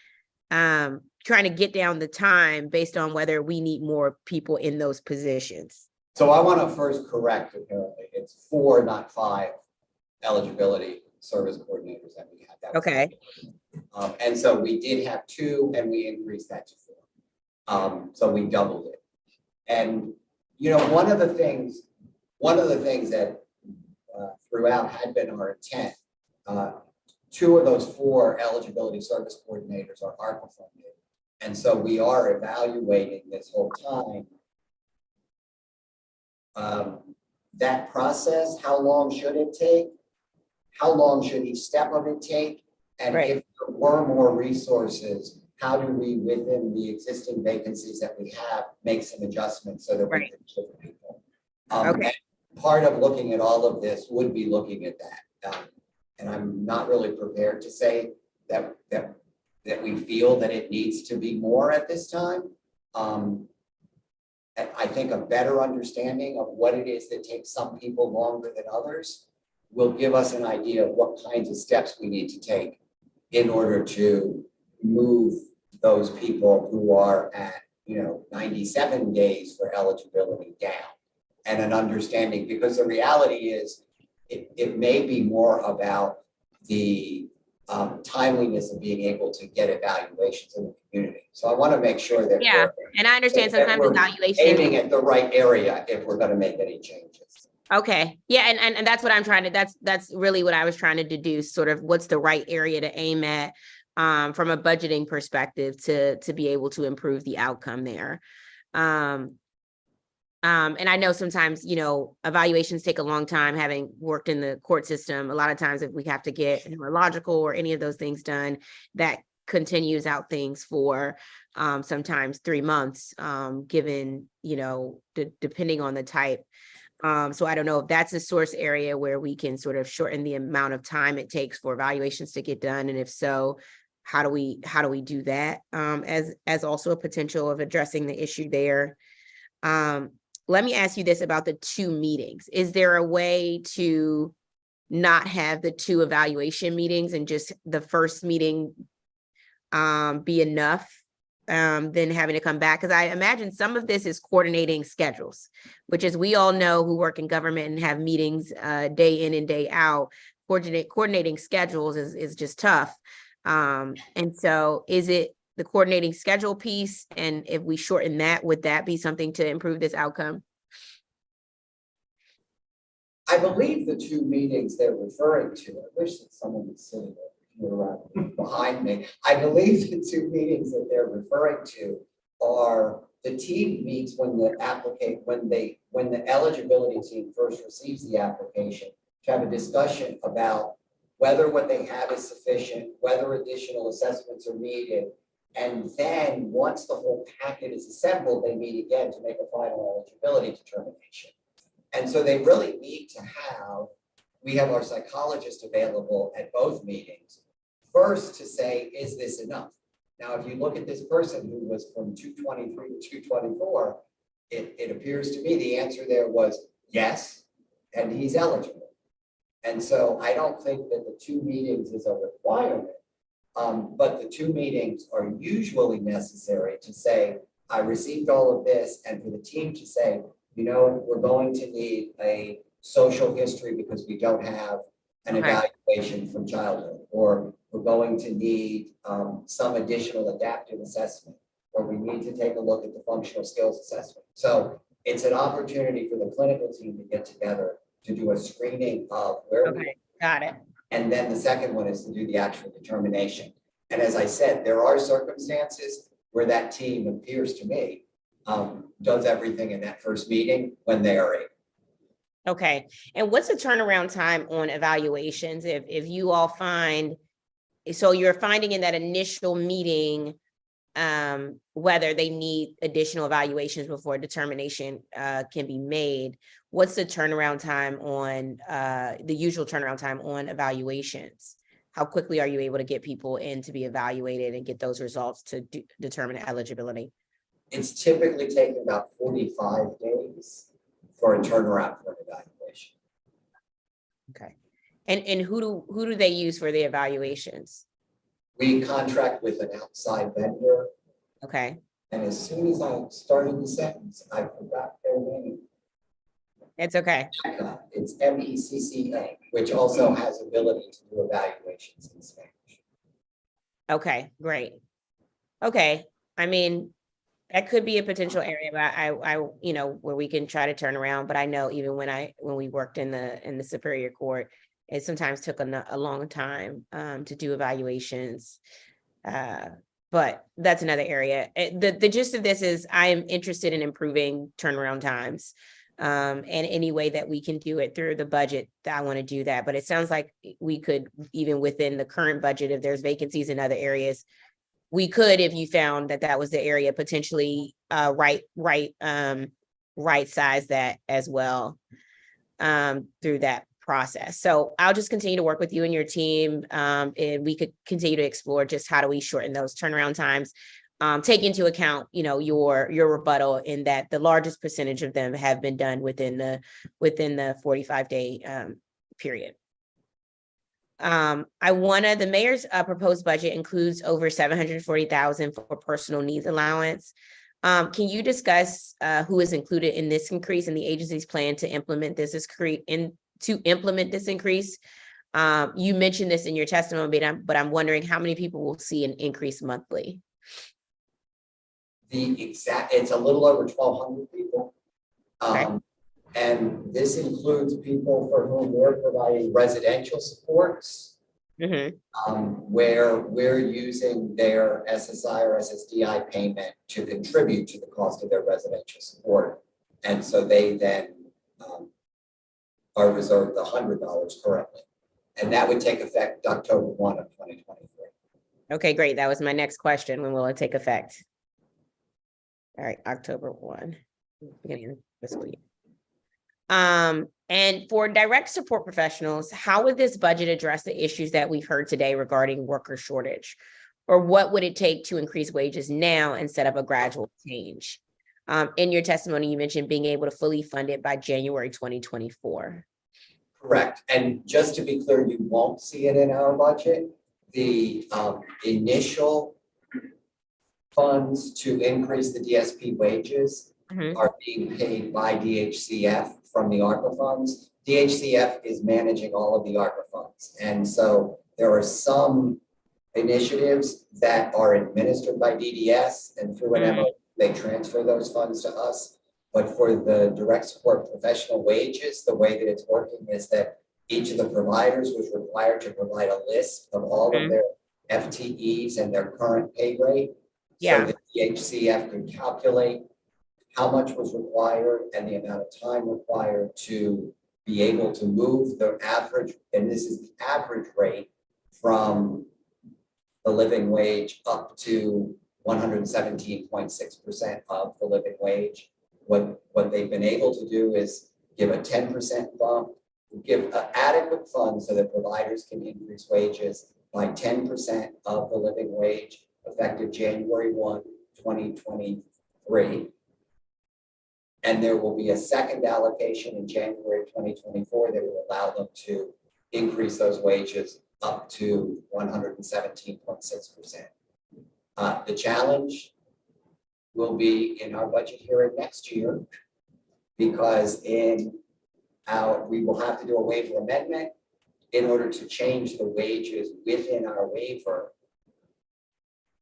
trying to get down the time based on whether we need more people in those positions. So I want to first correct, apparently, it's 4, not 5 eligibility service coordinators that we had. That Okay. And so we did have 2 and we increased that to 4. So we doubled it. And, you know, one of the things that throughout had been our intent, 2 of those 4 eligibility service coordinators are ARPA funded. And so we are evaluating this whole time that process. How long should it take? How long should each step of it take? And if there were more resources, how do we, within the existing vacancies that we have, make some adjustments so that we can shift people? And part of looking at all of this would be looking at that. And I'm not really prepared to say that we feel that it needs to be more at this time. I think a better understanding of what it is that takes some people longer than others will give us an idea of what kinds of steps we need to take in order to move those people who are at, 97 days for eligibility down. and an understanding, because the reality is it may be more about the timeliness of being able to get evaluations in the community. So I want to make sure that Yeah, and I understand that sometimes we're evaluation. aiming at the right area if we're going to make any changes. Okay, yeah, and that's what I'm trying to, that's really what I was trying to deduce, sort of what's the right area to aim at from a budgeting perspective to be able to improve the outcome there. And I know sometimes, you know, evaluations take a long time, having worked in the court system. A lot of times if we have to get neurological or any of those things done, that continues out things for sometimes 3 months, given, you know, depending on the type. So I don't know if that's a source area where we can sort of shorten the amount of time it takes for evaluations to get done. And if so, how do we do that as also a potential of addressing the issue there? Let me ask you this about the 2 meetings. Is there a way to not have the 2 evaluation meetings and just the first meeting be enough than having to come back? Because I imagine some of this is coordinating schedules, which, as we all know who work in government and have meetings day in and day out, coordinating schedules is just tough. And so is it the coordinating schedule piece? And if we shorten that, would that be something to improve this outcome? I believe the 2 meetings they're referring to, I wish that someone was sitting behind me. I believe the 2 meetings that they're referring to are the team meets when the eligibility team first receives the application, to have a discussion about whether what they have is sufficient, whether additional assessments are needed. And then once the whole packet is assembled, they meet again to make a final eligibility determination. And so they really need to have, we have our psychologist available at both meetings, first to say, is this enough? Now, if you look at this person who was from 223 to 224, it appears to me the answer there was yes, and he's eligible. And so I don't think that the 2 meetings is a requirement, but the 2 meetings are usually necessary to say, I received all of this, and for the team to say, you know, we're going to need a social history because we don't have an evaluation from childhood, or we're going to need some additional adaptive assessment, or we need to take a look at the functional skills assessment. So it's an opportunity for the clinical team to get together to do a screening of where we got it. And then the second one is to do the actual determination. And as I said, there are circumstances where that team appears to me does everything in that first meeting when they are able. Okay. And what's the turnaround time on evaluations? If you all find, so you're finding in that initial meeting, whether they need additional evaluations before determination can be made, what's the turnaround time on the usual turnaround time on evaluations? How quickly are you able to get people in to be evaluated and get those results to determine eligibility? It's typically taken about 45 days for a turnaround for an evaluation. Okay. And who do they use for the evaluations? We contract with an outside vendor. Okay. And as soon as I started the sentence, I forgot their name. It's okay. It's MECCA, which also has ability to do evaluations in Spanish. Okay, great. Okay. I mean, that could be a potential area, but I you know, where we can try to turn around. But I know even when we worked in the Superior Court, it sometimes took a long time to do evaluations. But that's another area. The gist of this is I am interested in improving turnaround times. And any way that we can do it through the budget, I want to do that. But it sounds like we could, even within the current budget, if there's vacancies in other areas, we could, if you found that was the area, potentially right size that as well through that process. So I'll just continue to work with you and your team, and we could continue to explore just how do we shorten those turnaround times. Take into account, you know, your rebuttal in that the largest percentage of them have been done within the 45-day period. The mayor's proposed budget includes over $740,000 for personal needs allowance. Can you discuss who is included in this increase and the agency's plan to implement this increase? You mentioned this in your testimony, but I'm wondering how many people will see an increase monthly? It's a little over 1,200 people. Okay. And this includes people for whom we're providing residential supports, where we're using their SSI or SSDI payment to contribute to the cost of their residential support. And so they then are reserved the $100 currently. And that would take effect October 1 of 2023. Okay, great. That was my next question. When will it take effect? All right, October 1, beginning of fiscal year. And for direct support professionals, how would this budget address the issues that we've heard today regarding worker shortage? Or what would it take to increase wages now instead of a gradual change? In your testimony, you mentioned being able to fully fund it by January 2024. Correct. And just to be clear, you won't see it in our budget. The initial funds to increase the DSP wages are being paid by DHCF from the ARPA funds. DHCF is managing all of the ARPA funds. And so there are some initiatives that are administered by DDS, and through an MO, they transfer those funds to us. But for the direct support professional wages, the way that it's working is that each of the providers was required to provide a list of all of their FTEs and their current pay rate. So the DHCF could calculate how much was required and the amount of time required to be able to move the average, and this is the average rate, from the living wage up to 117.6% of the living wage. What they've been able to do is give a 10% bump, give adequate funds so that providers can increase wages by 10% of the living wage effective January 1, 2023. And there will be a second allocation in January 2024 that will allow them to increase those wages up to 117.6%. The challenge will be in our budget hearing next year, because we will have to do a waiver amendment in order to change the wages within our waiver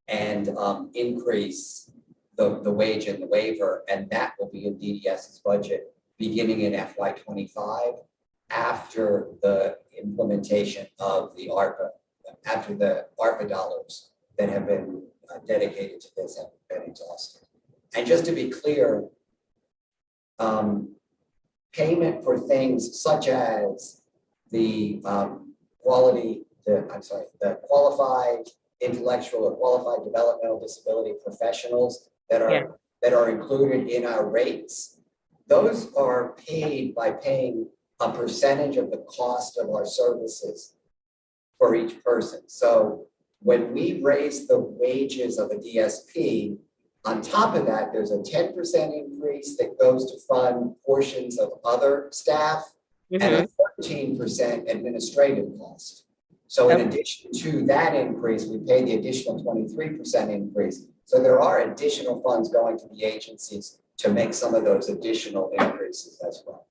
and increase the wage in the waiver, and that will be in DDS's budget beginning in FY25 after the implementation of the ARPA, after the ARPA dollars that have been dedicated to this have been exhausted. And just to be clear, payment for things such as the qualified intellectual or qualified developmental disability professionals that are included in our rates, those are paid by paying a percentage of the cost of our services for each person. So when we raise the wages of a DSP, on top of that, there's a 10% increase that goes to fund portions of other staff and a 13% administrative cost. So in addition to that increase, we pay the additional 23% increase. So there are additional funds going to the agencies to make some of those additional increases as well.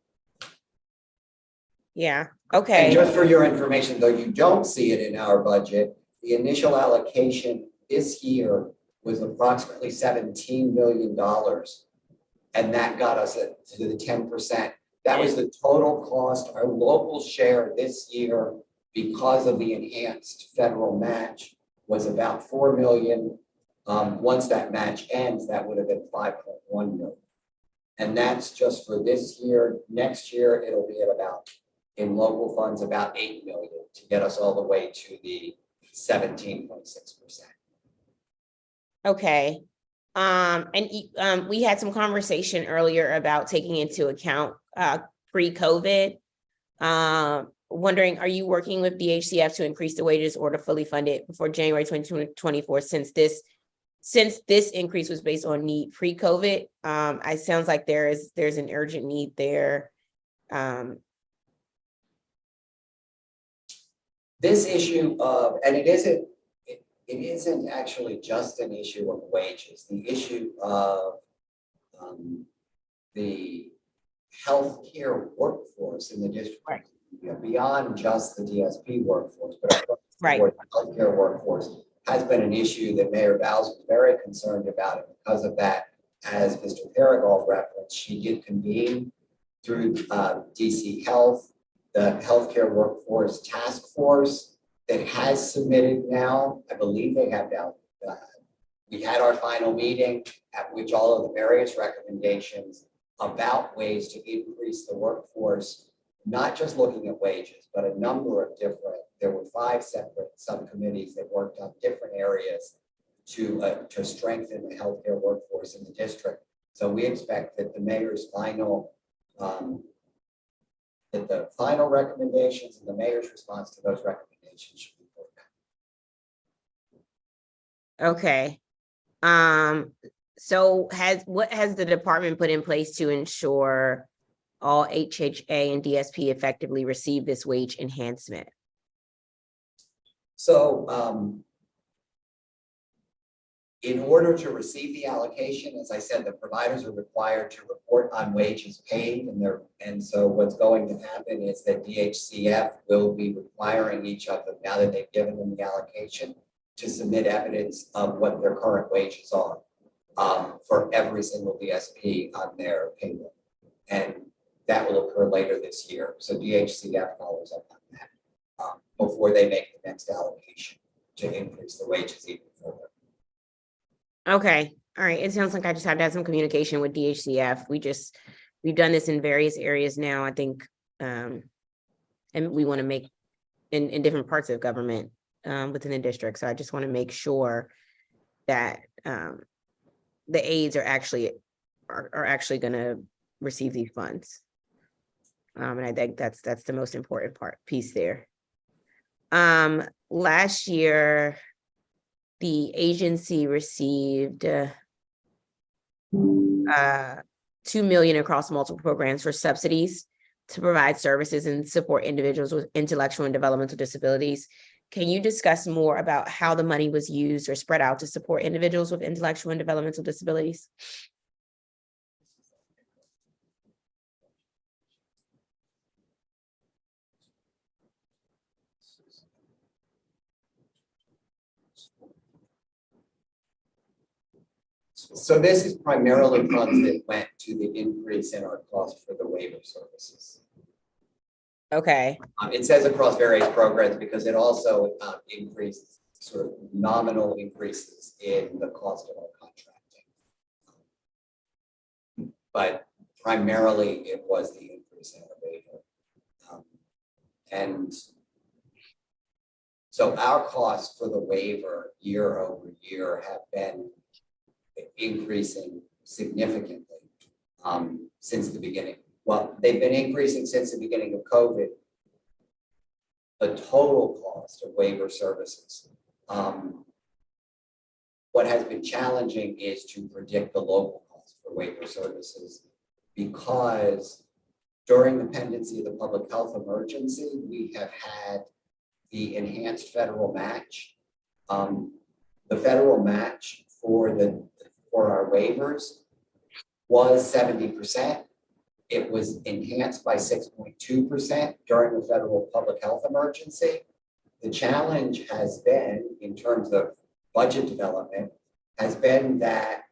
Yeah, okay. And just for your information, though you don't see it in our budget, the initial allocation this year was approximately $17 million. And that got us to the 10%. That was the total cost, our local share this year, because of the enhanced federal match, was about $4 million. Once that match ends, that would have been $5.1 million. And that's just for this year. Next year, it'll be at about, in local funds, about $8 million to get us all the way to the 17.6%. Okay. And we had some conversation earlier about taking into account pre-COVID. Wondering, are you working with DHCF to increase the wages or to fully fund it before January 2024, since this increase was based on need pre-COVID? It sounds like there's an urgent need there. This issue of, and it isn't, it isn't actually just an issue of wages. The issue of the healthcare workforce in the district, Right. Beyond just the DSP workforce, but across the Right. board, the healthcare workforce has been an issue that Mayor Bowles was very concerned about. And because of that, as Mr. Paragal referenced, she did convene through DC Health, the healthcare workforce task force that has submitted now, I believe they have now. We had our final meeting at which all of the various recommendations about ways to increase the workforce, not just looking at wages, but a number of different, there were 5 separate subcommittees that worked on different areas to strengthen the healthcare workforce in the district. So we expect that the mayor's final, that the final recommendations and the mayor's response to those recommendations should be forthcoming. Okay. So what has the department put in place to ensure all HHA and DSP effectively receive this wage enhancement? So in order to receive the allocation, as I said, the providers are required to report on wages paid, and so what's going to happen is that DHCF will be requiring each of them, now that they've given them the allocation, to submit evidence of what their current wages are for every single DSP on their payroll. And that will occur later this year. So DHCF follows up on that before they make the next allocation to increase the wages even further. Okay, all right. It sounds like I just have to have some communication with DHCF. We've done this in various areas now, I think, and we want to make in different parts of government within the district. So I just want to make sure that the aides are actually going to receive these funds. And I think that's the most important piece there. Last year, the agency received $2 million across multiple programs for subsidies to provide services and support individuals with intellectual and developmental disabilities. Can you discuss more about how the money was used or spread out to support individuals with intellectual and developmental disabilities? So this is primarily funds that went to the increase in our cost for the waiver services. Okay. It says across various programs because it also increased sort of nominal increases in the cost of our contracting. But primarily it was the increase in the waiver. And so our costs for the waiver year over year have been increasing significantly since the beginning. Well, they've been increasing since the beginning of COVID. The total cost of waiver services. What has been challenging is to predict the local cost for waiver services because during the pendency of the public health emergency, we have had the enhanced federal match. The federal match for our waivers was 70%. It was enhanced by 6.2% during the federal public health emergency. The challenge has been, in terms of budget development, has been that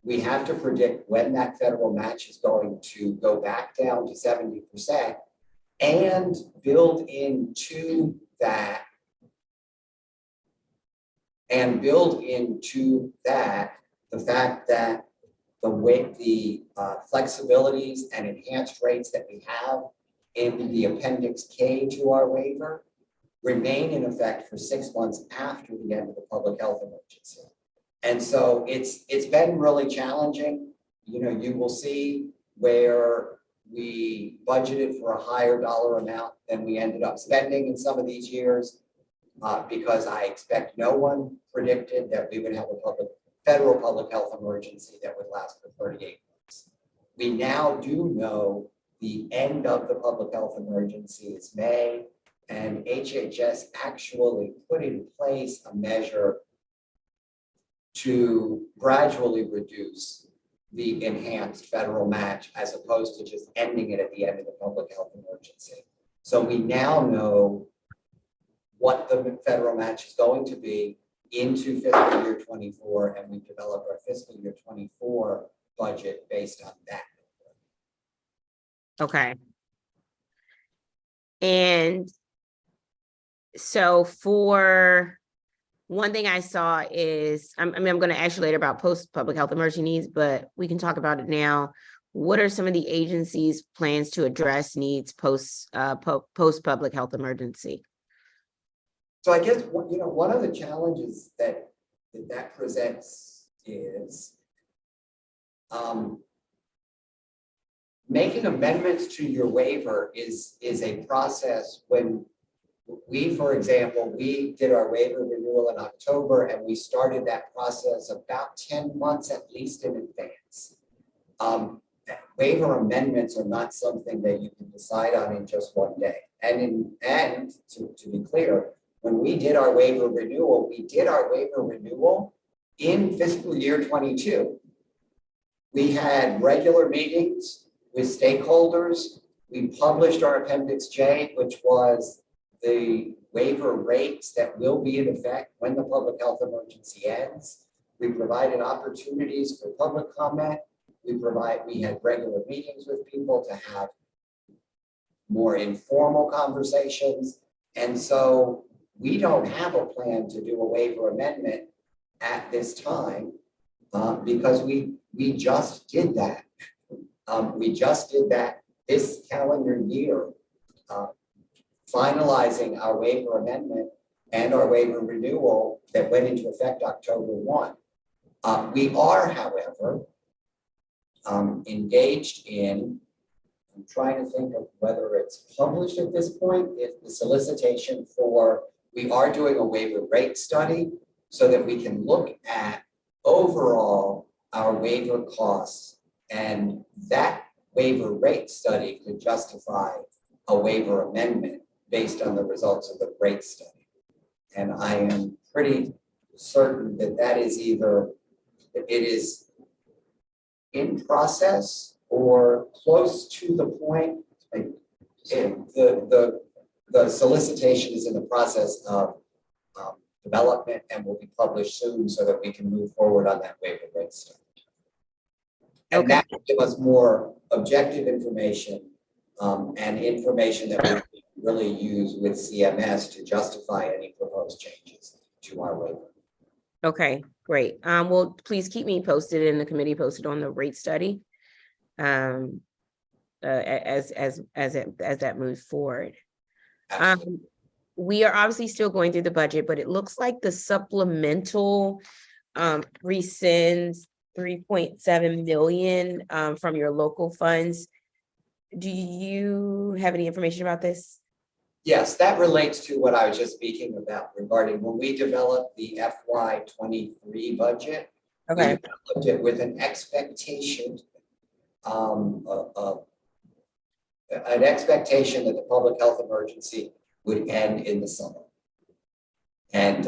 we have to predict when that federal match is going to go back down to 70% and build into that the fact that the flexibilities and enhanced rates that we have in the Appendix K to our waiver remain in effect for 6 months after the end of the public health emergency. And so it's been really challenging. You know, you will see where we budgeted for a higher dollar amount than we ended up spending in some of these years because I expect no one predicted that we would have a federal public health emergency that would last for 38 months. We now do know the end of the public health emergency is May, and HHS actually put in place a measure to gradually reduce the enhanced federal match as opposed to just ending it at the end of the public health emergency. So we now know what the federal match is going to be into fiscal year 24, and we've developed our fiscal year 24 budget based on that. Okay. And so for one thing I saw is, I'm going to ask you later about post-public health emergency needs, but we can talk about it now. What are some of the agency's plans to address needs post-public health emergency? So I guess, one of the challenges that presents is making amendments to your waiver is a process. When we, for example, we did our waiver renewal in October, and we started that process about 10 months at least in advance. Waiver amendments are not something that you can decide on in just one day. And to be clear, when we did our waiver renewal, in fiscal year 22. We had regular meetings with stakeholders. We published our Appendix J, which was the waiver rates that will be in effect when the public health emergency ends. We provided opportunities for public comment. We had regular meetings with people to have more informal conversations. And so we don't have a plan to do a waiver amendment at this time because we just did that. We just did that this calendar year, finalizing our waiver amendment and our waiver renewal that went into effect October 1. We are, however, engaged in, I'm trying to think of whether it's published at this point, if the solicitation for, we are doing a waiver rate study so that we can look at overall our waiver costs, and that waiver rate study could justify a waiver amendment based on the results of the rate study. And I am pretty certain that that is either, it is in process or close to the point. The solicitation is in the process of development and will be published soon so that we can move forward on that waiver rate study. And that will give us more objective information and information that we can really use with CMS to justify any proposed changes to our waiver. Okay, great. Well, please keep me posted and the committee posted on the rate study as that moves forward. We are obviously still going through the budget, but it looks like the supplemental rescinds 3.7 million from your local funds. Do you have any information about this? Yes, that relates to what I was just speaking about regarding when we developed the FY23 budget. Okay. We developed it with an expectation, that the public health emergency would end in the summer. And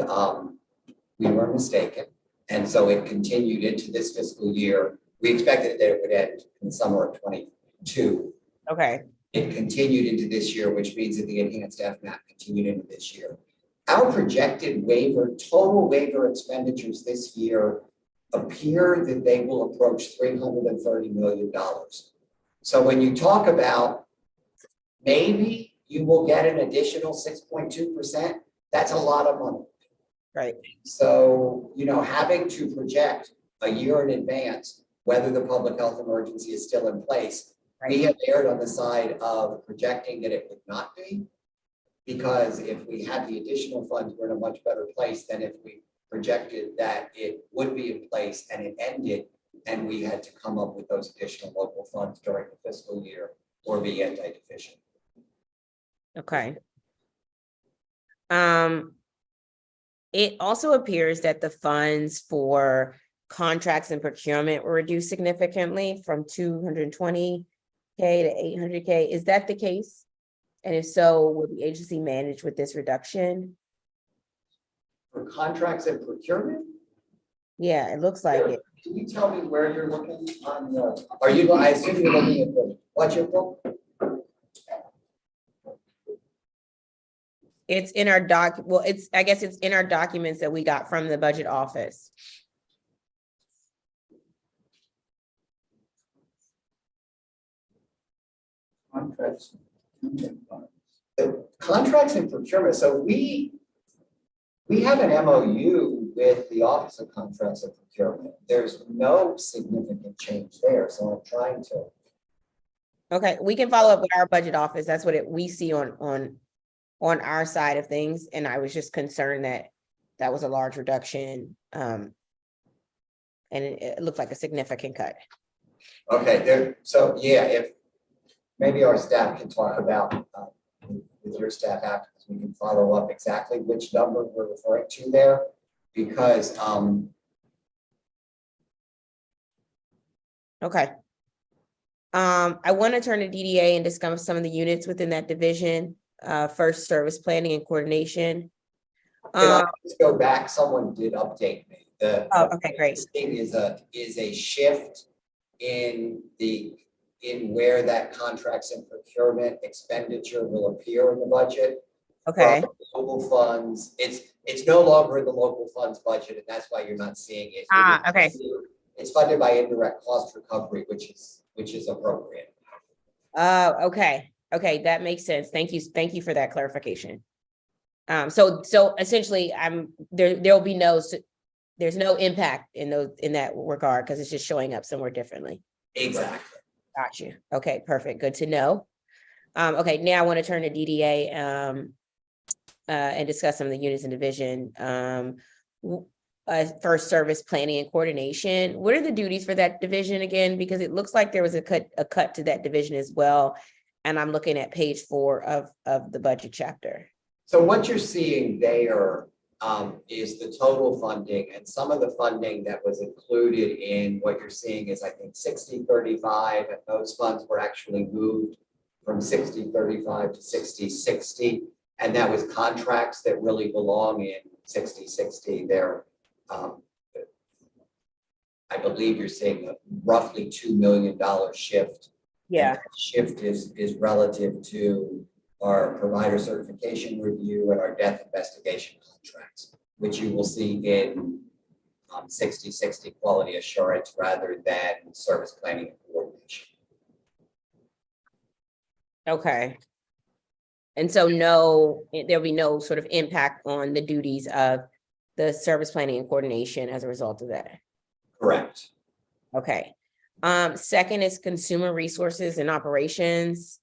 we were mistaken. And so it continued into this fiscal year. We expected that it would end in the summer of 22. Okay. It continued into this year, which means that the enhanced FMAP continued into this year. Our projected total waiver expenditures this year appear that they will approach $330 million. So when you talk about maybe you will get an additional 6.2%, that's a lot of money. Right. So, having to project a year in advance whether the public health emergency is still in place, right. We have erred on the side of projecting that it would not be, because if we had the additional funds, we're in a much better place than if we projected that it would be in place and it ended and we had to come up with those additional local funds during the fiscal year or be anti-deficient. Okay. It also appears that the funds for contracts and procurement were reduced significantly from 220K to 800K. Is that the case? And if so, will the agency manage with this reduction? For contracts and procurement? Yeah, it looks like it. Can you tell me where you're looking on the, I assume you're looking at the budget book? It's in our I guess it's in our documents that we got from the budget office. Contracts. The contracts and procurement, so we have an MOU with the Office of Contracts and Procurement. There's no significant change there, so I'm trying to. Okay, we can follow up with our budget office. That's what we see on our side of things. And I was just concerned that that was a large reduction. And it looked like a significant cut. Okay, so yeah, if maybe our staff can talk about with your staff after, we can follow up exactly which number we're referring to there, because okay. I want to turn to DDA and discuss some of the units within that division. First, service planning and coordination. Let's go back. Someone did update me. Okay, great. Thing is a shift in where that contracts and procurement expenditure will appear in the budget. Okay. Local funds, it's no longer in the local funds budget, and that's why you're not seeing it. Okay. It's funded by indirect cost recovery, which is appropriate. Okay. Okay, that makes sense. Thank you for that clarification. So essentially, there'll be there's no impact in that regard because it's just showing up somewhere differently. Exactly. Got you. Okay, perfect. Good to know. Okay, now I want to turn to DDA and discuss some of the units in division. First, service planning and coordination. What are the duties for that division again? Because it looks like there was a cut to that division as well. And I'm looking at page 4 of the budget chapter. So what you're seeing there is the total funding, and some of the funding that was included in what you're seeing is, I think, 60-35, and those funds were actually moved from 60-35 to 60-60, and that was contracts that really belong in 60-60. They're, I believe you're seeing a roughly $2 million shift. Yeah. And that shift is relative to our provider certification review and our death investigation contracts, which you will see in 60-60 quality assurance rather than service planning and coordination. Okay. And so there'll be no sort of impact on the duties of the service planning and coordination as a result of that. Correct. Okay. Second is consumer resources and operations.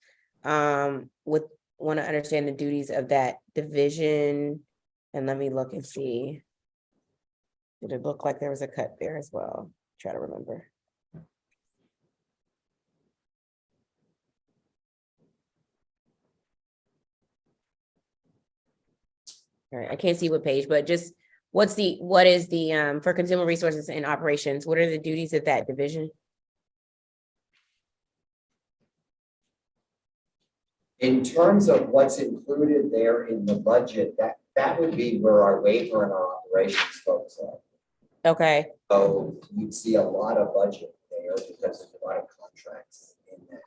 Want to understand the duties of that division. And let me look and see. Did it look like there was a cut there as well? Try to remember. All right, I can't see what page, but just what is the for consumer resources and operations, what are the duties of that division? In terms of what's included there in the budget, that would be where our waiver and our operations folks are. Okay. So you'd see a lot of budget there because there's a lot of contracts in there.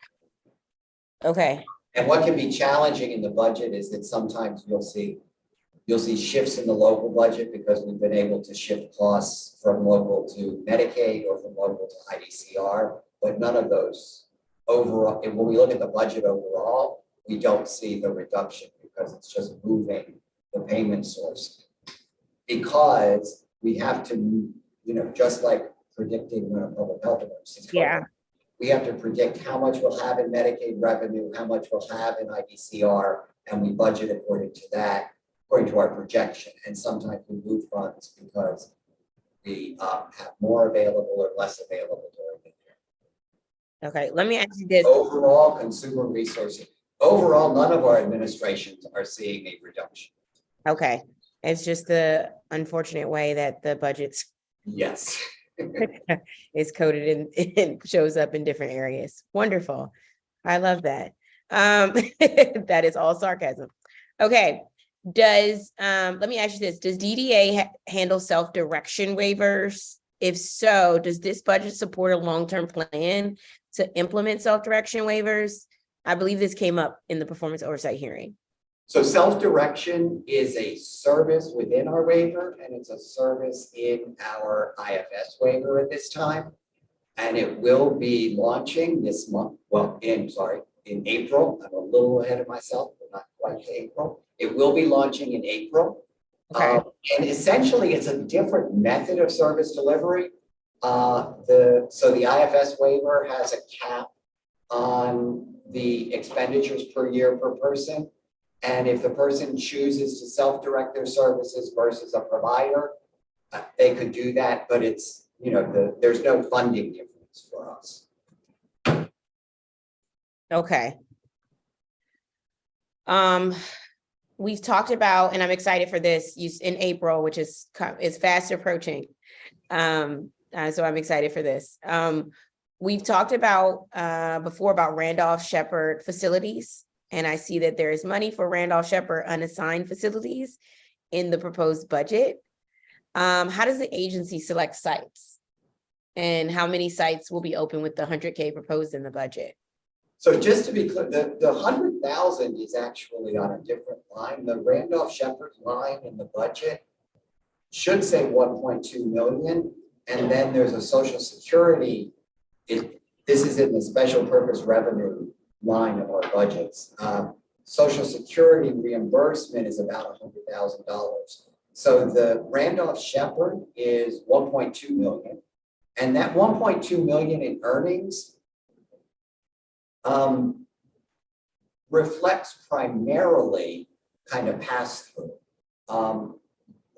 Okay. And what can be challenging in the budget is that sometimes you'll see shifts in the local budget because we've been able to shift costs from local to Medicaid or from local to IDCR, but none of those overall. And when we look at the budget overall, we don't see the reduction because it's just moving the payment source. Because we have to, just like predicting when a public health emergency. Yeah. We have to predict how much we'll have in Medicaid revenue, how much we'll have in IDCR, and we budget according to that, according to our projection. And sometimes we move funds because we have more available or less available during the year. Okay, let me ask you this. Overall, consumer resources. Overall, none of our administrations are seeing a reduction. Okay, it's just the unfortunate way that the budgets Yes. is coded and shows up in different areas. Wonderful. I love that. That is all sarcasm. Okay, Does, let me ask you this, does DDA handle self-direction waivers? If so, does this budget support a long-term plan to implement self-direction waivers? I believe this came up in the performance oversight hearing. So self-direction is a service within our waiver, and it's a service in our IFS waiver at this time. And it will be launching this month, well, in April. I'm a little ahead of myself, but not quite April. It will be launching in April. Okay. And essentially, it's a different method of service delivery. So the IFS waiver has a cap on the expenditures per year per person. And if the person chooses to self-direct their services versus a provider, they could do that, but it's, you know, there's no funding difference for us. Okay. We've talked about, and I'm excited for this use in April, which is fast approaching. So I'm excited for this. We've talked about before about Randolph-Sheppard facilities, and I see that there is money for Randolph-Sheppard unassigned facilities in the proposed budget. How does the agency select sites? And how many sites will be open with the 100K proposed in the budget? So just to be clear, the 100,000 is actually on a different line. The Randolph-Sheppard line in the budget should say 1.2 million. And then there's a Social Security. This is in the special purpose revenue line of our budgets. Social Security reimbursement is about $100,000. So the Randolph-Sheppard is 1.2 million. And that 1.2 million in earnings reflects primarily kind of pass-through.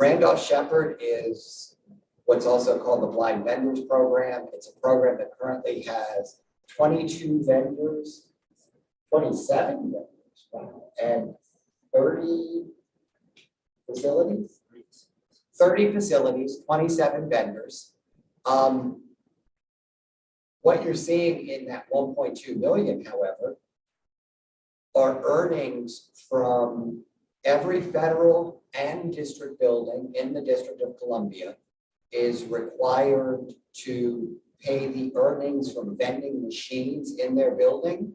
Randolph-Sheppard is what's also called the Blind Vendors Program. It's a program that currently has 22 vendors, 27 vendors, and 30 facilities. 30 facilities, 27 vendors. What you're seeing in that 1.2 million, however, are earnings from every federal and district building in the District of Columbia is required to pay the earnings from vending machines in their building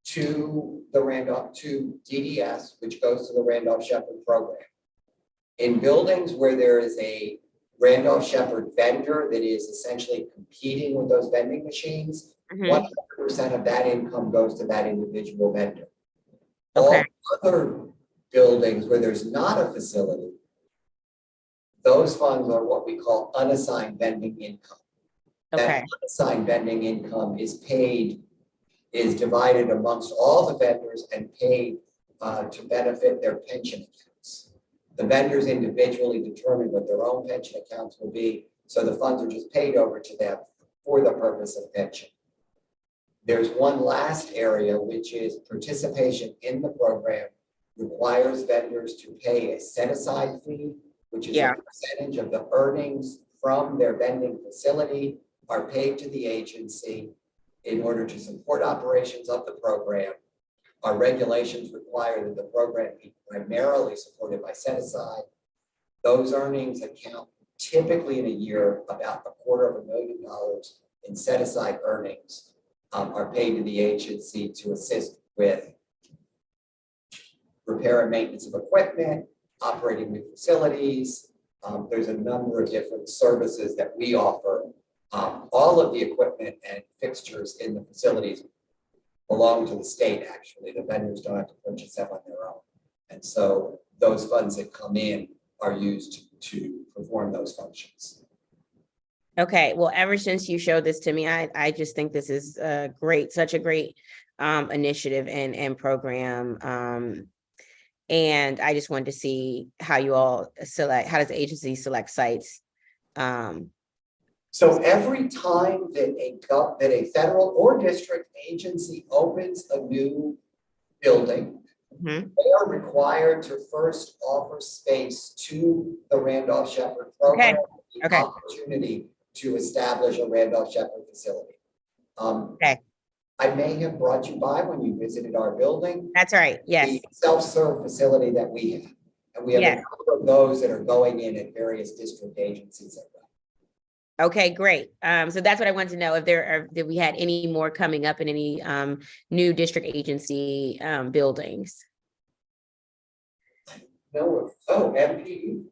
to DDS, which goes to the Randolph-Sheppard program. In buildings where there is a Randolph-Sheppard vendor that is essentially competing with those vending machines, 100% of that income goes to that individual vendor. Okay. All other buildings where there's not a facility, those funds are what we call unassigned vending income. Okay. That unassigned vending income is divided amongst all the vendors and paid to benefit their pension accounts. The vendors individually determine what their own pension accounts will be, so the funds are just paid over to them for the purpose of pension. There's one last area, which is participation in the program requires vendors to pay a set-aside fee, which is a percentage of the earnings from their vending facility are paid to the agency in order to support operations of the program. Our regulations require that the program be primarily supported by set-aside. Those earnings account typically in a year about $250,000 in set-aside earnings are paid to the agency to assist with repair and maintenance of equipment, operating new facilities. There's a number of different services that we offer. All of the equipment and fixtures in the facilities belong to the state, actually. The vendors don't have to purchase them on their own. And so those funds that come in are used to perform those functions. Okay, well, ever since you showed this to me, I just think this is great, such a great initiative and program. And I just wanted to see how you all select, how does the agency select sites? So every time that a federal or district agency opens a new building, they are required to first offer space to the Randolph-Sheppard program, the opportunity to establish a Randolph-Sheppard facility. I may have brought you by when you visited our building. That's right, yes. The self-serve facility that we have. And we have Yeah. a number of those that are going in at various district agencies. Okay, great. So that's what I wanted to know, if if we had any more coming up in any new district agency buildings. No, oh, MPD.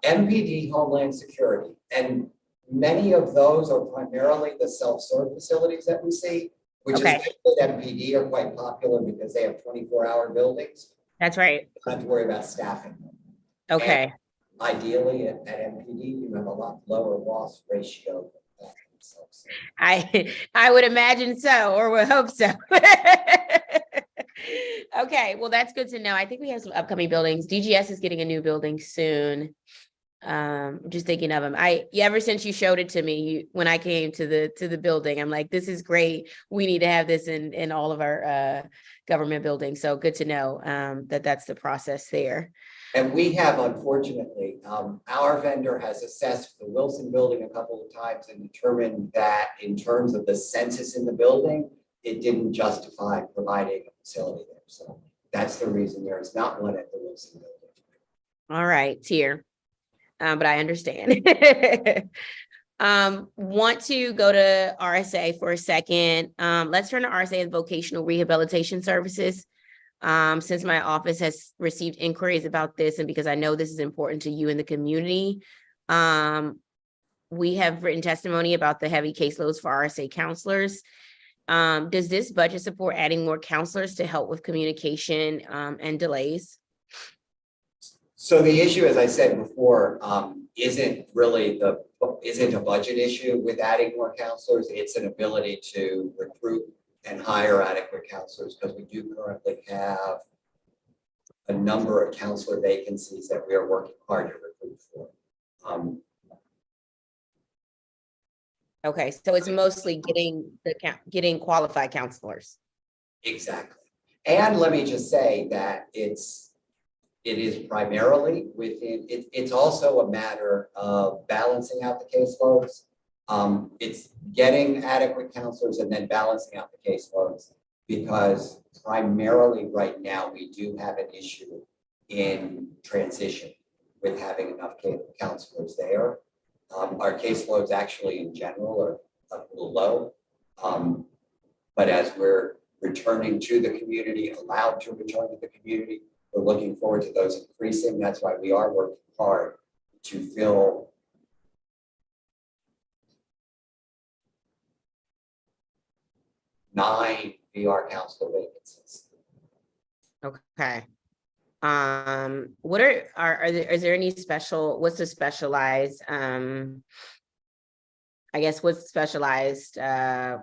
MPD, Homeland Security, and many of those are primarily the self-serve facilities that we see, which Okay. is good. MPD are quite popular because they have 24-hour buildings. That's right. You don't have to worry about staffing. Okay. And ideally, at MPD, you have a lot lower loss ratio. I would imagine so, or would hope so. Okay, well, that's good to know. I think we have some upcoming buildings. DGS is getting a new building soon. Just thinking of them. Ever since you showed it to me, when I came to the building, I'm like, this is great. We need to have this in all of our government buildings. So good to know that that's the process there. And we have, unfortunately, our vendor has assessed the Wilson building a couple of times and determined that in terms of the census in the building, it didn't justify providing a facility there. So that's the reason there is not one at the Wilson building. All right, here. But I understand. Want to go to RSA for a second. Let's turn to RSA and vocational rehabilitation services. Since my office has received inquiries about this, and because I know this is important to you in the community, we have written testimony about the heavy caseloads for RSA counselors. Does this budget support adding more counselors to help with communication and delays? So the issue, as I said before, isn't a budget issue with adding more counselors. It's an ability to recruit and hire adequate counselors, because we do currently have a number of counselor vacancies that we are working hard to recruit for. Okay, so it's mostly getting qualified counselors. Exactly. And let me just say that it is primarily within, it's also a matter of balancing out the caseloads. It's getting adequate counselors and then balancing out the caseloads, because primarily right now we do have an issue in transition with having enough counselors there. Our caseloads actually in general are a little low. But as we're returning to the community, allowed to return to the community, we're looking forward to those increasing. That's why we are working hard to fill nine VR counselor vacancies. Okay. Is there any what's the specialized, what's specialized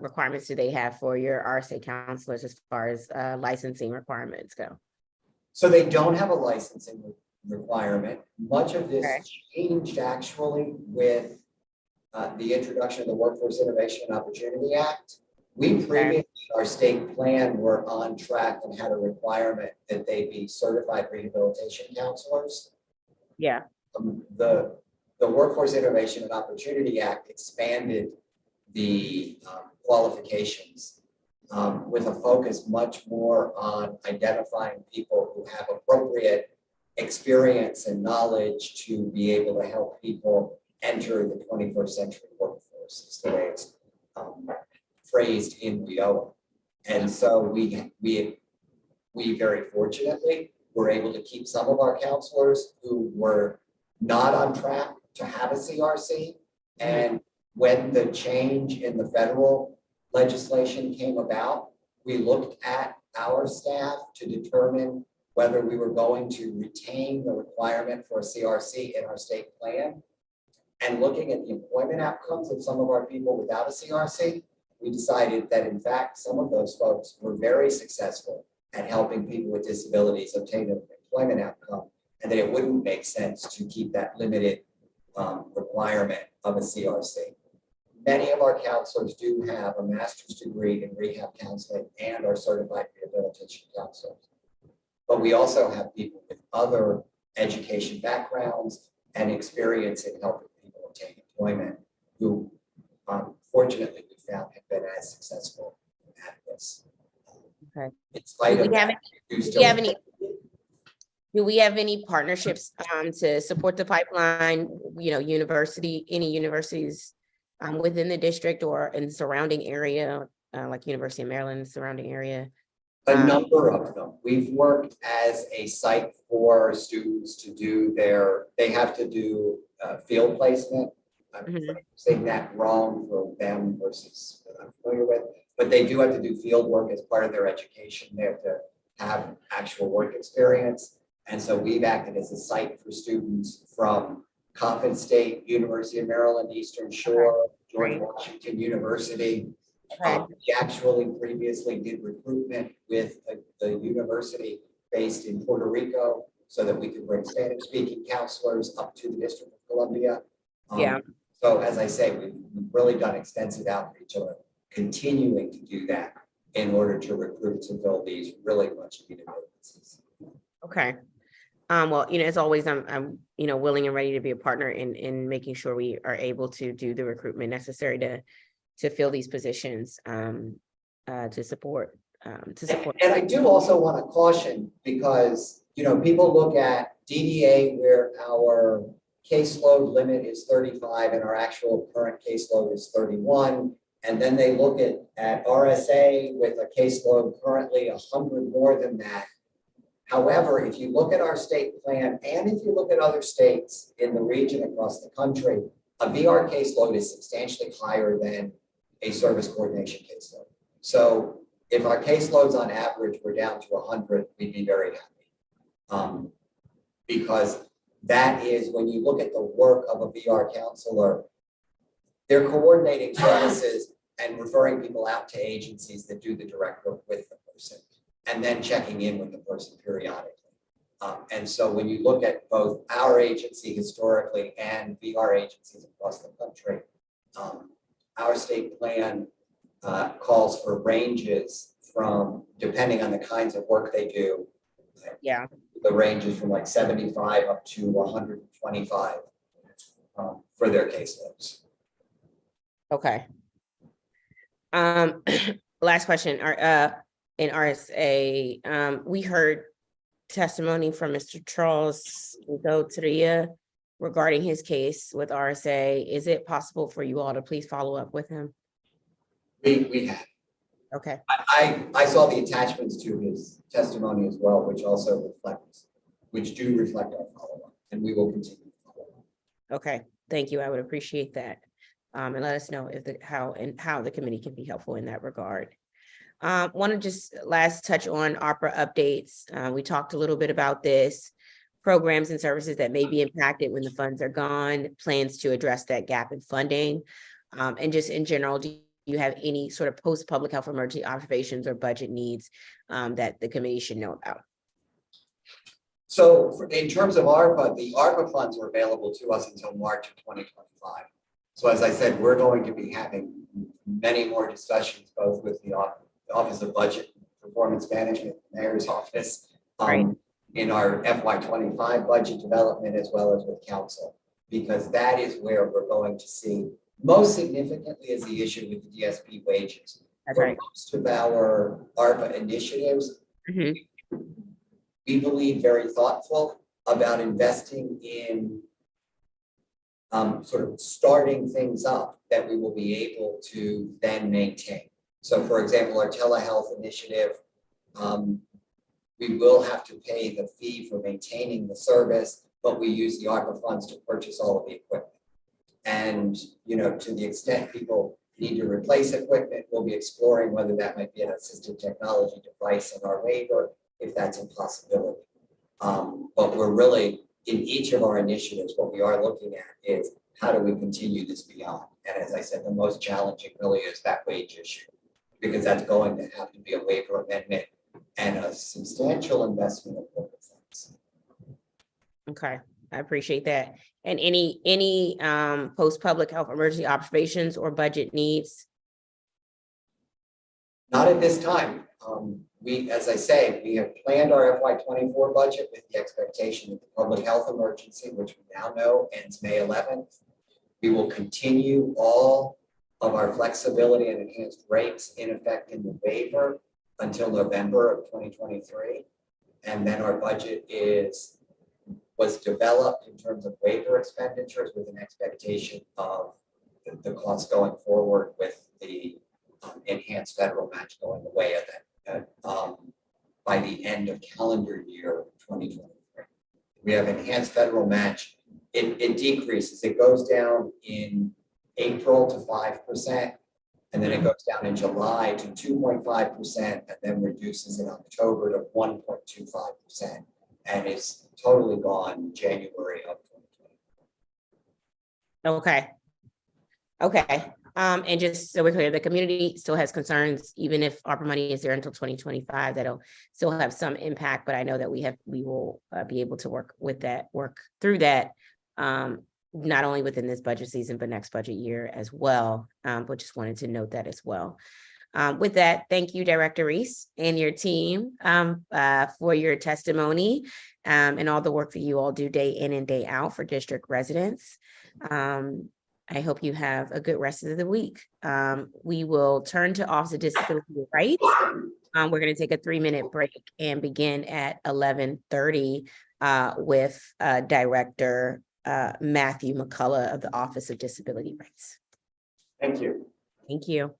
requirements do they have for your RSA counselors as far as licensing requirements go? So they don't have a licensing requirement. Much of this changed actually with the introduction of the Workforce Innovation and Opportunity Act. We previously, our state plan, were on track and had a requirement that they be certified rehabilitation counselors. Yeah. The Workforce Innovation and Opportunity Act expanded the qualifications with a focus much more on identifying people who have appropriate experience and knowledge to be able to help people enter the 21st century workforce, is the way it's phrased in WIOA. And so we very fortunately were able to keep some of our counselors who were not on track to have a CRC. And when the change in the federal legislation came about, we looked at our staff to determine whether we were going to retain the requirement for a CRC in our state plan. And looking at the employment outcomes of some of our people without a CRC, we decided that in fact, some of those folks were very successful at helping people with disabilities obtain an employment outcome, and that it wouldn't make sense to keep that limited requirement of a CRC. Many of our counselors do have a master's degree in rehab counseling and are certified rehabilitation counselors. But we also have people with other education backgrounds and experience in helping people obtain employment who, fortunately, we found have been as successful spite of that, do we have any partnerships to support the pipeline, any universities within the district or in the surrounding area, like University of Maryland, surrounding area? A number of them. We've worked as a site for students to do they have to do field placement. I'm saying that wrong for them versus what I'm familiar with, but they do have to do field work as part of their education. They have to have actual work experience. And so we've acted as a site for students from Coppin State, University of Maryland, Eastern Shore, George Washington University. We actually previously did recruitment with the university based in Puerto Rico so that we could bring Spanish-speaking counselors up to the District of Columbia. So as I say, we've really done extensive outreach and are continuing to do that in order to recruit to fill these really much needed vacancies. Okay. Well, as always, I'm willing and ready to be a partner in making sure we are able to do the recruitment necessary to fill these positions to support. And I do also want to caution because, people look at DDA where our caseload limit is 35 and our actual current caseload is 31. And then they look at RSA with a caseload currently 100 more than that. However, if you look at our state plan and if you look at other states in the region across the country, a VR caseload is substantially higher than a service coordination caseload. So if our caseloads on average were down to 100, we'd be very happy. Because that is when you look at the work of a VR counselor, they're coordinating services and referring people out to agencies that do the direct work with the person and then checking in with the person periodically. And so when you look at both our agency historically and VR agencies across the country, our state plan calls for ranges from, depending on the kinds of work they do, the ranges from like 75 up to 125 for their caseloads. Okay. Last question. In RSA, we heard testimony from Mr. Charles Tria regarding his case with RSA. Is it possible for you all to please follow up with him? We have. Okay. I saw the attachments to his testimony as well, which do reflect our follow-up, and we will continue to follow up. Okay, thank you. I would appreciate that. And let us know how the committee can be helpful in that regard. Want to just last touch on ARPA updates. We talked a little bit about this, programs and services that may be impacted when the funds are gone, plans to address that gap in funding. And just in general, do you have any sort of post-public health emergency observations or budget needs that the committee should know about? So in terms of ARPA, the ARPA funds are available to us until March of 2025. So as I said, we're going to be having many more discussions, both with the Office of Budget and Performance Management, the Mayor's Office, in our FY25 budget development, as well as with Council, because that is where we're going to see most significantly is the issue with the DSP wages. That's for right. most of our ARPA initiatives, we believe very thoughtful about investing in sort of starting things up that we will be able to then maintain. So for example, our telehealth initiative, we will have to pay the fee for maintaining the service, but we use the ARPA funds to purchase all of the equipment. And, to the extent people need to replace equipment, we'll be exploring whether that might be an assistive technology device in our waiver, if that's a possibility. But we're really, in each of our initiatives, what we are looking at is how do we continue this beyond? And as I said, the most challenging really is that wage issue, because that's going to have to be a waiver amendment and a substantial investment of corporate funds. Okay, I appreciate that. And any post-public health emergency observations or budget needs? Not at this time. As I say, we have planned our FY24 budget with the expectation that the public health emergency, which we now know ends May 11th. We will continue all of our flexibility and enhanced rates in effect in the waiver. until November of 2023. And then our budget was developed in terms of waiver expenditures with an expectation of the costs going forward with the enhanced federal match going away at that, by the end of calendar year 2023. We have enhanced federal match. It decreases. It goes down in April to 5%, and then it goes down in July to 2.5%, and then reduces in October to 1.25%, and it's totally gone January of 2020. Okay. Okay. And just so we're clear, the community still has concerns, even if ARPA money is there until 2025, that'll still have some impact, but I know that we will be able to work through that, not only within this budget season, but next budget year as well. But just wanted to note that as well. With that, thank you, Director Reese and your team for your testimony and all the work that you all do day in and day out for district residents. I hope you have a good rest of the week. We will turn to Office of Disability Rights. We're going to take a 3-minute break and begin at 11:30 with Director Matthew McCullough of the Office of Disability Rights. Thank you. Thank you.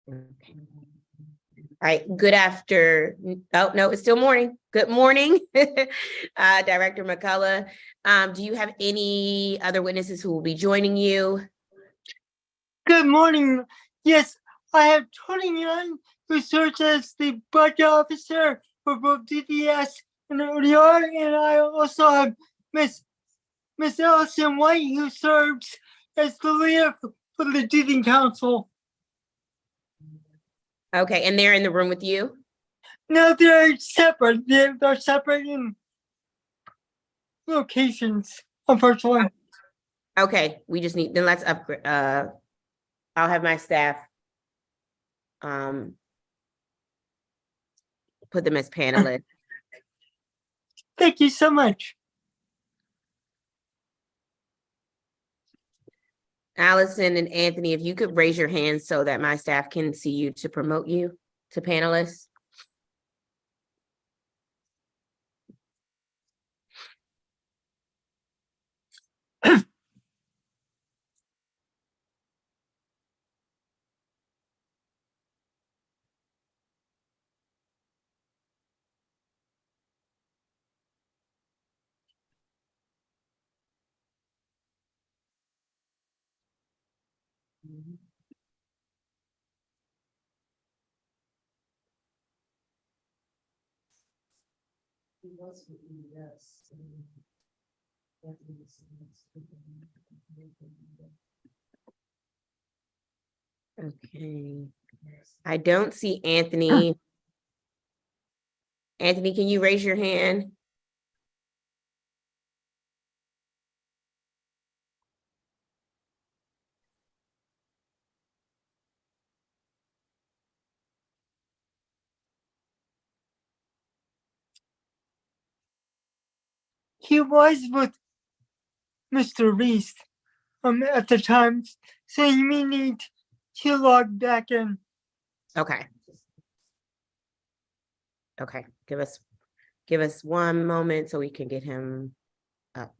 Okay. All right, good after, oh, no, it's still morning. Good morning, Director McCullough. Do you have any other witnesses who will be joining you? Good morning. Yes, I have Tony Young, who serves as the budget officer for both DDS and ODR, and I also have Miss Allison White, who serves as the leader for the Dealing Council. Okay, and they're in the room with you? No, they're separate. They're separate in locations, unfortunately. Okay, we just need, then let's upgrade, I'll have my staff put them as panelists. Thank you so much. Allison and Anthony, if you could raise your hands so that my staff can see you to promote you to panelists. Okay, I don't see Anthony. Anthony, can you raise your hand? He was with Mr. Reese at the time, so you may need to log back in. Okay. Okay, give us one moment so we can get him up.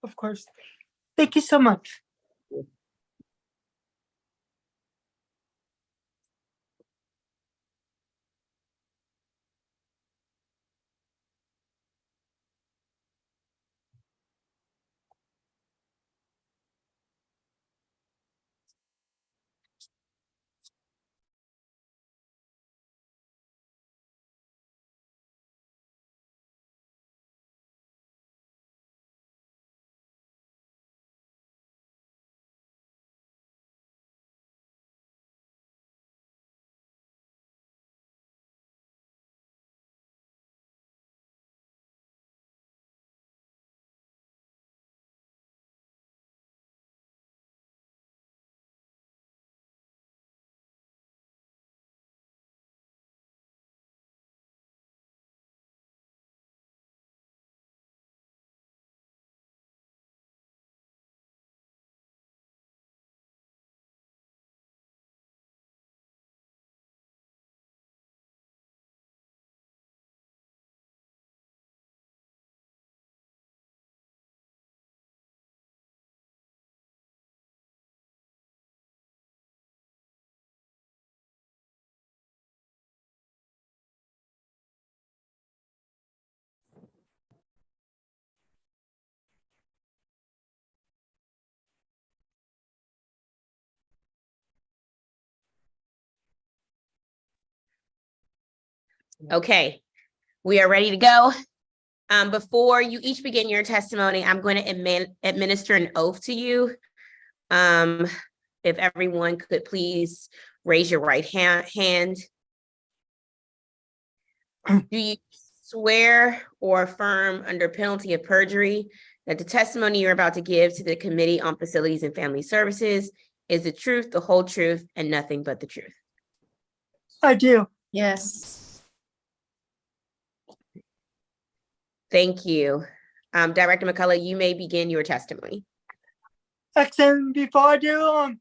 Of course. Thank you so much. Okay, we are ready to go. Before you each begin your testimony, I'm going to administer an oath to you. If everyone could please raise your right hand. Do you swear or affirm under penalty of perjury that the testimony you're about to give to the Committee on Facilities and Family Services is the truth, the whole truth, and nothing but the truth? I do. Yes. Thank you. Director McCullough, you may begin your testimony. Excellent. Before I do,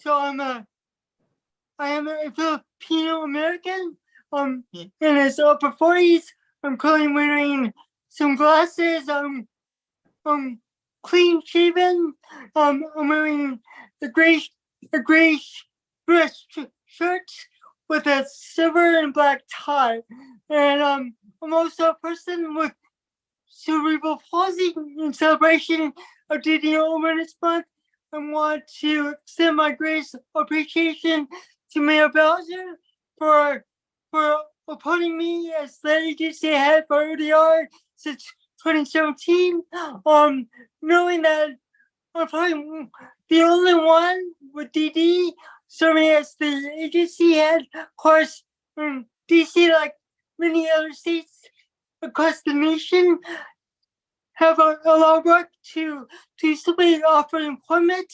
I am a Filipino American. In his upper 40s. I'm currently wearing some glasses. Clean shaven. I'm wearing a gray dress shirt with a silver and black tie. And I'm also a person with cerebral palsy. In celebration of DDS Awareness Month, I want to extend my greatest appreciation to Mayor Bowser for appointing me as the agency head for ODR since 2017. Knowing that I'm probably the only one with DD serving as the agency head. Of course, in DC, like many other states across the nation, have a lot of work to simply offer employment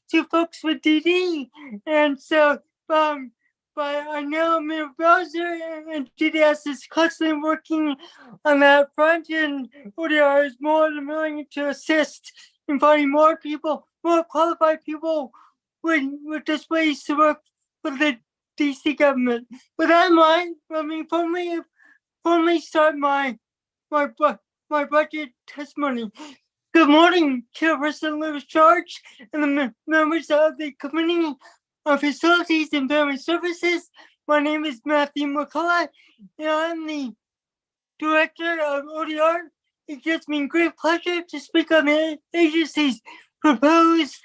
to folks with DD. And so, but I know Mayor Bowser and DDS is constantly working on that front, and ODR is more than willing to assist in finding more people, more qualified people with disabilities to work with the DC government. With that in mind, let me formally start my budget testimony. Good morning, Chairperson Lewis George and the members of the Committee on Facilities and Family Services. My name is Matthew McCullough, and I'm the Director of ODR. It gives me great pleasure to speak on the agency's proposed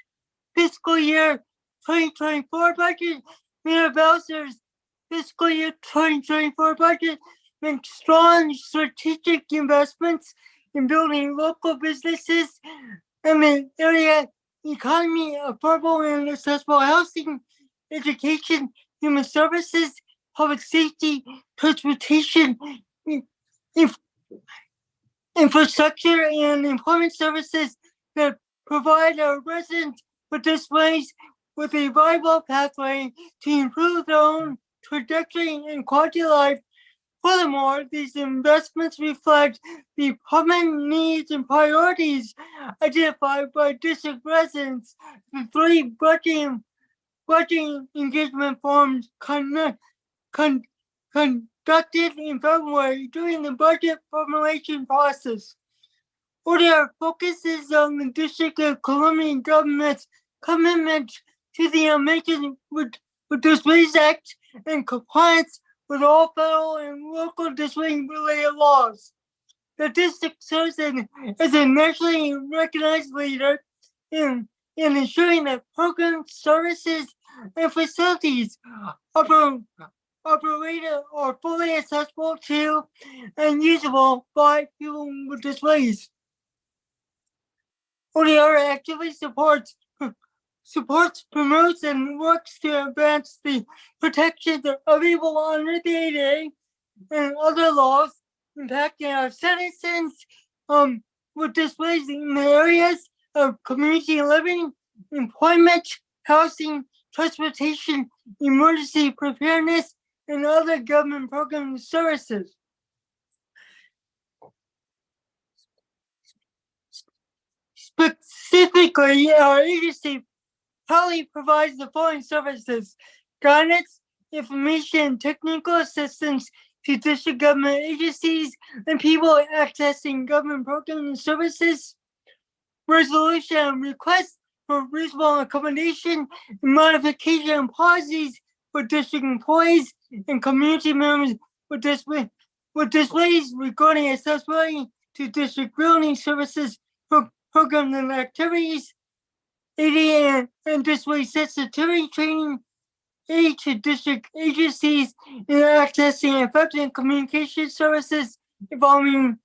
fiscal year 2024 budget. Mayor Bowser's fiscal year 2024 budget makes strong strategic investments in building local businesses and the area economy, affordable and accessible housing, education, human services, public safety, transportation, infrastructure, and employment services that provide our residents with disabilities with a viable pathway to improve their own trajectory and quality of life. Furthermore, these investments reflect the department needs and priorities identified by district residents. The 3 budget engagement forums conducted in February during the budget formulation process. ODR focuses on the District of Columbia government's commitment to the American with Disabilities Act and compliance with all federal and local disability-related laws. The district serves as a nationally recognized leader in ensuring that programs, services, and facilities operated are fully accessible to and usable by people with disabilities. ODR actively supports, promotes, and works to advance the protections available under the ADA and other laws impacting our citizens with disabilities in the areas of community living, employment, housing, transportation, emergency preparedness, and other government program services. Specifically, our agency probably provides the following services: guidance, information, technical assistance to district government agencies and people accessing government programs and services, resolution of requests for reasonable accommodation and modification of policies for district employees and community members with disabilities regarding accessibility to district building services, programs and activities, ADA and disability sensitivity training, aid to district agencies in accessing effective communication services involving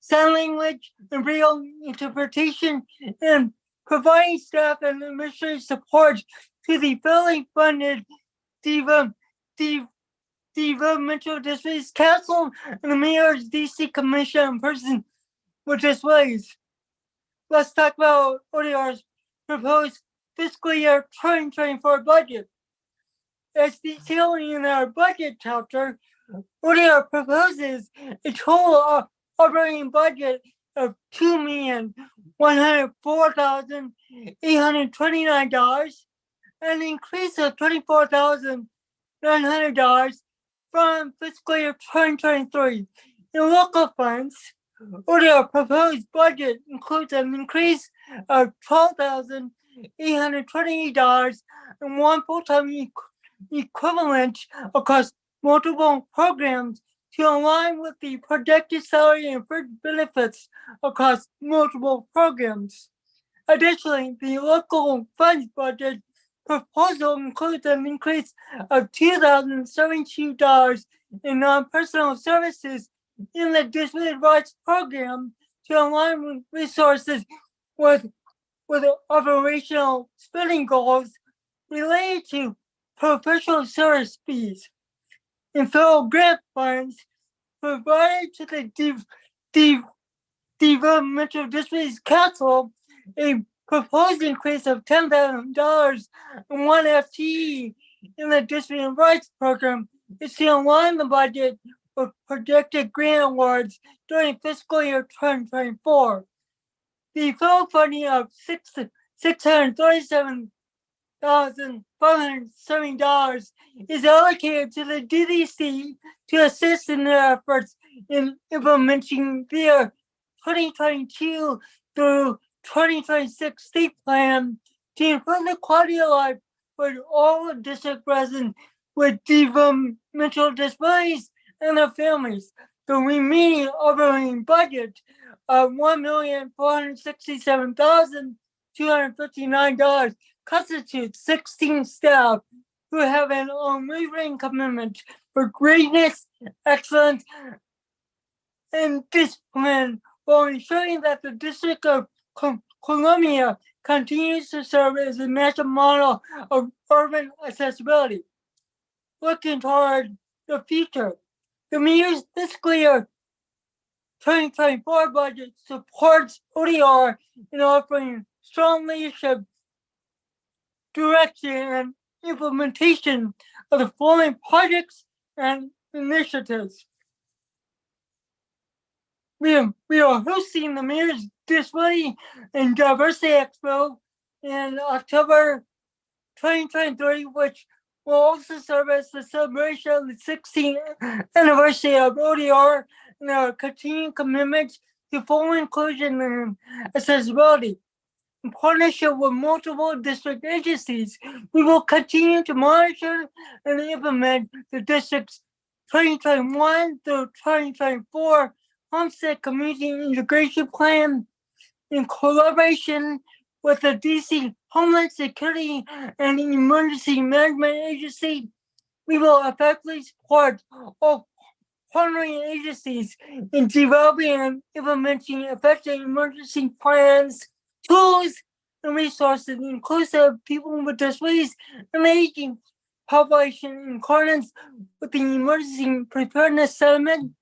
sign language and braille interpretation, and providing staff and administrative support to the federally funded Developmental Disabilities Council and the Mayor's DC Commission on Persons with Disabilities. Let's talk about ODR's proposed fiscal year 2024 budget. As detailed in our budget chapter, ODR proposes a total operating budget of $2,104,829, an increase of $24,900 from fiscal year 2023. In local funds, ODR proposed budget includes an increase of $12,828 and one full-time equivalent across multiple programs to align with the projected salary and fringe benefits across multiple programs. Additionally, the local funds budget proposal includes an increase of $2,072 in non-personal services in the disability rights program to align with resources with operational spending goals related to professional service fees. And federal grant funds provided to the Developmental Disabilities Council a proposed increase of $10,000 in one FTE in the Disability Rights Program is to align the budget with projected grant awards during fiscal year 2024. The full funding of $637,570 is allocated to the DDC to assist in their efforts in implementing their 2022 through 2026 state plan to improve the quality of life for all district residents with developmental disabilities and their families. The remaining operating budget of $1,467,259 constitutes 16 staff who have an unwavering commitment for greatness, excellence, and discipline, while ensuring that the District of Columbia continues to serve as a national model of urban accessibility. Looking toward the future, the mayor's fiscal year 2024 budget supports ODR in offering strong leadership, direction, and implementation of the following projects and initiatives. We are hosting the Mayor's Disability and Diversity Expo in October 2023, which will also serve as the celebration of the 16th anniversary of ODR and our continuing commitment to full inclusion and accessibility. In partnership with multiple district agencies, we will continue to monitor and implement the district's 2021 through 2024 Homestead Community Integration Plan in collaboration with the DC Homeland Security and Emergency Management Agency. We will effectively support all partnering agencies in developing and implementing effective emergency plans, tools, and resources inclusive of people with disabilities and aging population in accordance with the Emergency Preparedness Settlement.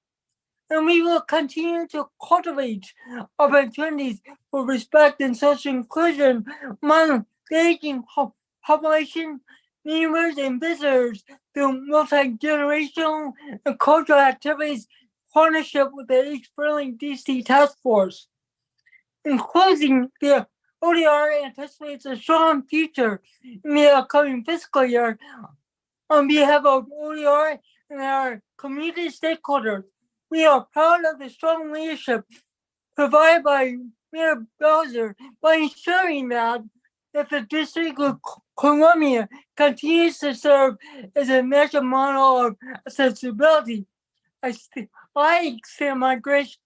And we will continue to cultivate opportunities for respect and social inclusion among the aging population, neighbors, and visitors through multi-generational and cultural activities, partnership with the Age-Friendly DC Task Force. In closing, the ODR anticipates a strong future in the upcoming fiscal year. On behalf of ODR and our community stakeholders, we are proud of the strong leadership provided by Mayor Bowser by ensuring that the District of Columbia continues to serve as a national model of accessibility. I extend my great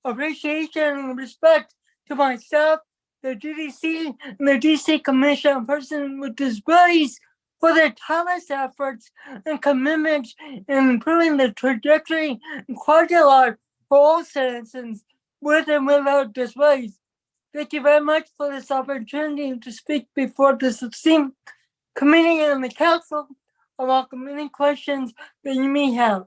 appreciation and respect to my staff, the DDC, and the DC Commission on Persons with Disabilities for their tireless efforts and commitment in improving the trajectory and quality of life for all citizens with and without disabilities. Thank you very much for this opportunity to speak before this esteemed committee and the council. I welcome any questions that you may have.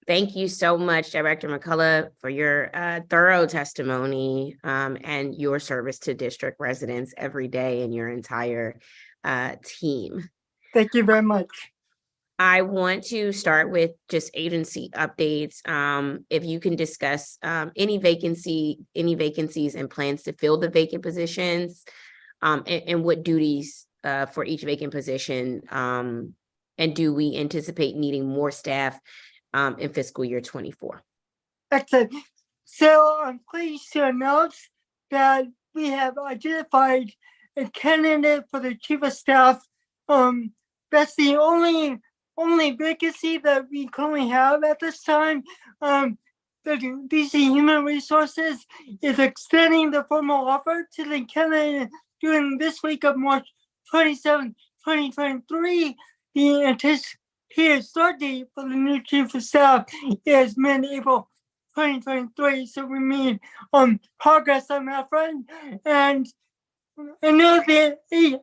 Thank you so much, Director McCullough, for your thorough testimony and your service to district residents every day and your entire team. Thank you very much. I want to start with just agency updates. If you can discuss any vacancies and plans to fill the vacant positions and what duties for each vacant position, and do we anticipate needing more staff in fiscal year 24? Excellent. So I'm pleased to announce that we have identified a candidate for the chief of staff. That's the only vacancy that we currently have at this time. The DC Human Resources is extending the formal offer to the candidate during this week of March 27, 2023. The anticipated start date for the new chief of staff is mid-April 2023. So we made progress on that front. And I know that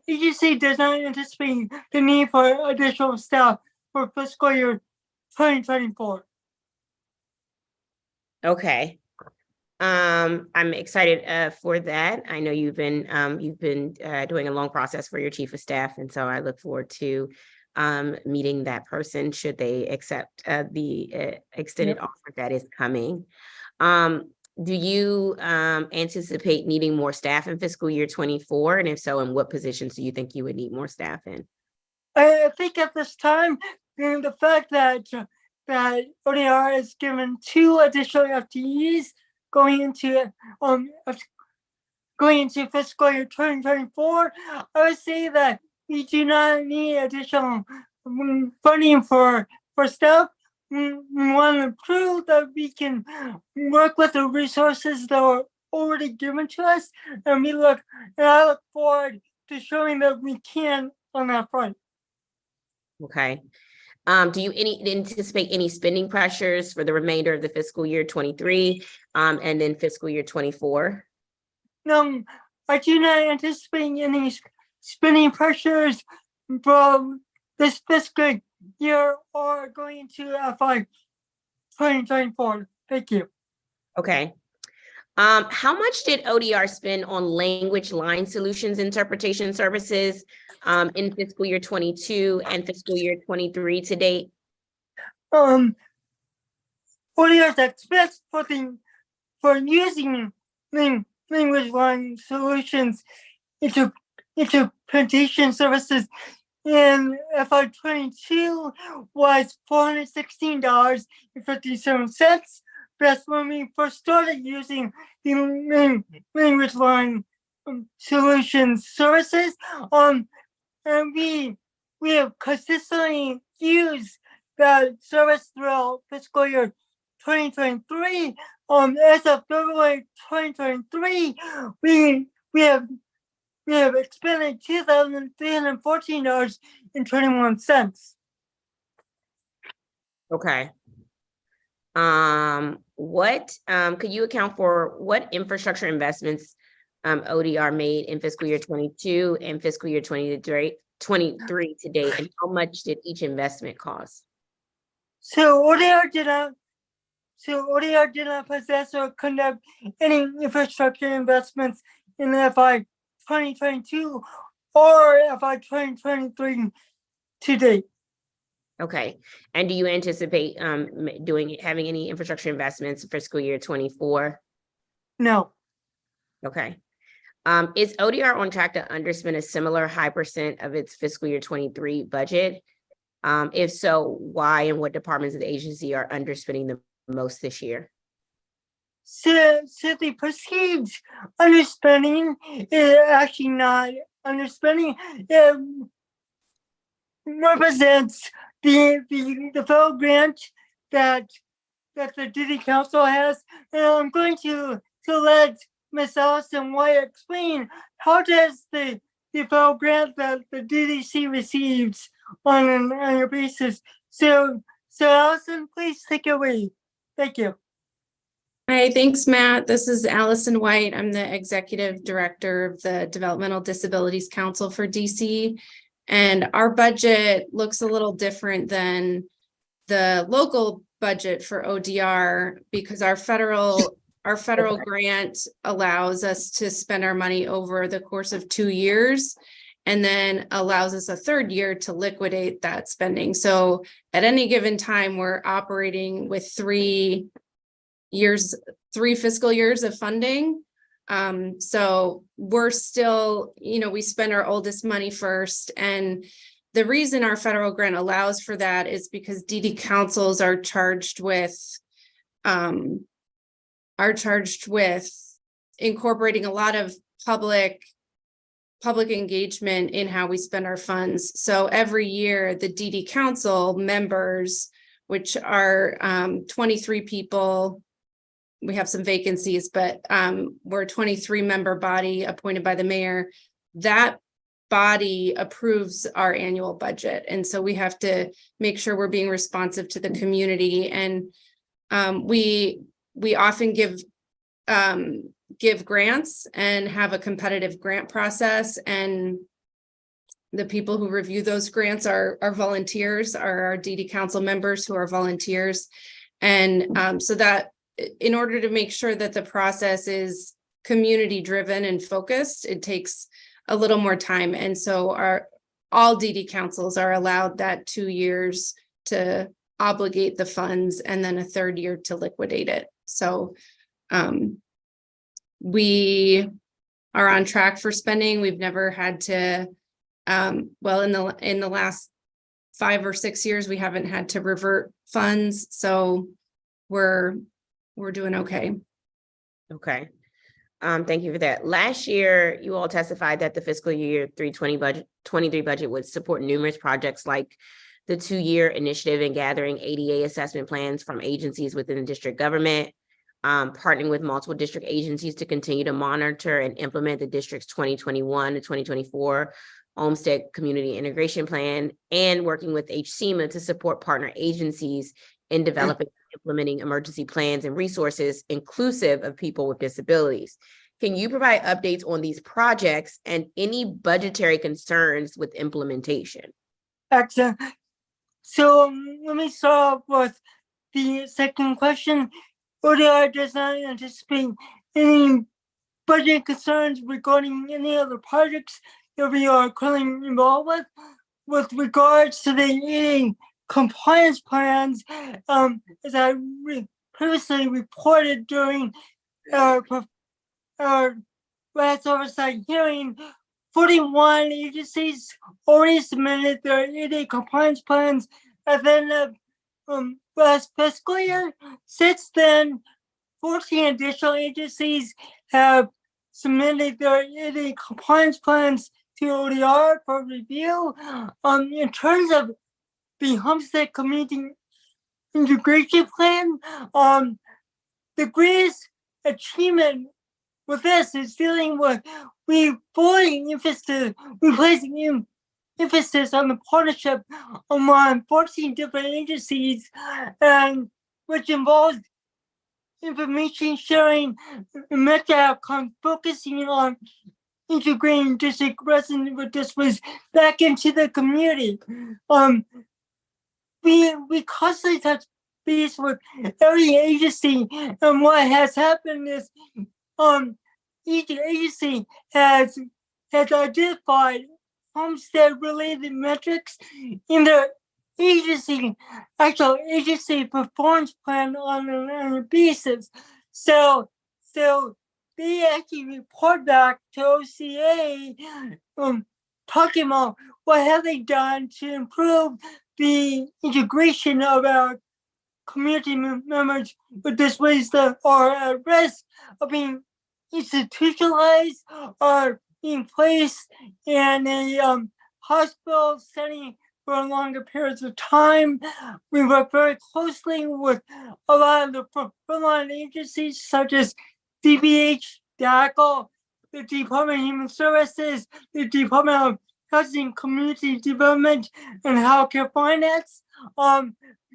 agency does not anticipate the need for additional staff for fiscal year 2024. Okay. I'm excited for that. I know you've been doing a long process for your chief of staff, and so I look forward to meeting that person should they accept the extended offer that is coming. Do you anticipate needing more staff in fiscal year 24? And if so, in what positions do you think you would need more staff in? I think at this time, the fact that ODR is given 2 additional FTEs going into fiscal year 2024, I would say that we do not need additional funding for staff. We want to prove that we can work with the resources that are already given to us, and I look forward to showing that we can on that front. Okay. Do you anticipate any spending pressures for the remainder of the fiscal year 23 and then fiscal year 24? No, I do not anticipate any spending pressures from this fiscal year or going into FY 2024. Thank you. Okay. How much did ODR spend on language line solutions interpretation services in fiscal year 22 and fiscal year 23 to date? ODR's expense for using language line solutions interpretation services in FY22 was $416.57. That's when we first started using the language line solutions services. And we have consistently used that service throughout fiscal year 2023. As of February 2023, we have expended $2,314.21. Okay. Could you account for what infrastructure investments ODR made in fiscal year 22 and fiscal year 23 to date, and how much did each investment cost? So ODR did not possess or conduct any infrastructure investments in FY 2022 or FY 2023 to date. Okay. And do you anticipate having any infrastructure investments in fiscal year 24? No. Okay. Is ODR on track to underspend a similar high percent of its fiscal year 23 budget? If so, why and what departments of the agency are underspending the most this year? So the perceived underspending is actually not underspending. It represents the federal grant that the DD Council has. And I'm going to let Ms. Allison White explain how does the federal grant that the DDC receives on an annual basis. So Allison, please take it away. Thank you. Hi, thanks, Matt. This is Allison White. I'm the Executive Director of the Developmental Disabilities Council for DC. And our budget looks a little different than the local budget for ODR because our federal grant allows us to spend our money over the course of 2 years and then allows us a third year to liquidate that spending. So at any given time, we're operating with 3 fiscal years of funding. So we're still, we spend our oldest money first. And the reason our federal grant allows for that is because DD councils are charged with incorporating a lot of public public engagement in how we spend our funds. So every year, the DD Council members, which are 23 people, we have some vacancies, but we're a 23-member body appointed by the mayor. That body approves our annual budget. And so we have to make sure we're being responsive to the community. And we often give grants and have a competitive grant process. And the people who review those grants are volunteers, are our DD Council members who are volunteers. And so that in order to make sure that the process is community driven and focused, it takes a little more time. And so all DD councils are allowed that 2 years to obligate the funds and then a 3rd year to liquidate it. So we are on track for spending. We've never had to, well, in the last 5 or 6 years, we haven't had to revert funds. So we're doing okay. Okay. Thank you for that. Last year, you all testified that the fiscal year 23 budget would support numerous projects like the 2-year initiative in gathering ADA assessment plans from agencies within the district government, partnering with multiple district agencies to continue to monitor and implement the district's 2021 to 2024 Olmsted Community Integration Plan, and working with HCMA to support partner agencies in developing and implementing emergency plans and resources inclusive of people with disabilities. Can you provide updates on these projects and any budgetary concerns with implementation? Excellent. So let me start with the second question. ODR does not anticipate any budget concerns regarding any other projects that we are currently involved with. With regards to the ADA compliance plans, as I previously reported during our last oversight hearing, 41 agencies already submitted their ADA compliance plans at the end of last fiscal year. Since then, 14 additional agencies have submitted their ADA compliance plans to ODR for review. In terms of the Homestead Community Integration Plan, the greatest achievement with this is dealing with placing emphasis on the partnership among 14 different agencies, and which involves information sharing, metric outcomes, focusing on integrating district residents with disabilities back into the community. We constantly touch base with every agency, and what has happened is each agency has identified homestead related metrics in their actual agency performance plan on an annual basis. So they actually report back to OCA talking about what have they done to improve the integration of our community members with disabilities that are at risk of being institutionalized or being placed in a hospital setting for longer periods of time. We work very closely with a lot of the frontline agencies such as DBH, DACL, the Department of Human Services, the Department of Housing, Community Development, and Healthcare Finance.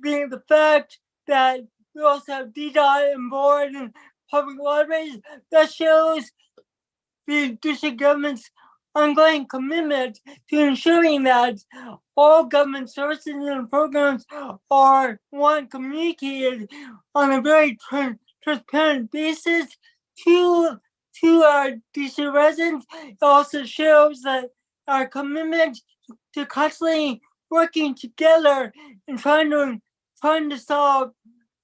Being the fact that we also have DDOT and board and public libraries, that shows the district government's ongoing commitment to ensuring that all government services and programs are communicated on a very transparent basis to our DC residents. It also shows that our commitment to constantly working together and trying to solve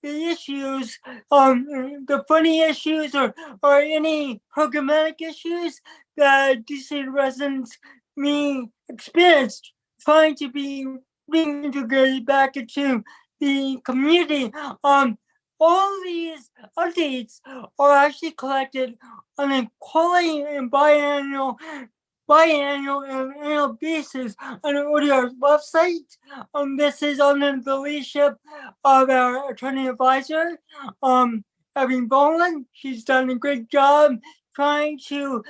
the issues, the funny issues or any programmatic issues that DC residents may experience, trying to be reintegrated back into the community. All these updates are actually collected on a quarterly and biannual biannual and annual basis on ODR's website. This is under the leadership of our attorney advisor, Evan Boland. She's done a great job trying to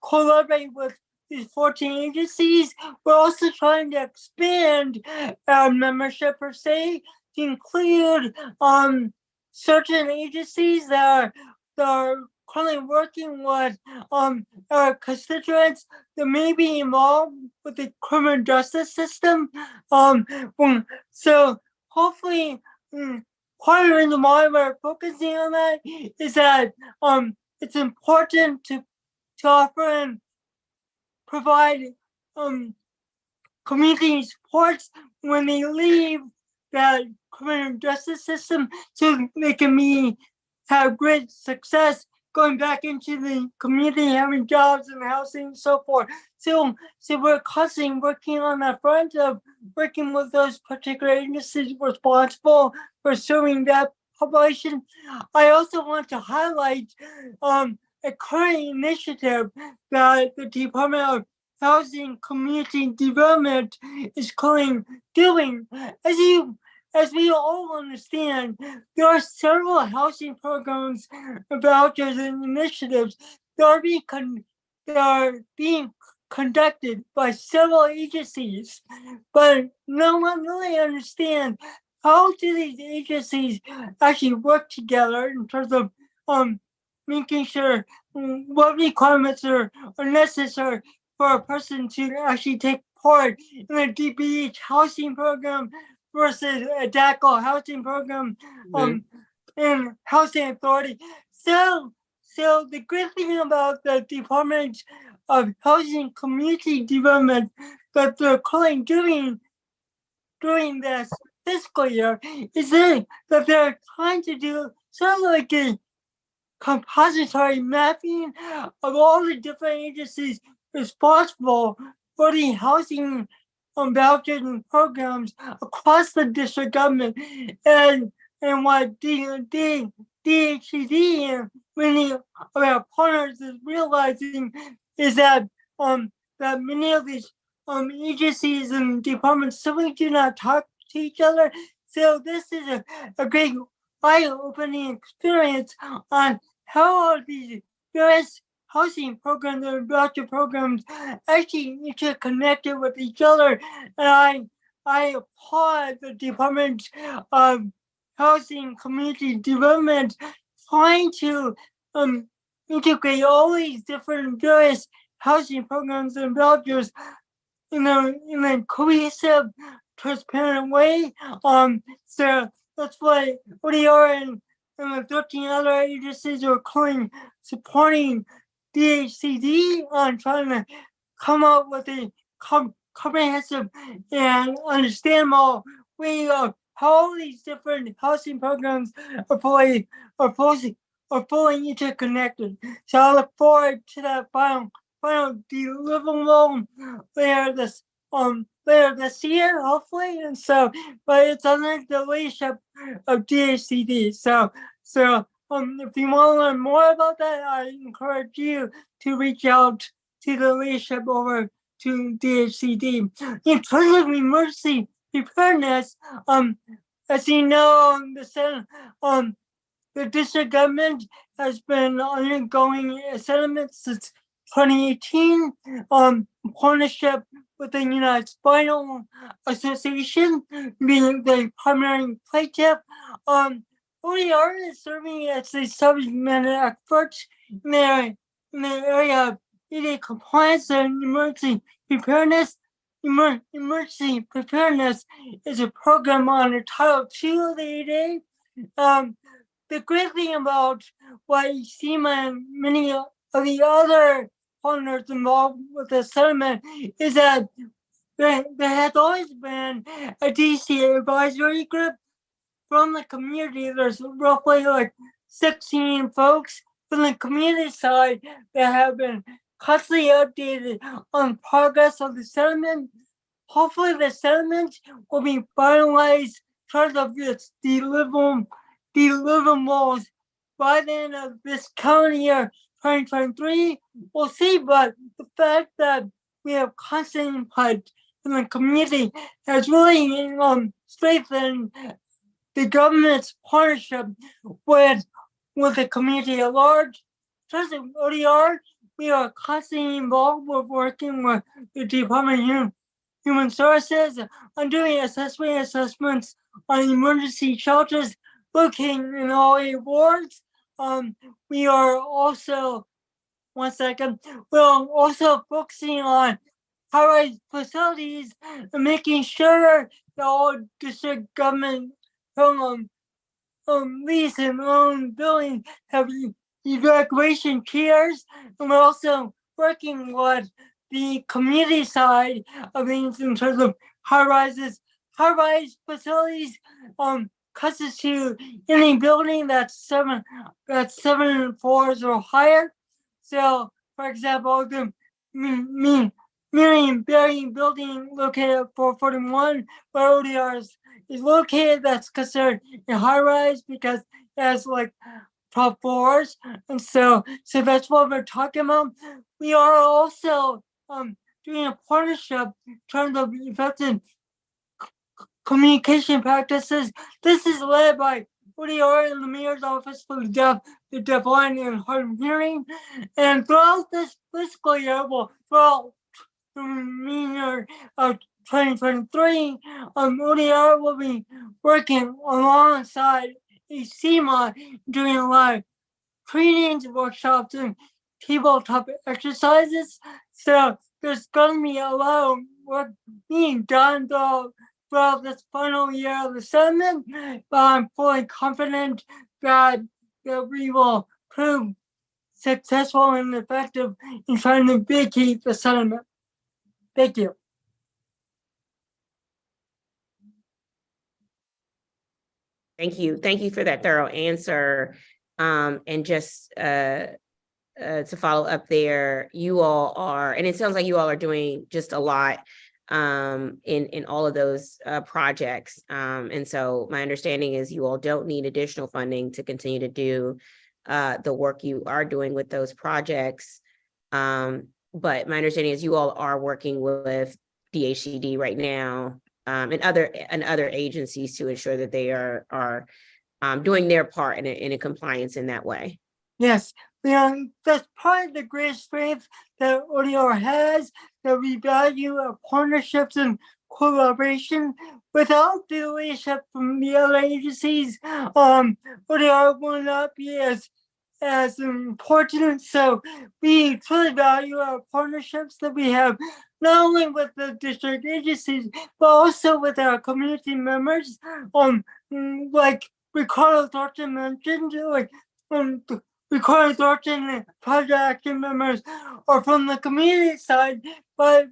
collaborate with these 14 agencies. We're also trying to expand our membership per se to include certain agencies that are currently working with our constituents that may be involved with the criminal justice system. So hopefully, part of the reason why we're focusing on that is that it's important to offer and provide community supports when they leave that criminal justice system, so they can have great success going back into the community, having jobs and housing and so forth. So we're constantly working on that front of working with those particular agencies responsible for serving that population. I also want to highlight a current initiative that the Department of Housing Community Development is currently doing. As we all understand, there are several housing programs, vouchers, and initiatives that are being conducted by several agencies, but no one really understands how do these agencies actually work together in terms of making sure what requirements are necessary for a person to actually take part in a DDS housing program versus a DACO housing program and housing authority. So the great thing about the Department of Housing Community Development that they're currently doing during this fiscal year is that they're trying to do sort of like a compository mapping of all the different agencies responsible for the housing vouchers and programs across the district government. And what DHCD and many of our partners is realizing is that that many of these agencies and departments simply do not talk to each other. So this is a great eye-opening experience on how are these various housing programs and voucher programs actually interconnected with each other. And I applaud the Department of Housing Community Development trying to integrate all these different various housing programs and vouchers in a cohesive, transparent way. So that's why ODR and the 13 other agencies are currently supporting DHCD on trying to come up with a comprehensive and understandable way of how these different housing programs are fully interconnected. So I look forward to that final deliverable later this year, hopefully. And so, but it's under the leadership of DHCD. So if you want to learn more about that, I encourage you to reach out to the leadership over to DHCD. In terms of emergency preparedness, as you know, the district government has been undergoing a settlement since 2018, partnership with the United Spinal Association being the primary plaintiff. ODR is serving as the subject matter expert in the area of EDA compliance and emergency preparedness. Emergency preparedness is a program under Title II of the EDA. The great thing about what SEMA and many of the other partners involved with the settlement is that there has always been a DC advisory group from the community. There's roughly like 16 folks from the community side that have been constantly updated on progress of the settlement. Hopefully the settlement will be finalized part of its deliverables by the end of this calendar year 2023. We'll see, but the fact that we have constant input from the community has really strengthened the government's partnership with the community at large. In terms of ODR, we are constantly involved with working with the Department of Human Services on doing assessments on emergency shelters located in all 8 wards. We are also, we're also focusing on high-rise facilities and making sure that all district government lease and owned buildings have evacuation chairs, and we're also working with the community side of things in terms of high-rise facilities constitute any building that's seven floors or higher. So, for example, the Million building located at 441 where ODR is located, that's considered a high rise because it has like top floors, and so that's what we're talking about. We are also doing a partnership in terms of effective communication practices. This is led by ODR and the Mayor's Office for the Deaf, the DeafBlind, and Hard of Hearing. And throughout this fiscal year, well, throughout the remainder of 2023, ODR will be working alongside CMA doing live trainings, workshops, and tabletop exercises. So there's going to be a lot of work being done throughout this final year of the settlement, but I'm fully confident that we will prove successful and effective in trying to vacate the settlement. Thank you. Thank you. Thank you for that thorough answer. And just to follow up there, you all are, and it sounds like you all are doing just a lot in all of those projects. And so my understanding is you all don't need additional funding to continue to do the work you are doing with those projects. But my understanding is you all are working with DHCD right now and other agencies to ensure that they are doing their part in a compliance in that way. Yes, that's part of the great strength that ODR has, that we value our partnerships and collaboration. Without the leadership from the other agencies, ODR will not be as important. So we truly value our partnerships that we have, not only with the district agencies, but also with our community members. Like Ricardo Thornton mentioned, Ricardo Thornton and Project Action members are from the community side, but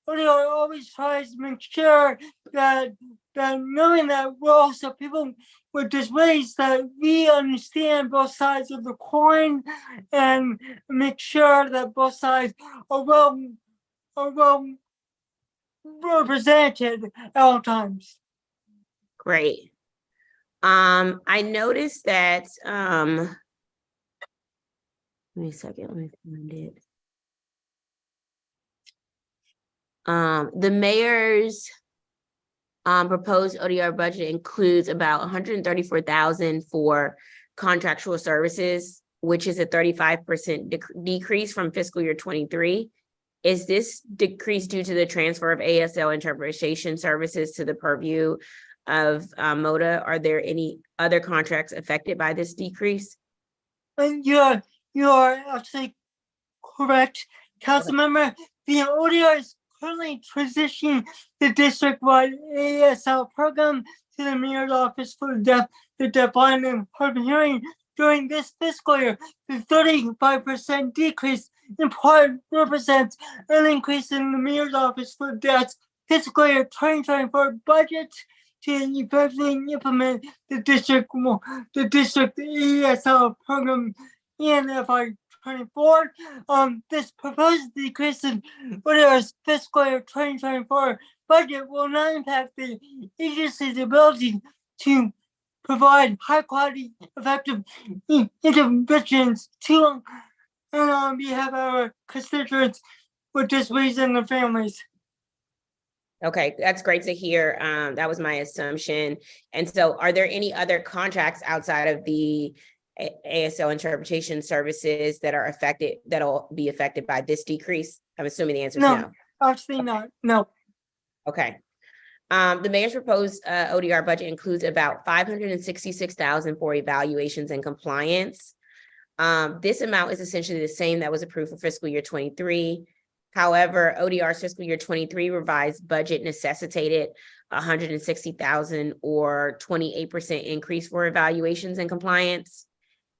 ODR always tries to make sure that knowing that we're also people with disabilities, that we understand both sides of the coin and make sure that both sides are well represented at all times. Great. I noticed that give me a second, let me find it. The mayor's proposed ODR budget includes about $134,000 for contractual services, which is a 35% decrease from fiscal year 23. Is this decrease due to the transfer of ASL interpretation services to the purview of MODDHH? Are there any other contracts affected by this decrease? You are absolutely correct, Councilmember. The ODR is currently transitioning the district-wide ASL program to the Mayor's Office for the DeafBlind, and Hard of Hearing during this fiscal year. The 35% decrease in part represents an increase in the Mayor's Office for Deaf's fiscal year 2024 budget to effectively implement the district ASL program in FY24. This proposed decrease in ODR's fiscal year 2024 budget will not impact the agency's ability to provide high quality, effective interventions to and on behalf of our constituents with disabilities and their families. Okay, that's great to hear. That was my assumption. And so are there any other contracts outside of the ASL interpretation services that are affected, that'll be affected by this decrease? I'm assuming the answer is no. Actually not, no. Okay. The mayor's proposed ODR budget includes about $566,000 for evaluations and compliance. This amount is essentially the same that was approved for fiscal year 23. However, ODR's fiscal year 23 revised budget necessitated $160,000 or 28% increase for evaluations and compliance.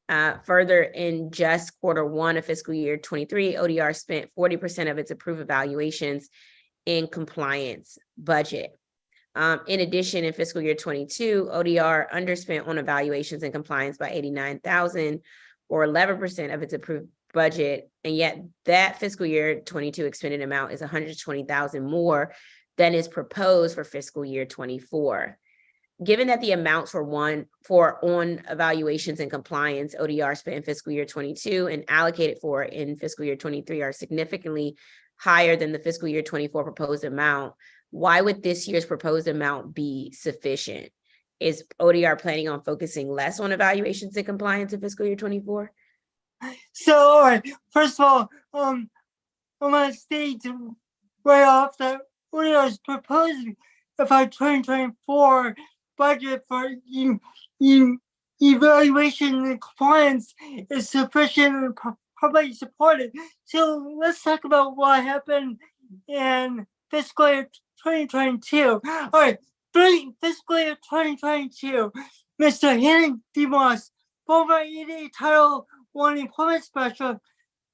Further, in just Q1 of fiscal year 23, ODR spent 40% of its approved evaluations in compliance budget. In addition, in fiscal year 22, ODR underspent on evaluations and compliance by $89,000 or 11% of its approved budget, and yet that fiscal year 22 expended amount is $120,000 more than is proposed for fiscal year 24. Given that the amounts on evaluations and compliance ODR spent in fiscal year 22 and allocated for in fiscal year 23 are significantly higher than the fiscal year 24 proposed amount, why would this year's proposed amount be sufficient? Is ODR planning on focusing less on evaluations and compliance in fiscal year 24? So, all right, first of all, I'm going to state right off that ODR's proposed FY24 budget for evaluation and compliance is sufficient and probably supported. So let's talk about what happened in fiscal year 2022. All right, during fiscal year 2022, Mr. Henry DeMoss, former ED Title I employment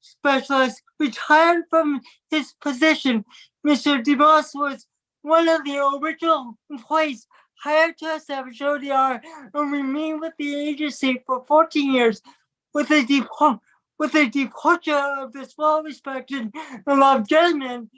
specialist, retired from his position. Mr. DeMoss was one of the original employees hired to establish ODR and remained with the agency for 14 years. With the departure of this well-respected and loved gentleman,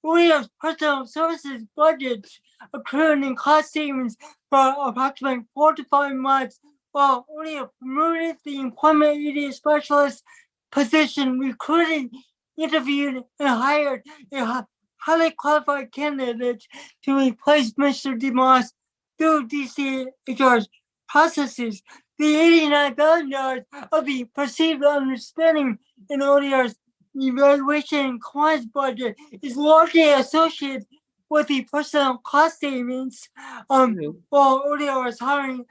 ODR's personal services budget accrued in cost savings for approximately 4 to 5 months, while ODR promoted the employment ED specialist position, recruited, interviewed, and hired a highly qualified candidate to replace Mr. DeMoss through DCHR's processes. The $89,000 of the perceived underspending in ODR's evaluation and compliance budget is largely associated with the personnel cost savings, while ODR is hiring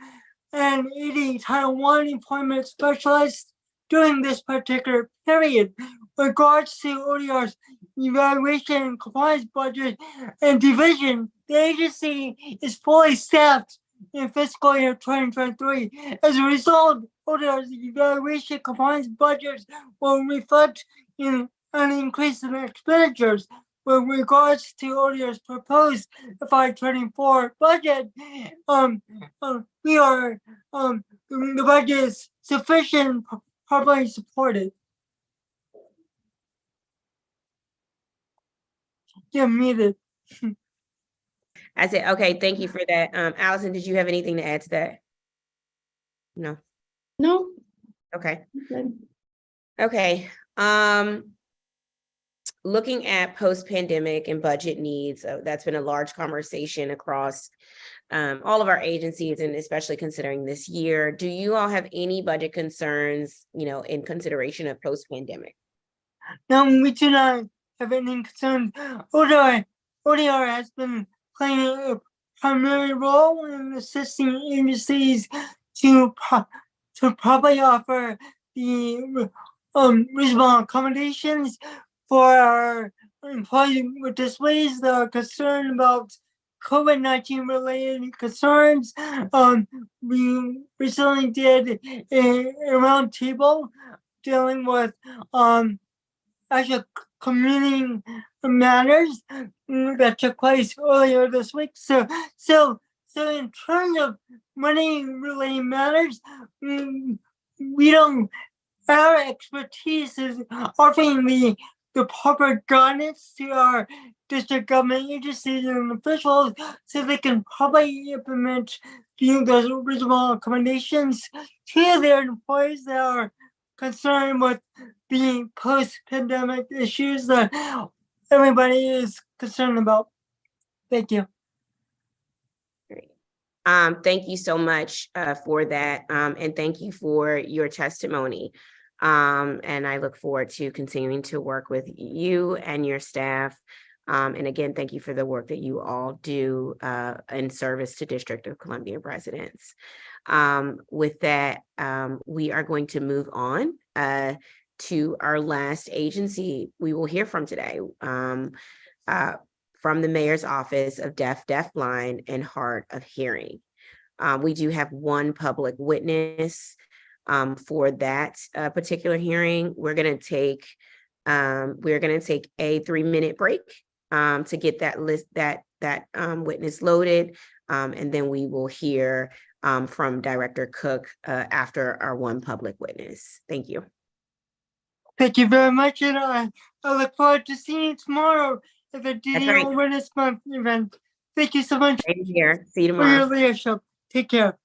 an ED Title I employment specialist during this particular period. With regards to ODR's evaluation and compliance budget and division, the agency is fully staffed in fiscal year 2023. As a result, ODR's evaluation compliance budgets will reflect in an increase in expenditures. With regards to ODR's proposed FY24 budget, the budget is sufficient, probably supported. You're muted. I said, okay, thank you for that. Allison, did you have anything to add to that? No. No. Okay. Good. Okay. Looking at post-pandemic and budget needs, that's been a large conversation across all of our agencies, and especially considering this year. Do you all have any budget concerns, in consideration of post-pandemic? No, we do not have any concerns. ODR has been playing a primary role in assisting agencies to probably offer the reasonable accommodations for our employees with disabilities that are concerned about COVID-19 related concerns. We recently did a roundtable dealing with actual community matters that took place earlier this week. So in terms of money related matters, our expertise is offering the proper guidance to our district government agencies and officials so they can probably implement those reasonable accommodations to their employees that are concerned with the post-pandemic issues that everybody is concerned about. Thank you. Great. Thank you so much for that, and thank you for your testimony. And I look forward to continuing to work with you and your staff. And again, thank you for the work that you all do in service to District of Columbia residents. With that, we are going to move on to our last agency we will hear from today. From the Mayor's Office of DeafBlind, and Hard of Hearing. We do have one public witness for that particular hearing. We're going to take a 3-minute break to get that witness loaded, and then we will hear from Director Cook after our one public witness. Thank you. Thank you very much, and I look forward to seeing you tomorrow at the That's DDS right. Awareness Month event. Thank you so much Same here. See you for your tomorrow. leadership. Take care.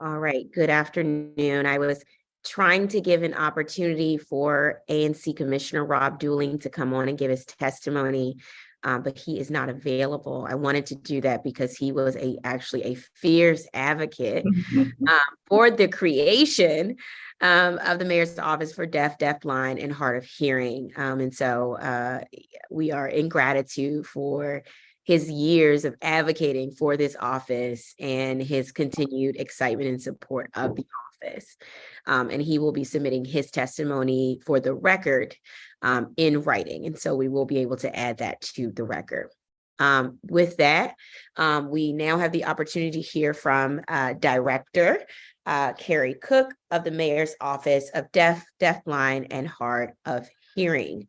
All right, good afternoon. I was trying to give an opportunity for ANC Commissioner Rob Dooling to come on and give his testimony, but he is not available. I wanted to do that because he was actually a fierce advocate for the creation of the Mayor's Office for Deaf, Deafblind, and Hard of Hearing. And so we are in gratitude for his years of advocating for this office and his continued excitement and support of the office. And he will be submitting his testimony for the record in writing. And so we will be able to add that to the record. With that, we now have the opportunity to hear from Director Carrie Cook of the Mayor's Office of Deaf, Deafblind, and Hard of Hearing.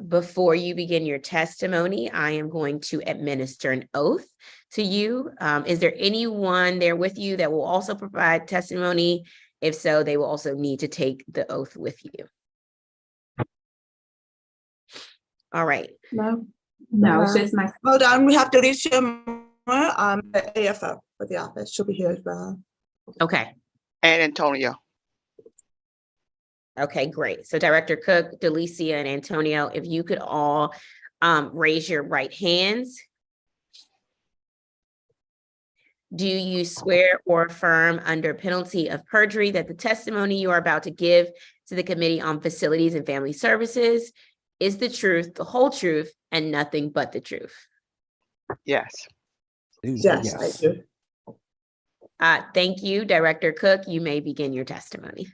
Before you begin your testimony, I am going to administer an oath to you. Is there anyone there with you that will also provide testimony? If so, they will also need to take the oath with you. All right. No, it's just my. Hold on, we have Alicia, the AFO for the office. She'll be here as well. Okay. And Antonio. Okay, great. So Director Cook, Delicia, and Antonio, if you could all raise your right hands. Do you swear or affirm under penalty of perjury that the testimony you are about to give to the Committee on Facilities and Family Services is the truth, the whole truth, and nothing but the truth? Yes. Yes, I do. Thank you, Director Cook. You may begin your testimony.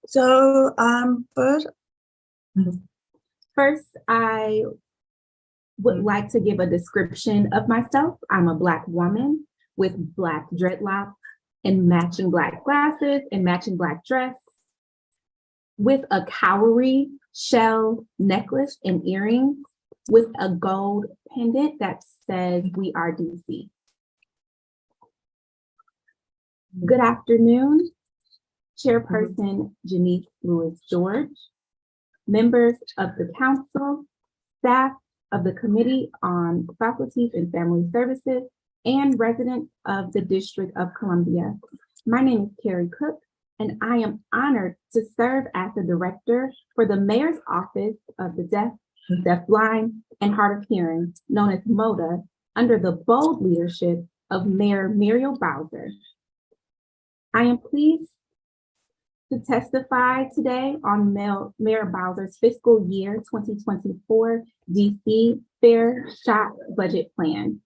So, First, I would like to give a description of myself. I'm a Black woman with Black dreadlocks and matching Black glasses and matching Black dress with a cowrie shell necklace and earrings with a gold pendant that says "We are DC." Good afternoon, Chairperson Janice Lewis George, members of the council, staff of the Committee on Faculties and Family Services, and residents of the District of Columbia. My name is Carrie Cook, and I am honored to serve as the director for the Mayor's Office of the Deaf, Deafblind, and Hard of Hearing, known as MODDHH, under the bold leadership of Mayor Muriel Bowser. I am pleased to testify today on Mayor Bowser's fiscal year 2024 DC Fair Shot Budget Plan.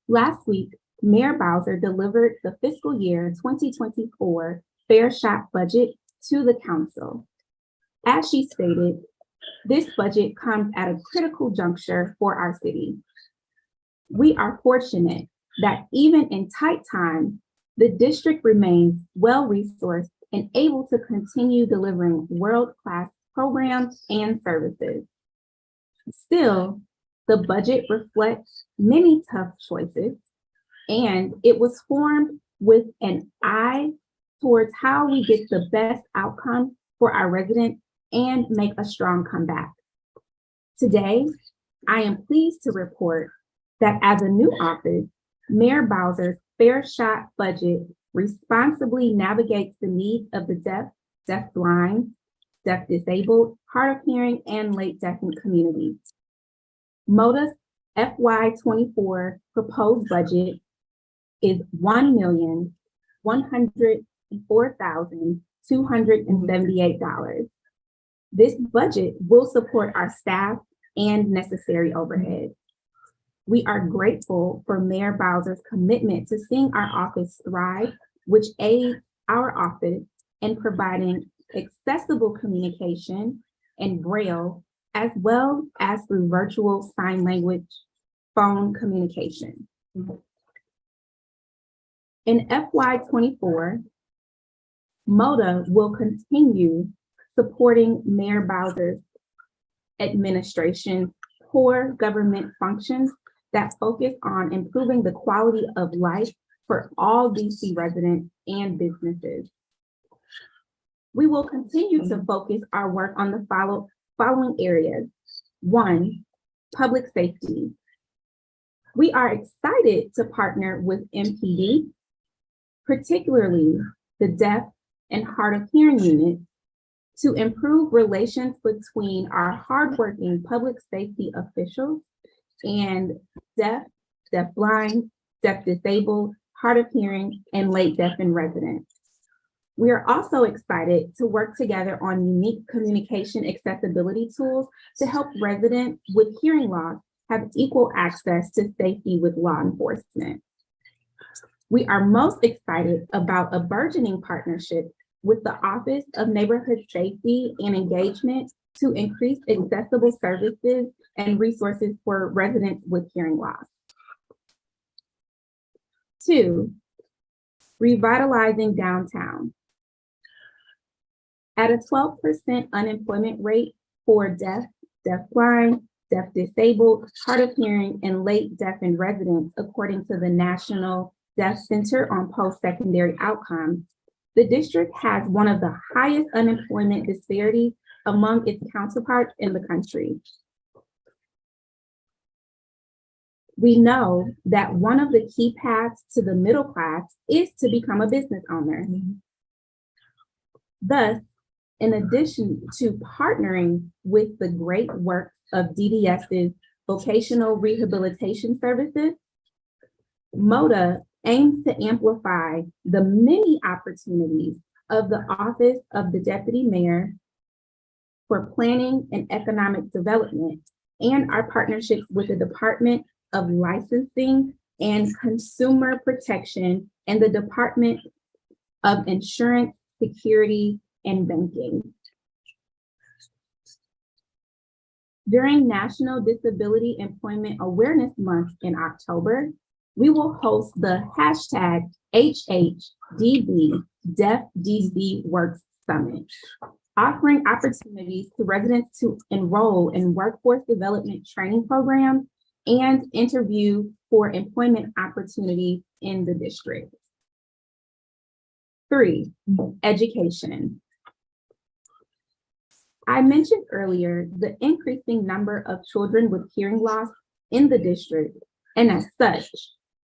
Last week, Mayor Bowser delivered the fiscal year 2024 Fair Shot budget to the council. As she stated, this budget comes at a critical juncture for our city. We are fortunate that even in tight times, the district remains well-resourced and able to continue delivering world-class programs and services. Still, the budget reflects many tough choices, and it was formed with an eye towards how we get the best outcome for our residents and make a strong comeback. Today, I am pleased to report that as a new office, Mayor Bowser's Fair Shot budget responsibly navigates the needs of the deaf, deafblind, deaf-disabled, hard of hearing, and late deafened communities. MODDHH's FY24 proposed budget is $1,104,278. This budget will support our staff and necessary overhead. We are grateful for Mayor Bowser's commitment to seeing our office thrive, which aids our office in providing accessible communication in Braille, as well as through virtual sign language phone communication. In FY24, MODDHH will continue supporting Mayor Bowser's administration's core government functions that focus on improving the quality of life for all DC residents and businesses. We will continue to focus our work on the following areas. 1, public safety. We are excited to partner with MPD, particularly the Deaf and Hard of Hearing Unit, to improve relations between our hardworking public safety officials and deaf, deafblind, deaf disabled, hard of hearing, and late deafened residents. We are also excited to work together on unique communication accessibility tools to help residents with hearing loss have equal access to safety with law enforcement. We are most excited about a burgeoning partnership with the Office of Neighborhood Safety and Engagement to increase accessible services and resources for residents with hearing loss. 2, revitalizing downtown. At a 12% unemployment rate for deaf, deafblind, deaf disabled, hard of hearing, and late deafened residents, according to the National Deaf Center on Post-Secondary Outcomes, the district has one of the highest unemployment disparities among its counterparts in the country. We know that one of the key paths to the middle class is to become a business owner. Thus, in addition to partnering with the great work of DDS's vocational rehabilitation services, MODDHH aims to amplify the many opportunities of the Office of the Deputy Mayor for Planning and Economic Development and our partnerships with the Department of Licensing and Consumer Protection and the Department of Insurance, Security, and Banking. During National Disability Employment Awareness Month in October, we will host the hashtag HHDB Deaf DC Works Summit, offering opportunities to residents to enroll in workforce development training programs and interview for employment opportunities in the district. 3, education. I mentioned earlier the increasing number of children with hearing loss in the district, and as such,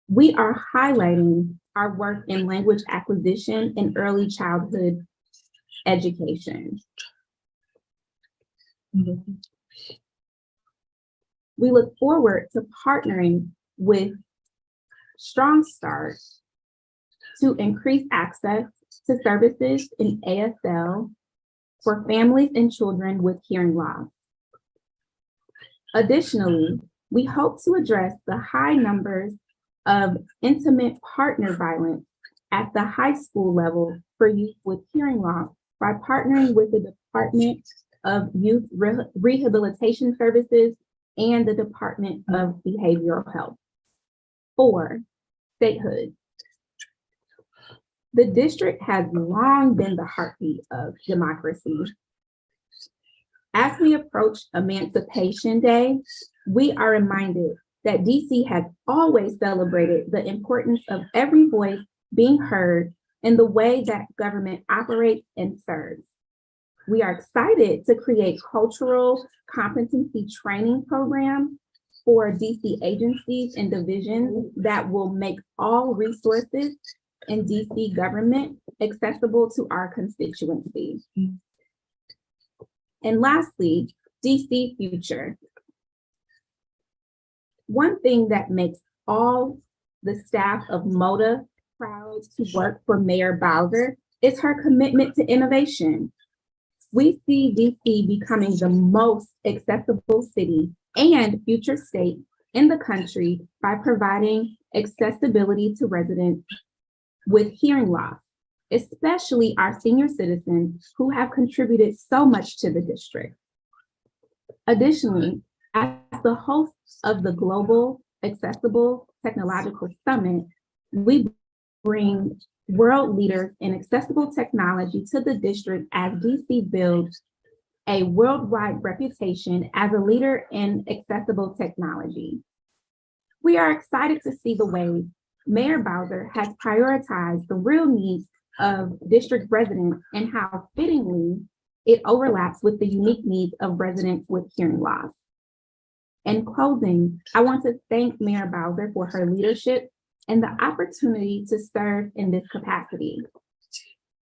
we are highlighting our work in language acquisition and early childhood education. We look forward to partnering with Strong Start to increase access to services in ASL for families and children with hearing loss. Additionally, we hope to address the high numbers of intimate partner violence at the high school level for youth with hearing loss by partnering with the Department of Youth Rehabilitation Services and the Department of Behavioral Health. 4, statehood. The district has long been the heartbeat of democracy. As we approach Emancipation Day, we are reminded that DC has always celebrated the importance of every voice being heard in the way that government operates and serves. We are excited to create cultural competency training programs for DC agencies and divisions that will make all resources in DC government accessible to our constituency. And lastly, DC future. One thing that makes all the staff of MODDHH proud to work for Mayor Bowser is her commitment to innovation. We see DC becoming the most accessible city and future state in the country by providing accessibility to residents with hearing loss, especially our senior citizens who have contributed so much to the district. Additionally, as the host of the Global Accessible Technological Summit, we bring world leaders in accessible technology to the district as DC builds a worldwide reputation as a leader in accessible technology. We are excited to see the way Mayor Bowser has prioritized the real needs of district residents and how fittingly it overlaps with the unique needs of residents with hearing loss. In closing, I want to thank Mayor Bowser for her leadership and the opportunity to serve in this capacity.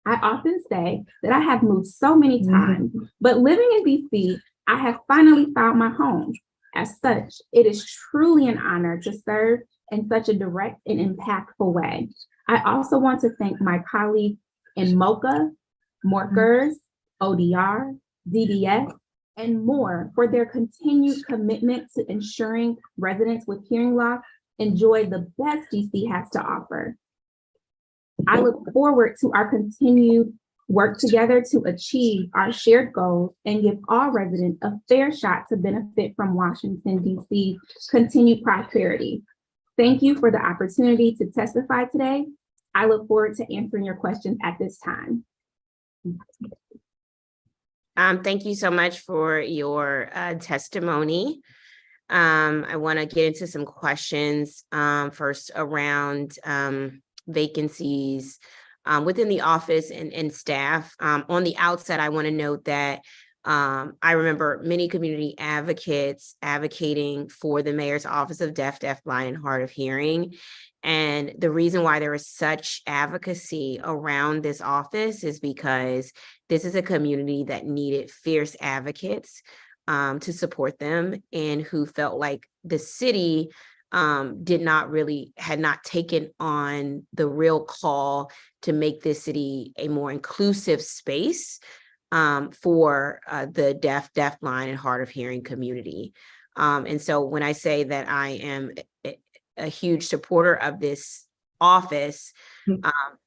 I often say that I have moved so many times, but living in DC, I have finally found my home. As such, it is truly an honor to serve in such a direct and impactful way. I also want to thank my colleagues in MOCA, Morkers, ODR, DDS, and more for their continued commitment to ensuring residents with hearing loss enjoy the best DC has to offer. I look forward to our continued work together to achieve our shared goals and give all residents a fair shot to benefit from Washington, DC's continued prosperity. Thank you for the opportunity to testify today. I look forward to answering your questions at this time. Thank you so much for your testimony. I want to get into some questions first around vacancies within the office and staff. On the outset, I want to note that I remember many community advocates advocating for the mayor's office of deaf, blind, and hard of hearing. And the reason why there is such advocacy around this office is because this is a community that needed fierce advocates to support them, and who felt like the city had not taken on the real call to make this city a more inclusive space for the deaf, blind, and hard of hearing community. And so when I say that I am a huge supporter of this office,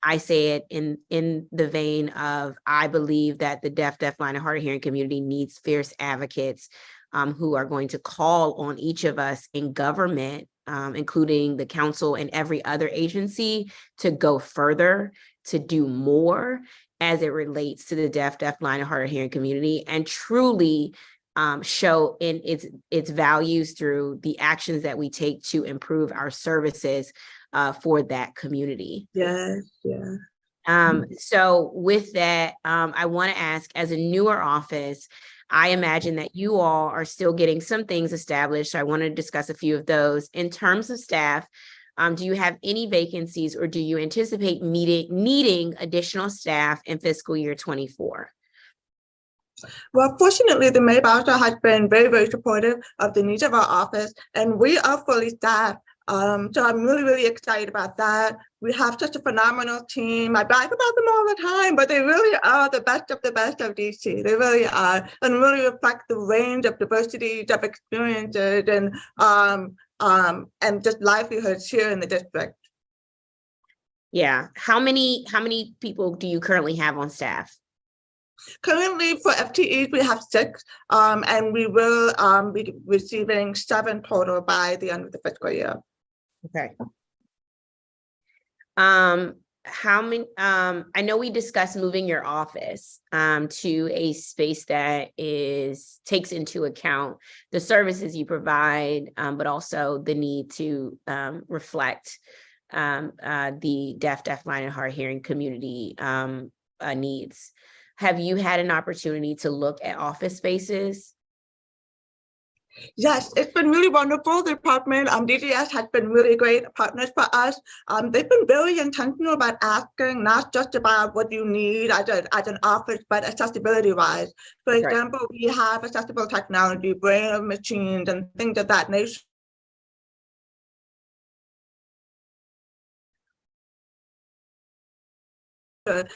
I say it in the vein of, I believe that the deaf, blind, and hard of hearing community needs fierce advocates who are going to call on each of us in government, including the council and every other agency, to go further, to do more as it relates to the deaf, blind, and hard of hearing community, and truly show in its values through the actions that we take to improve our services for that community. Yes, yeah. So with that, I want to ask, as a newer office, I imagine that you all are still getting some things established. So I want to discuss a few of those. In terms of staff, do you have any vacancies, or do you anticipate needing additional staff in fiscal year 24? Well, fortunately, the Mayor Bowser has been very, very supportive of the needs of our office, and we are fully staffed. So I'm really, really excited about that. We have such a phenomenal team. I brag about them all the time, but they really are the best of DC. They really are, and really reflect the range of diversities of experiences and just livelihoods here in the district. Yeah. How many people do you currently have on staff? Currently, for FTEs, we have 6, and we will be receiving 7 total by the end of the fiscal year. Okay. How many? I know we discussed moving your office to a space that takes into account the services you provide, but also the need to reflect the deaf, blind, and hard of hearing community needs. Have you had an opportunity to look at office spaces? Yes, it's been really wonderful. The department, DDS has been really great partners for us. They've been very intentional about asking not just about what you need as an office, but accessibility-wise. For example, we have accessible technology, braille machines, and things of that nature.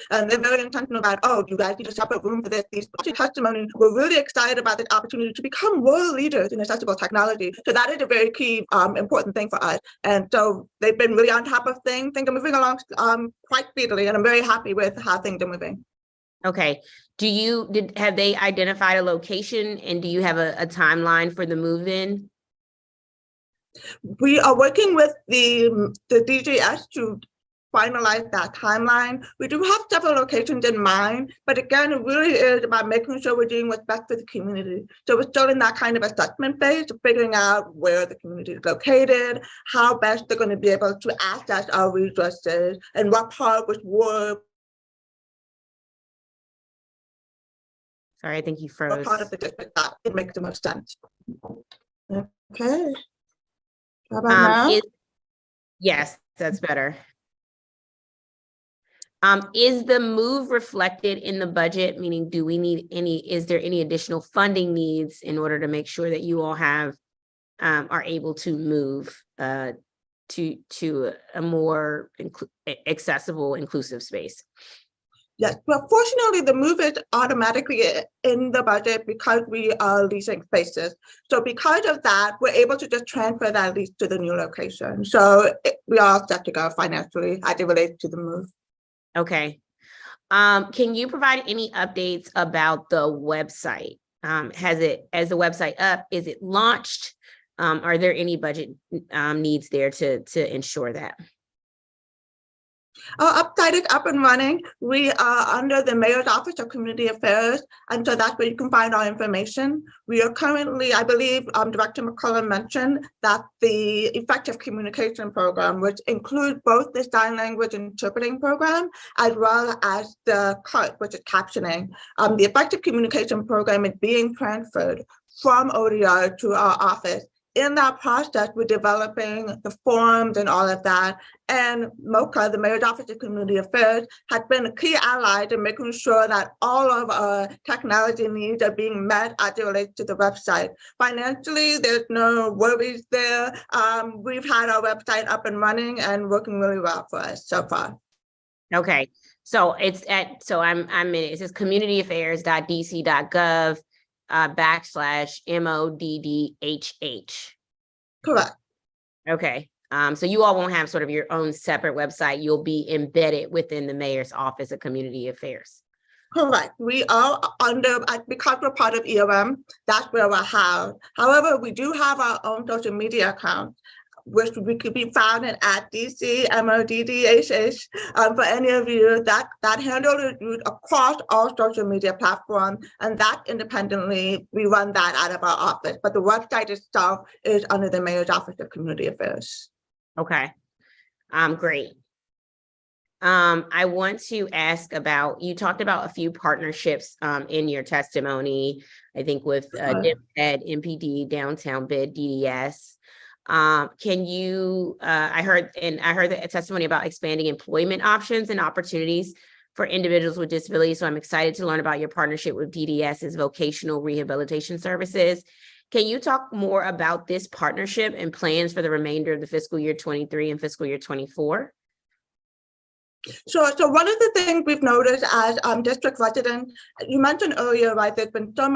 And they're very intentional about, oh, you guys need a separate room for this. These testimonies, we're really excited about the opportunity to become world leaders in accessible technology. So that is a very key, important thing for us. And so they've been really on top of things. Things are moving along quite speedily, and I'm very happy with how things are moving. Okay. Have they identified a location, and do you have a timeline for the move-in? We are working with the DDS to finalize that timeline. We do have several locations in mind, but again, it really is about making sure we're doing what's best for the community. So we're still in that kind of assessment phase of figuring out where the community is located, how best they're going to be able to access our resources, and what part which work. Sorry, I think you froze. What part of the district that it makes the most sense. Okay. How about now? Yes, that's better. Is the move reflected in the budget? Meaning, do we need is there any additional funding needs in order to make sure that you all have, are able to move to a more accessible, inclusive space? Yes, well, fortunately, the move is automatically in the budget because we are leasing spaces. So because of that, we're able to just transfer that lease to the new location. So we are set to go financially as it relates to the move. Okay. Can you provide any updates about the website? As the website up? Is it launched? Are there any budget needs there to ensure that? Our website is up and running. We are under the Mayor's Office of Community Affairs, and so that's where you can find our information. We are currently, I believe, Director McCullough mentioned that the Effective Communication Program, which includes both the sign language interpreting program as well as the CART, which is captioning. The Effective Communication Program is being transferred from ODR to our office. In that process, we're developing the forms and all of that. And MOCA, the Mayor's Office of Community Affairs, has been a key ally in making sure that all of our technology needs are being met as it relates to the website. Financially, there's no worries there. We've had our website up and running and working really well for us so far. Okay, so it's at, so I'm in it. It says communityaffairs.dc.gov /MODDHH. Correct. Okay. So you all won't have sort of your own separate website. You'll be embedded within the Mayor's Office of Community Affairs. Correct. We are under, because we're part of EOM, that's where we're housed. However, we do have our own social media account, which we could be found at DC MODDHH. For any of you, that handle is used across all social media platforms, and that independently, we run that out of our office. But the website itself is under the Mayor's Office of Community Affairs. Okay, great. I want to ask about, you talked about a few partnerships in your testimony, I think with DeafBlind, MPD, Downtown Bid, DDS. Can you, I heard the testimony about expanding employment options and opportunities for individuals with disabilities. So I'm excited to learn about your partnership with DDS's vocational rehabilitation services. Can you talk more about this partnership and plans for the remainder of the fiscal year 23 and fiscal year 24? Sure. So one of the things we've noticed as district residents, you mentioned earlier, right, there's been so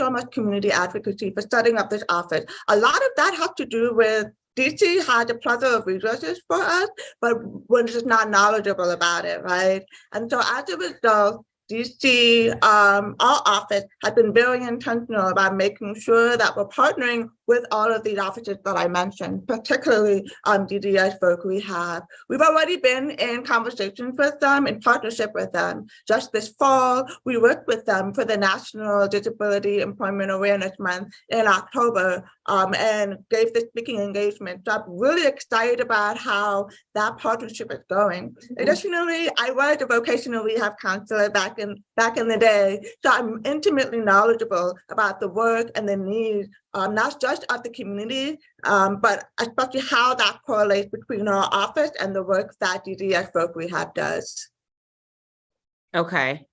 much community advocacy for setting up this office. A lot of that has to do with DC has a plethora of resources for us, but we're just not knowledgeable about it, right? And so as a result, DC, our office has been very intentional about making sure that we're partnering with all of these offices that I mentioned, particularly DDS folk we have. We've already been in conversations with them, in partnership with them. Just this fall, we worked with them for the National Disability Employment Awareness Month in October and gave the speaking engagement. So I'm really excited about how that partnership is going. Additionally, I was a vocational rehab counselor back in the day, so I'm intimately knowledgeable about the work and the needs, not just of the community, but especially how that correlates between our office and the work that DDS Folk Rehab does. Okay.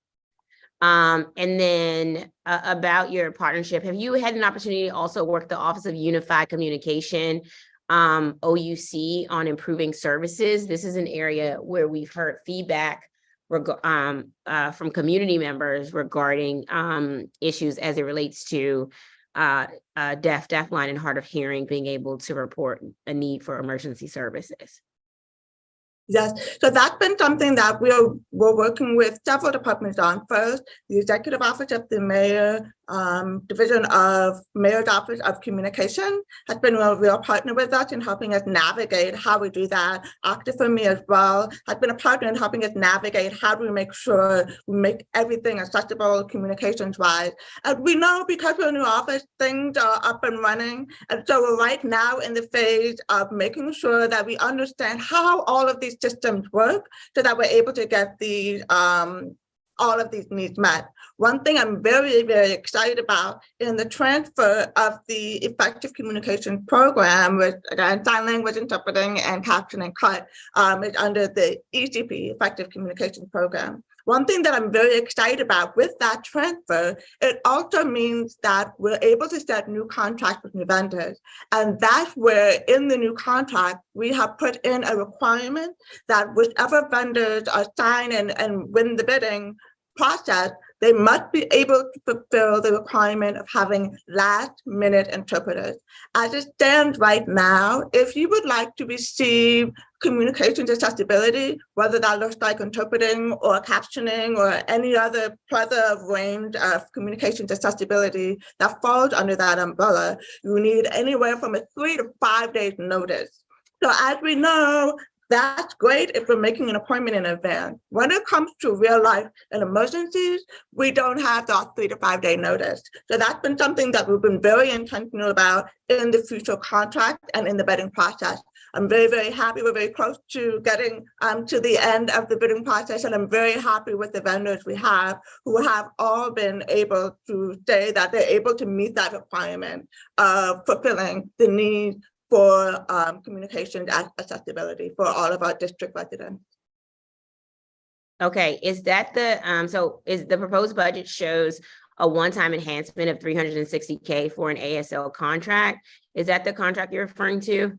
And then about your partnership, have you had an opportunity to also work the Office of Unified Communication, OUC, on improving services? This is an area where we've heard feedback from community members regarding issues as it relates to deafblind, and hard of hearing being able to report a need for emergency services. Yes, so that's been something that we're working with several departments on. First, the Executive Office of the Mayor, Division of Mayor's Office of Communication has been a real partner with us in helping us navigate how we do that. Octa for me as well has been a partner in helping us navigate how do we make sure we make everything accessible communications-wise. And we know because we're a new office, things are up and running. And so we're right now in the phase of making sure that we understand how all of these systems work so that we're able to get these all of these needs met. One thing I'm very, very excited about in the transfer of the effective communication program, with again, sign language interpreting and captioning cut, is under the ECP, Effective Communication Program. One thing that I'm very excited about with that transfer, it also means that we're able to set new contracts with new vendors. And that's where in the new contract, we have put in a requirement that whichever vendors are signed and win the bidding process, they must be able to fulfill the requirement of having last-minute interpreters. As it stands right now, if you would like to receive communications accessibility, whether that looks like interpreting or captioning or any other plethora of range of communications accessibility that falls under that umbrella, you need anywhere from a 3 to 5 days notice. So as we know, that's great if we're making an appointment in advance. When it comes to real life and emergencies, we don't have that 3 to 5 day notice. So that's been something that we've been very intentional about in the future contract and in the bidding process. I'm very, very happy. We're very close to getting to the end of the bidding process, and I'm very happy with the vendors we have who have all been able to say that they're able to meet that requirement of fulfilling the need for communication accessibility for all of our district residents. Okay, is that the, so is the proposed budget shows a one-time enhancement of $360K for an ASL contract? Is that the contract you're referring to?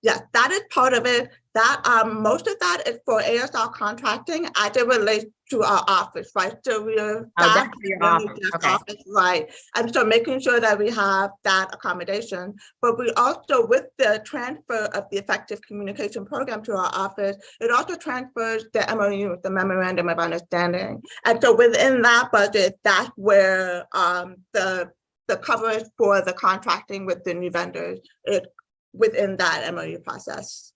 Yes, that is part of it. That most of that is for ASL contracting as it relates to our office, right? So we are that's for your office. Okay. office, right? And so making sure that we have that accommodation, but we also, with the transfer of the effective communication program to our office, it also transfers the MOU, the Memorandum of Understanding. And so within that budget, that's where the coverage for the contracting with the new vendors is within that MOU process.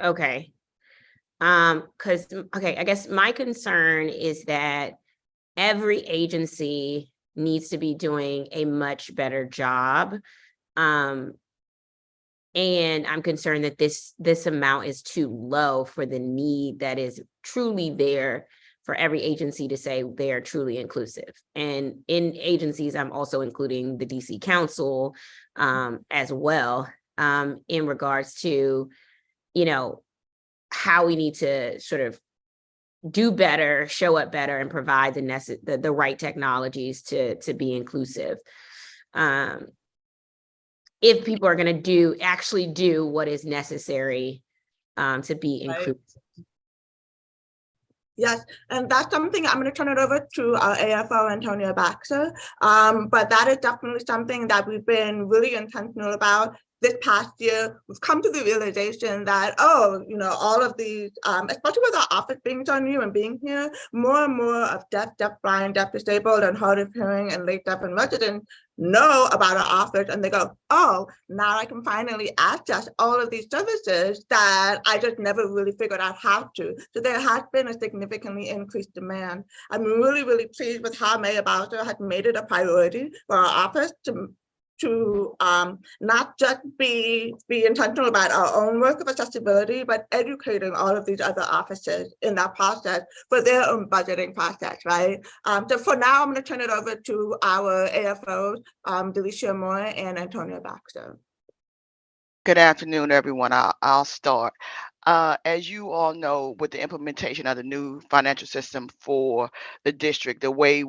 Okay. Okay, I guess my concern is that every agency needs to be doing a much better job. And I'm concerned that this amount is too low for the need that is truly there for every agency to say they are truly inclusive. And in agencies, I'm also including the DC Council as well, in regards to, you know, how we need to sort of do better, show up better, and provide the right technologies to be inclusive. If people are going to actually do what is necessary to be inclusive. Yes, and that's something I'm going to turn it over to our AFO, Antonio Baxter. But that is definitely something that we've been really intentional about. This past year, we've come to the realization that, oh, you know, all of these, especially with our office being so new and being here, more and more of deaf, blind, deaf, disabled, and hard of hearing and late deaf and residents know about our office, and they go, oh, now I can finally access all of these services that I just never really figured out how to. So there has been a significantly increased demand. I'm really, really pleased with how Mayor Bowser has made it a priority for our office to not just be intentional about our own work of accessibility, but educating all of these other offices in that process for their own budgeting process, right? So for now, I'm going to turn it over to our AFOs, Delicia Moore and Antonio Baxter. Good afternoon, everyone. I'll start. As you all know, with the implementation of the new financial system for the district, the way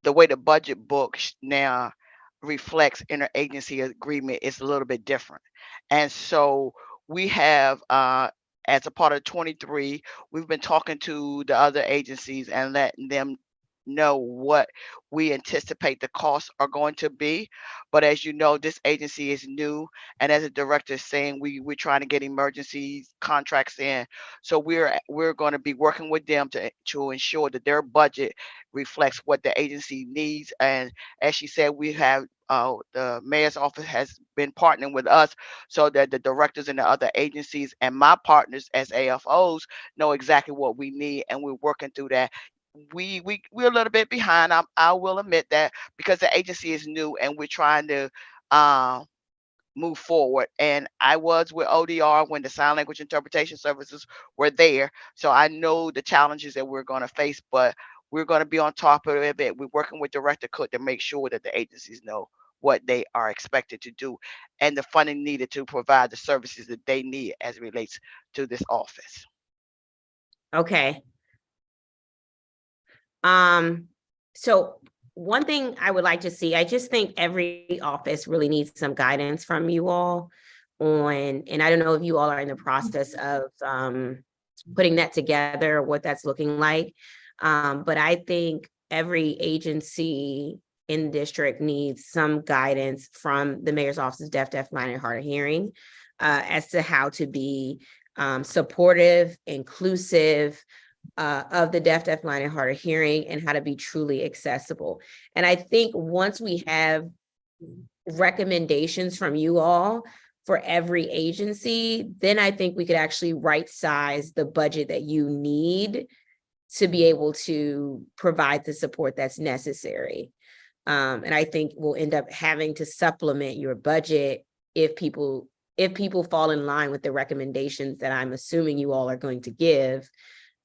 the budget book now reflects interagency agreement is a little bit different. And so we have, as a part of 23, we've been talking to the other agencies and letting them know what we anticipate the costs are going to be. But as you know, this agency is new, and as a director is saying, we're trying to get emergency contracts in. So we're going to be working with them to ensure that their budget reflects what the agency needs. And as she said, we have the mayor's office has been partnering with us so that the directors in the other agencies and my partners as AFOs know exactly what we need, and we're working through that. We're a little bit behind. I will admit that, because the agency is new and we're trying to move forward. And I was with ODR when the sign language interpretation services were there, so I know the challenges that we're going to face. But we're going to be on top of it. We're working with Director Cook to make sure that the agencies know what they are expected to do and the funding needed to provide the services that they need as it relates to this office. Okay. So one thing I would like to see, I just think every office really needs some guidance from you all on, and I don't know if you all are in the process of putting that together, or what that's looking like. But I think every agency in the district needs some guidance from the mayor's office of deaf, blind, and hard of hearing as to how to be supportive, inclusive of the deaf, blind, and hard of hearing, and how to be truly accessible. And I think once we have recommendations from you all for every agency, then I think we could actually right size the budget that you need to be able to provide the support that's necessary. And I think we'll end up having to supplement your budget if people fall in line with the recommendations that I'm assuming you all are going to give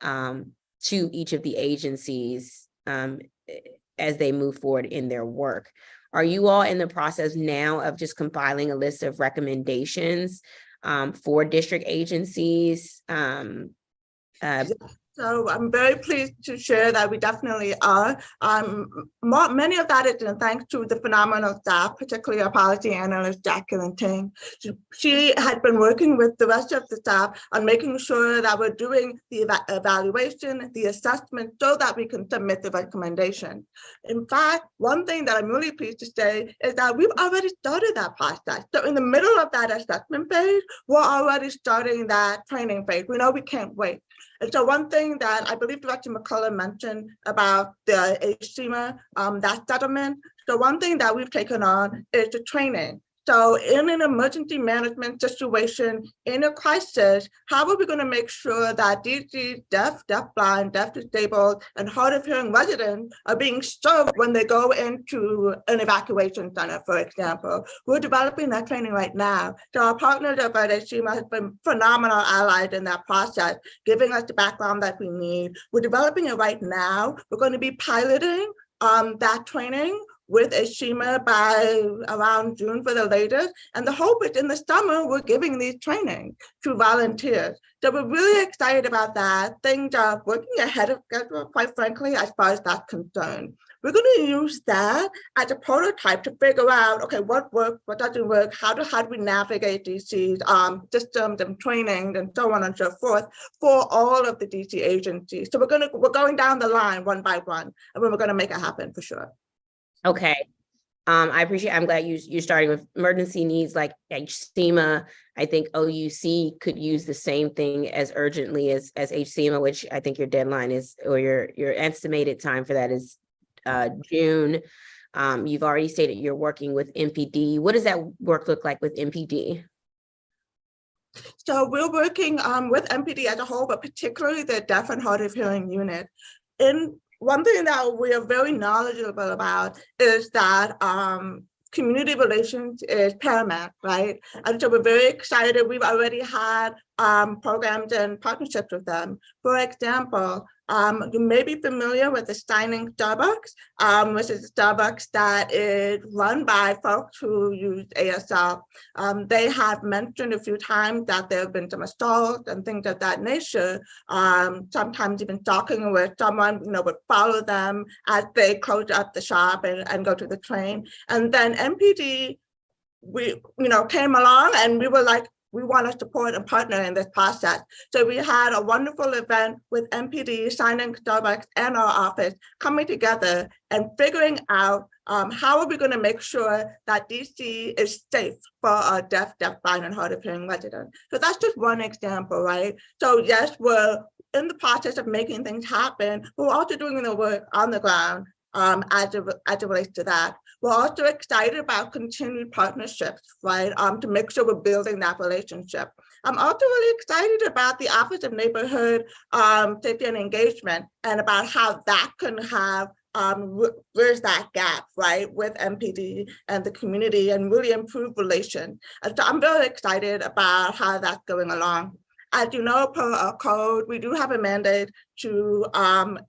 to each of the agencies as they move forward in their work. Are you all in the process now of just compiling a list of recommendations for district agencies? So I'm very pleased to share that we definitely are. Many of that is thanks to the phenomenal staff, particularly our policy analyst, Jacqueline Ting. She had been working with the rest of the staff on making sure that we're doing the evaluation, the assessment, so that we can submit the recommendation. In fact, one thing that I'm really pleased to say is that we've already started that process. So in the middle of that assessment phase, we're already starting that training phase. We know we can't wait. And so one thing that I believe Director McCullough mentioned about the HCMA, that settlement. So one thing that we've taken on is the training. So in an emergency management situation, in a crisis, how are we going to make sure that DC deaf, blind, deaf, disabled, and hard of hearing residents are being served when they go into an evacuation center, for example? We're developing that training right now. So our partners at HCMA have been phenomenal allies in that process, giving us the background that we need. We're developing it right now. We're going to be piloting that training with HCMA by around June for the latest. And the hope is in the summer, we're giving these trainings to volunteers. So we're really excited about that. Things are working ahead of schedule, quite frankly, as far as that's concerned. We're going to use that as a prototype to figure out, okay, what works, what doesn't work, how do we navigate these systems and trainings and so on and so forth for all of the DC agencies. So we're going down the line one by one, and we're going to make it happen for sure. Okay. I appreciate, I'm glad you're starting with emergency needs like HCMA. I think OUC could use the same thing as urgently as HCMA, which I think your deadline is, or your estimated time for that is June. You've already stated you're working with MPD. What does that work look like with MPD? So we're working with MPD as a whole, but particularly the deaf and hard of hearing unit. One thing that we are very knowledgeable about is that community relations is paramount, right? And so we're very excited. We've already had programs and partnerships with them. For example, you may be familiar with the Steining Starbucks, which is a Starbucks that is run by folks who use ASL. They have mentioned a few times that there have been some assaults and things of that nature. Sometimes even talking with someone, would follow them as they close up the shop and go to the train. And then MPD, we came along and we were like, we want to support and partner in this process. So we had a wonderful event with MPD, Steining Starbucks, and our office coming together and figuring out how are we going to make sure that DC is safe for our deaf, blind, and hard of hearing residents. So that's just one example, right? So yes, we're in the process of making things happen. We're also doing the work on the ground as it relates to that. We're also excited about continued partnerships, right, to make sure we're building that relationship. I'm also really excited about the Office of Neighborhood Safety and Engagement and about how that can have, where's that gap, right, with MPD and the community and really improve relations. And so I'm very excited about how that's going along. As you know, per our code, we do have a mandate to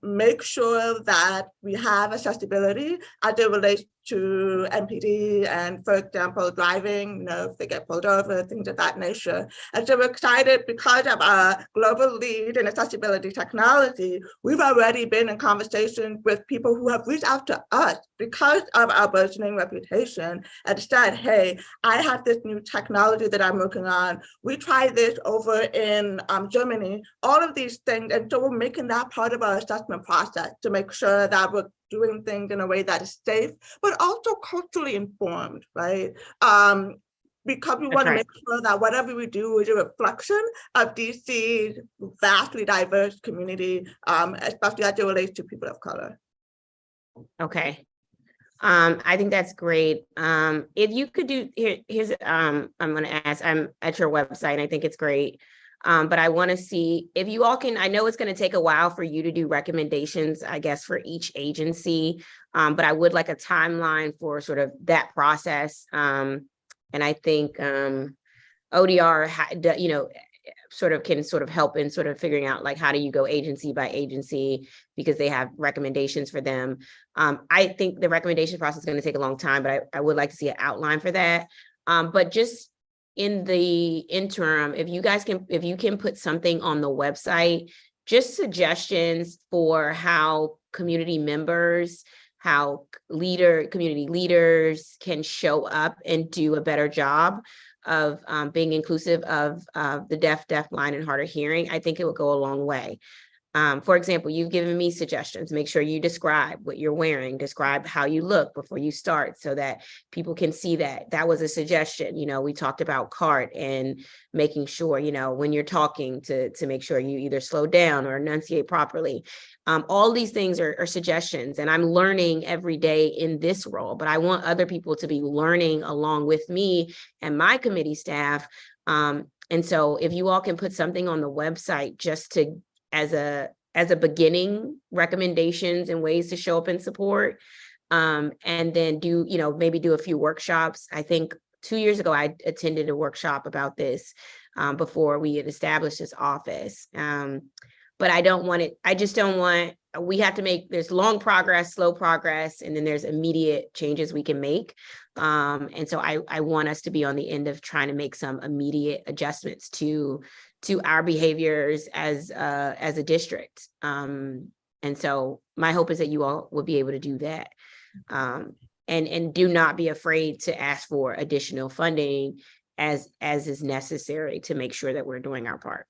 make sure that we have accessibility as it relates to MPD and, for example, driving, if they get pulled over, things of that nature. And so we're excited because of our global lead in accessibility technology. We've already been in conversation with people who have reached out to us because of our burgeoning reputation and said, hey, I have this new technology that I'm working on. We tried this over in Germany, all of these things. And so we're making that part of our assessment process to make sure that we're doing things in a way that is safe, but also culturally informed, right? Because we want to make sure that whatever we do is a reflection of DC's vastly diverse community, especially as it relates to people of color. Okay. I think that's great. If you could do, here's, I'm going to ask, I'm at your website, I think it's great. But I want to see if you all can, I know it's going to take a while for you to do recommendations, I guess, for each agency, but I would like a timeline for sort of that process. And I think ODR, can help in sort of figuring out like, how do you go agency by agency, because they have recommendations for them. I think the recommendation process is going to take a long time, but I would like to see an outline for that. But just in the interim, if you can put something on the website, just suggestions for how community members, how community leaders can show up and do a better job of being inclusive of the deaf, blind, and hard of hearing, I think it would go a long way. For example, you've given me suggestions. Make sure you describe what you're wearing, describe how you look before you start so that people can see that. That was a suggestion. We talked about CART and making sure, when you're talking to make sure you either slow down or enunciate properly. All these things are suggestions, and I'm learning every day in this role, but I want other people to be learning along with me and my committee staff. And so if you all can put something on the website just to as a beginning, recommendations and ways to show up and support, and then do, maybe do a few workshops. I think 2 years ago, I attended a workshop about this before we had established this office. But I just don't want, we have to make, there's long progress, slow progress, and then there's immediate changes we can make. And so I want us to be on the end of trying to make some immediate adjustments to our behaviors as a district. And so my hope is that you all will be able to do that. And do not be afraid to ask for additional funding as is necessary to make sure that we're doing our part.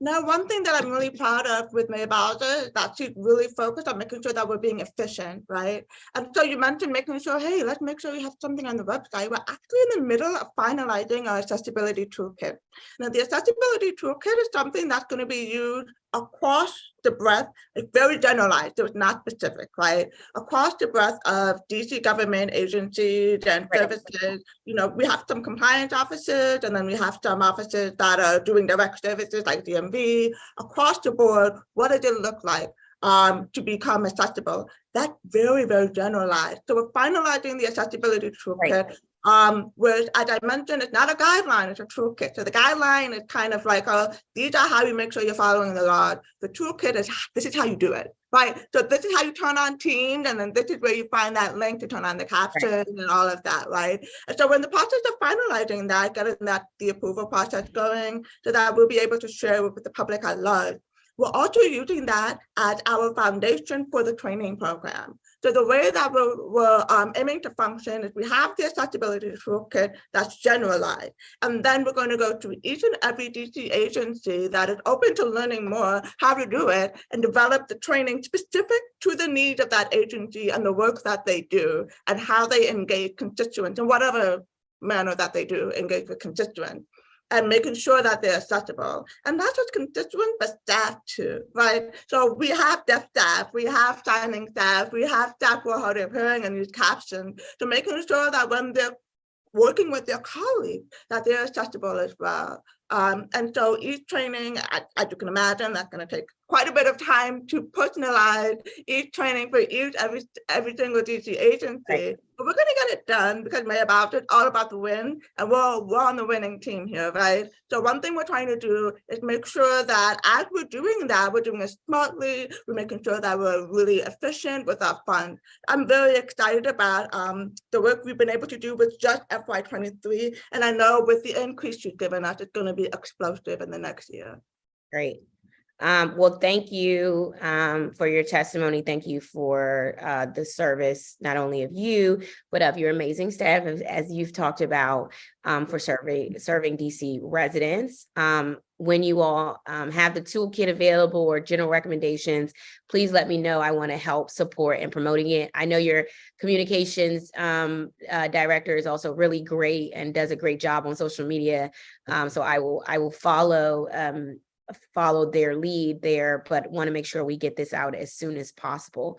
Now, one thing that I'm really proud of with Mayor Bowser is that she's really focused on making sure that we're being efficient, right? And so you mentioned making sure, hey, let's make sure we have something on the website. We're actually in the middle of finalizing our accessibility toolkit. Now, the accessibility toolkit is something that's going to be used across the breadth. It's very generalized, so it's not specific, right? Across the breadth of DC government agencies and services, we have some compliance officers, and then we have some officers that are doing direct services like DMV. Across the board, what does it look like to become accessible? That's very, very generalized. So we're finalizing the accessibility toolkit. Whereas, as I mentioned, it's not a guideline, it's a toolkit. So the guideline is kind of like, these are how you make sure you're following the law. The toolkit is, this is how you do it, right? So this is how you turn on Teams, and then this is where you find that link to turn on the caption and all of that, right? And so we're in the process of finalizing that, getting the approval process going so that we'll be able to share with the public at large. We're also using that as our foundation for the training program. So the way that we're aiming to function is we have the accessibility toolkit that's generalized. And then we're going to go to each and every DC agency that is open to learning more how to do it and develop the training specific to the needs of that agency and the work that they do and how they engage constituents in whatever manner that they do engage with constituents, and making sure that they're accessible. And not just constituents, but staff too, right? So we have deaf staff, we have signing staff, we have staff who are hard of hearing and use captions. So making sure that when they're working with their colleagues, that they're accessible as well. And so each training, as you can imagine, that's going to take quite a bit of time to personalize each training for every single DC agency. Right. But we're going to get it done because it's all about the win, and we're on the winning team here, right? So one thing we're trying to do is make sure that as we're doing that, we're doing it smartly. We're making sure that we're really efficient with our funds. I'm very excited about the work we've been able to do with just FY23, and I know with the increase you've given us, it's going to be explosive in the next year. Great. Well, thank you for your testimony. Thank you for the service, not only of you, but of your amazing staff, as you've talked about, for serving DC residents. When you all have the toolkit available or general recommendations, please let me know. I want to help support in promoting it. I know your communications director is also really great and does a great job on social media. So I will follow their lead there, but want to make sure we get this out as soon as possible.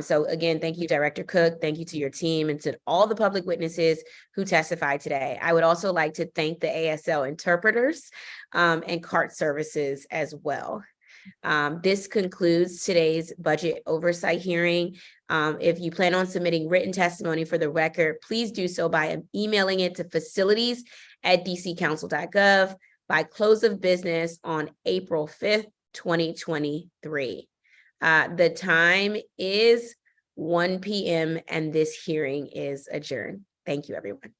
So again, thank you, Director Cook. Thank you to your team and to all the public witnesses who testified today. I would also like to thank the ASL interpreters and CART services as well. This concludes today's budget oversight hearing. If you plan on submitting written testimony for the record, please do so by emailing it to facilities@dccouncil.gov by close of business on April 5th, 2023. The time is 1 p.m. and this hearing is adjourned. Thank you, everyone.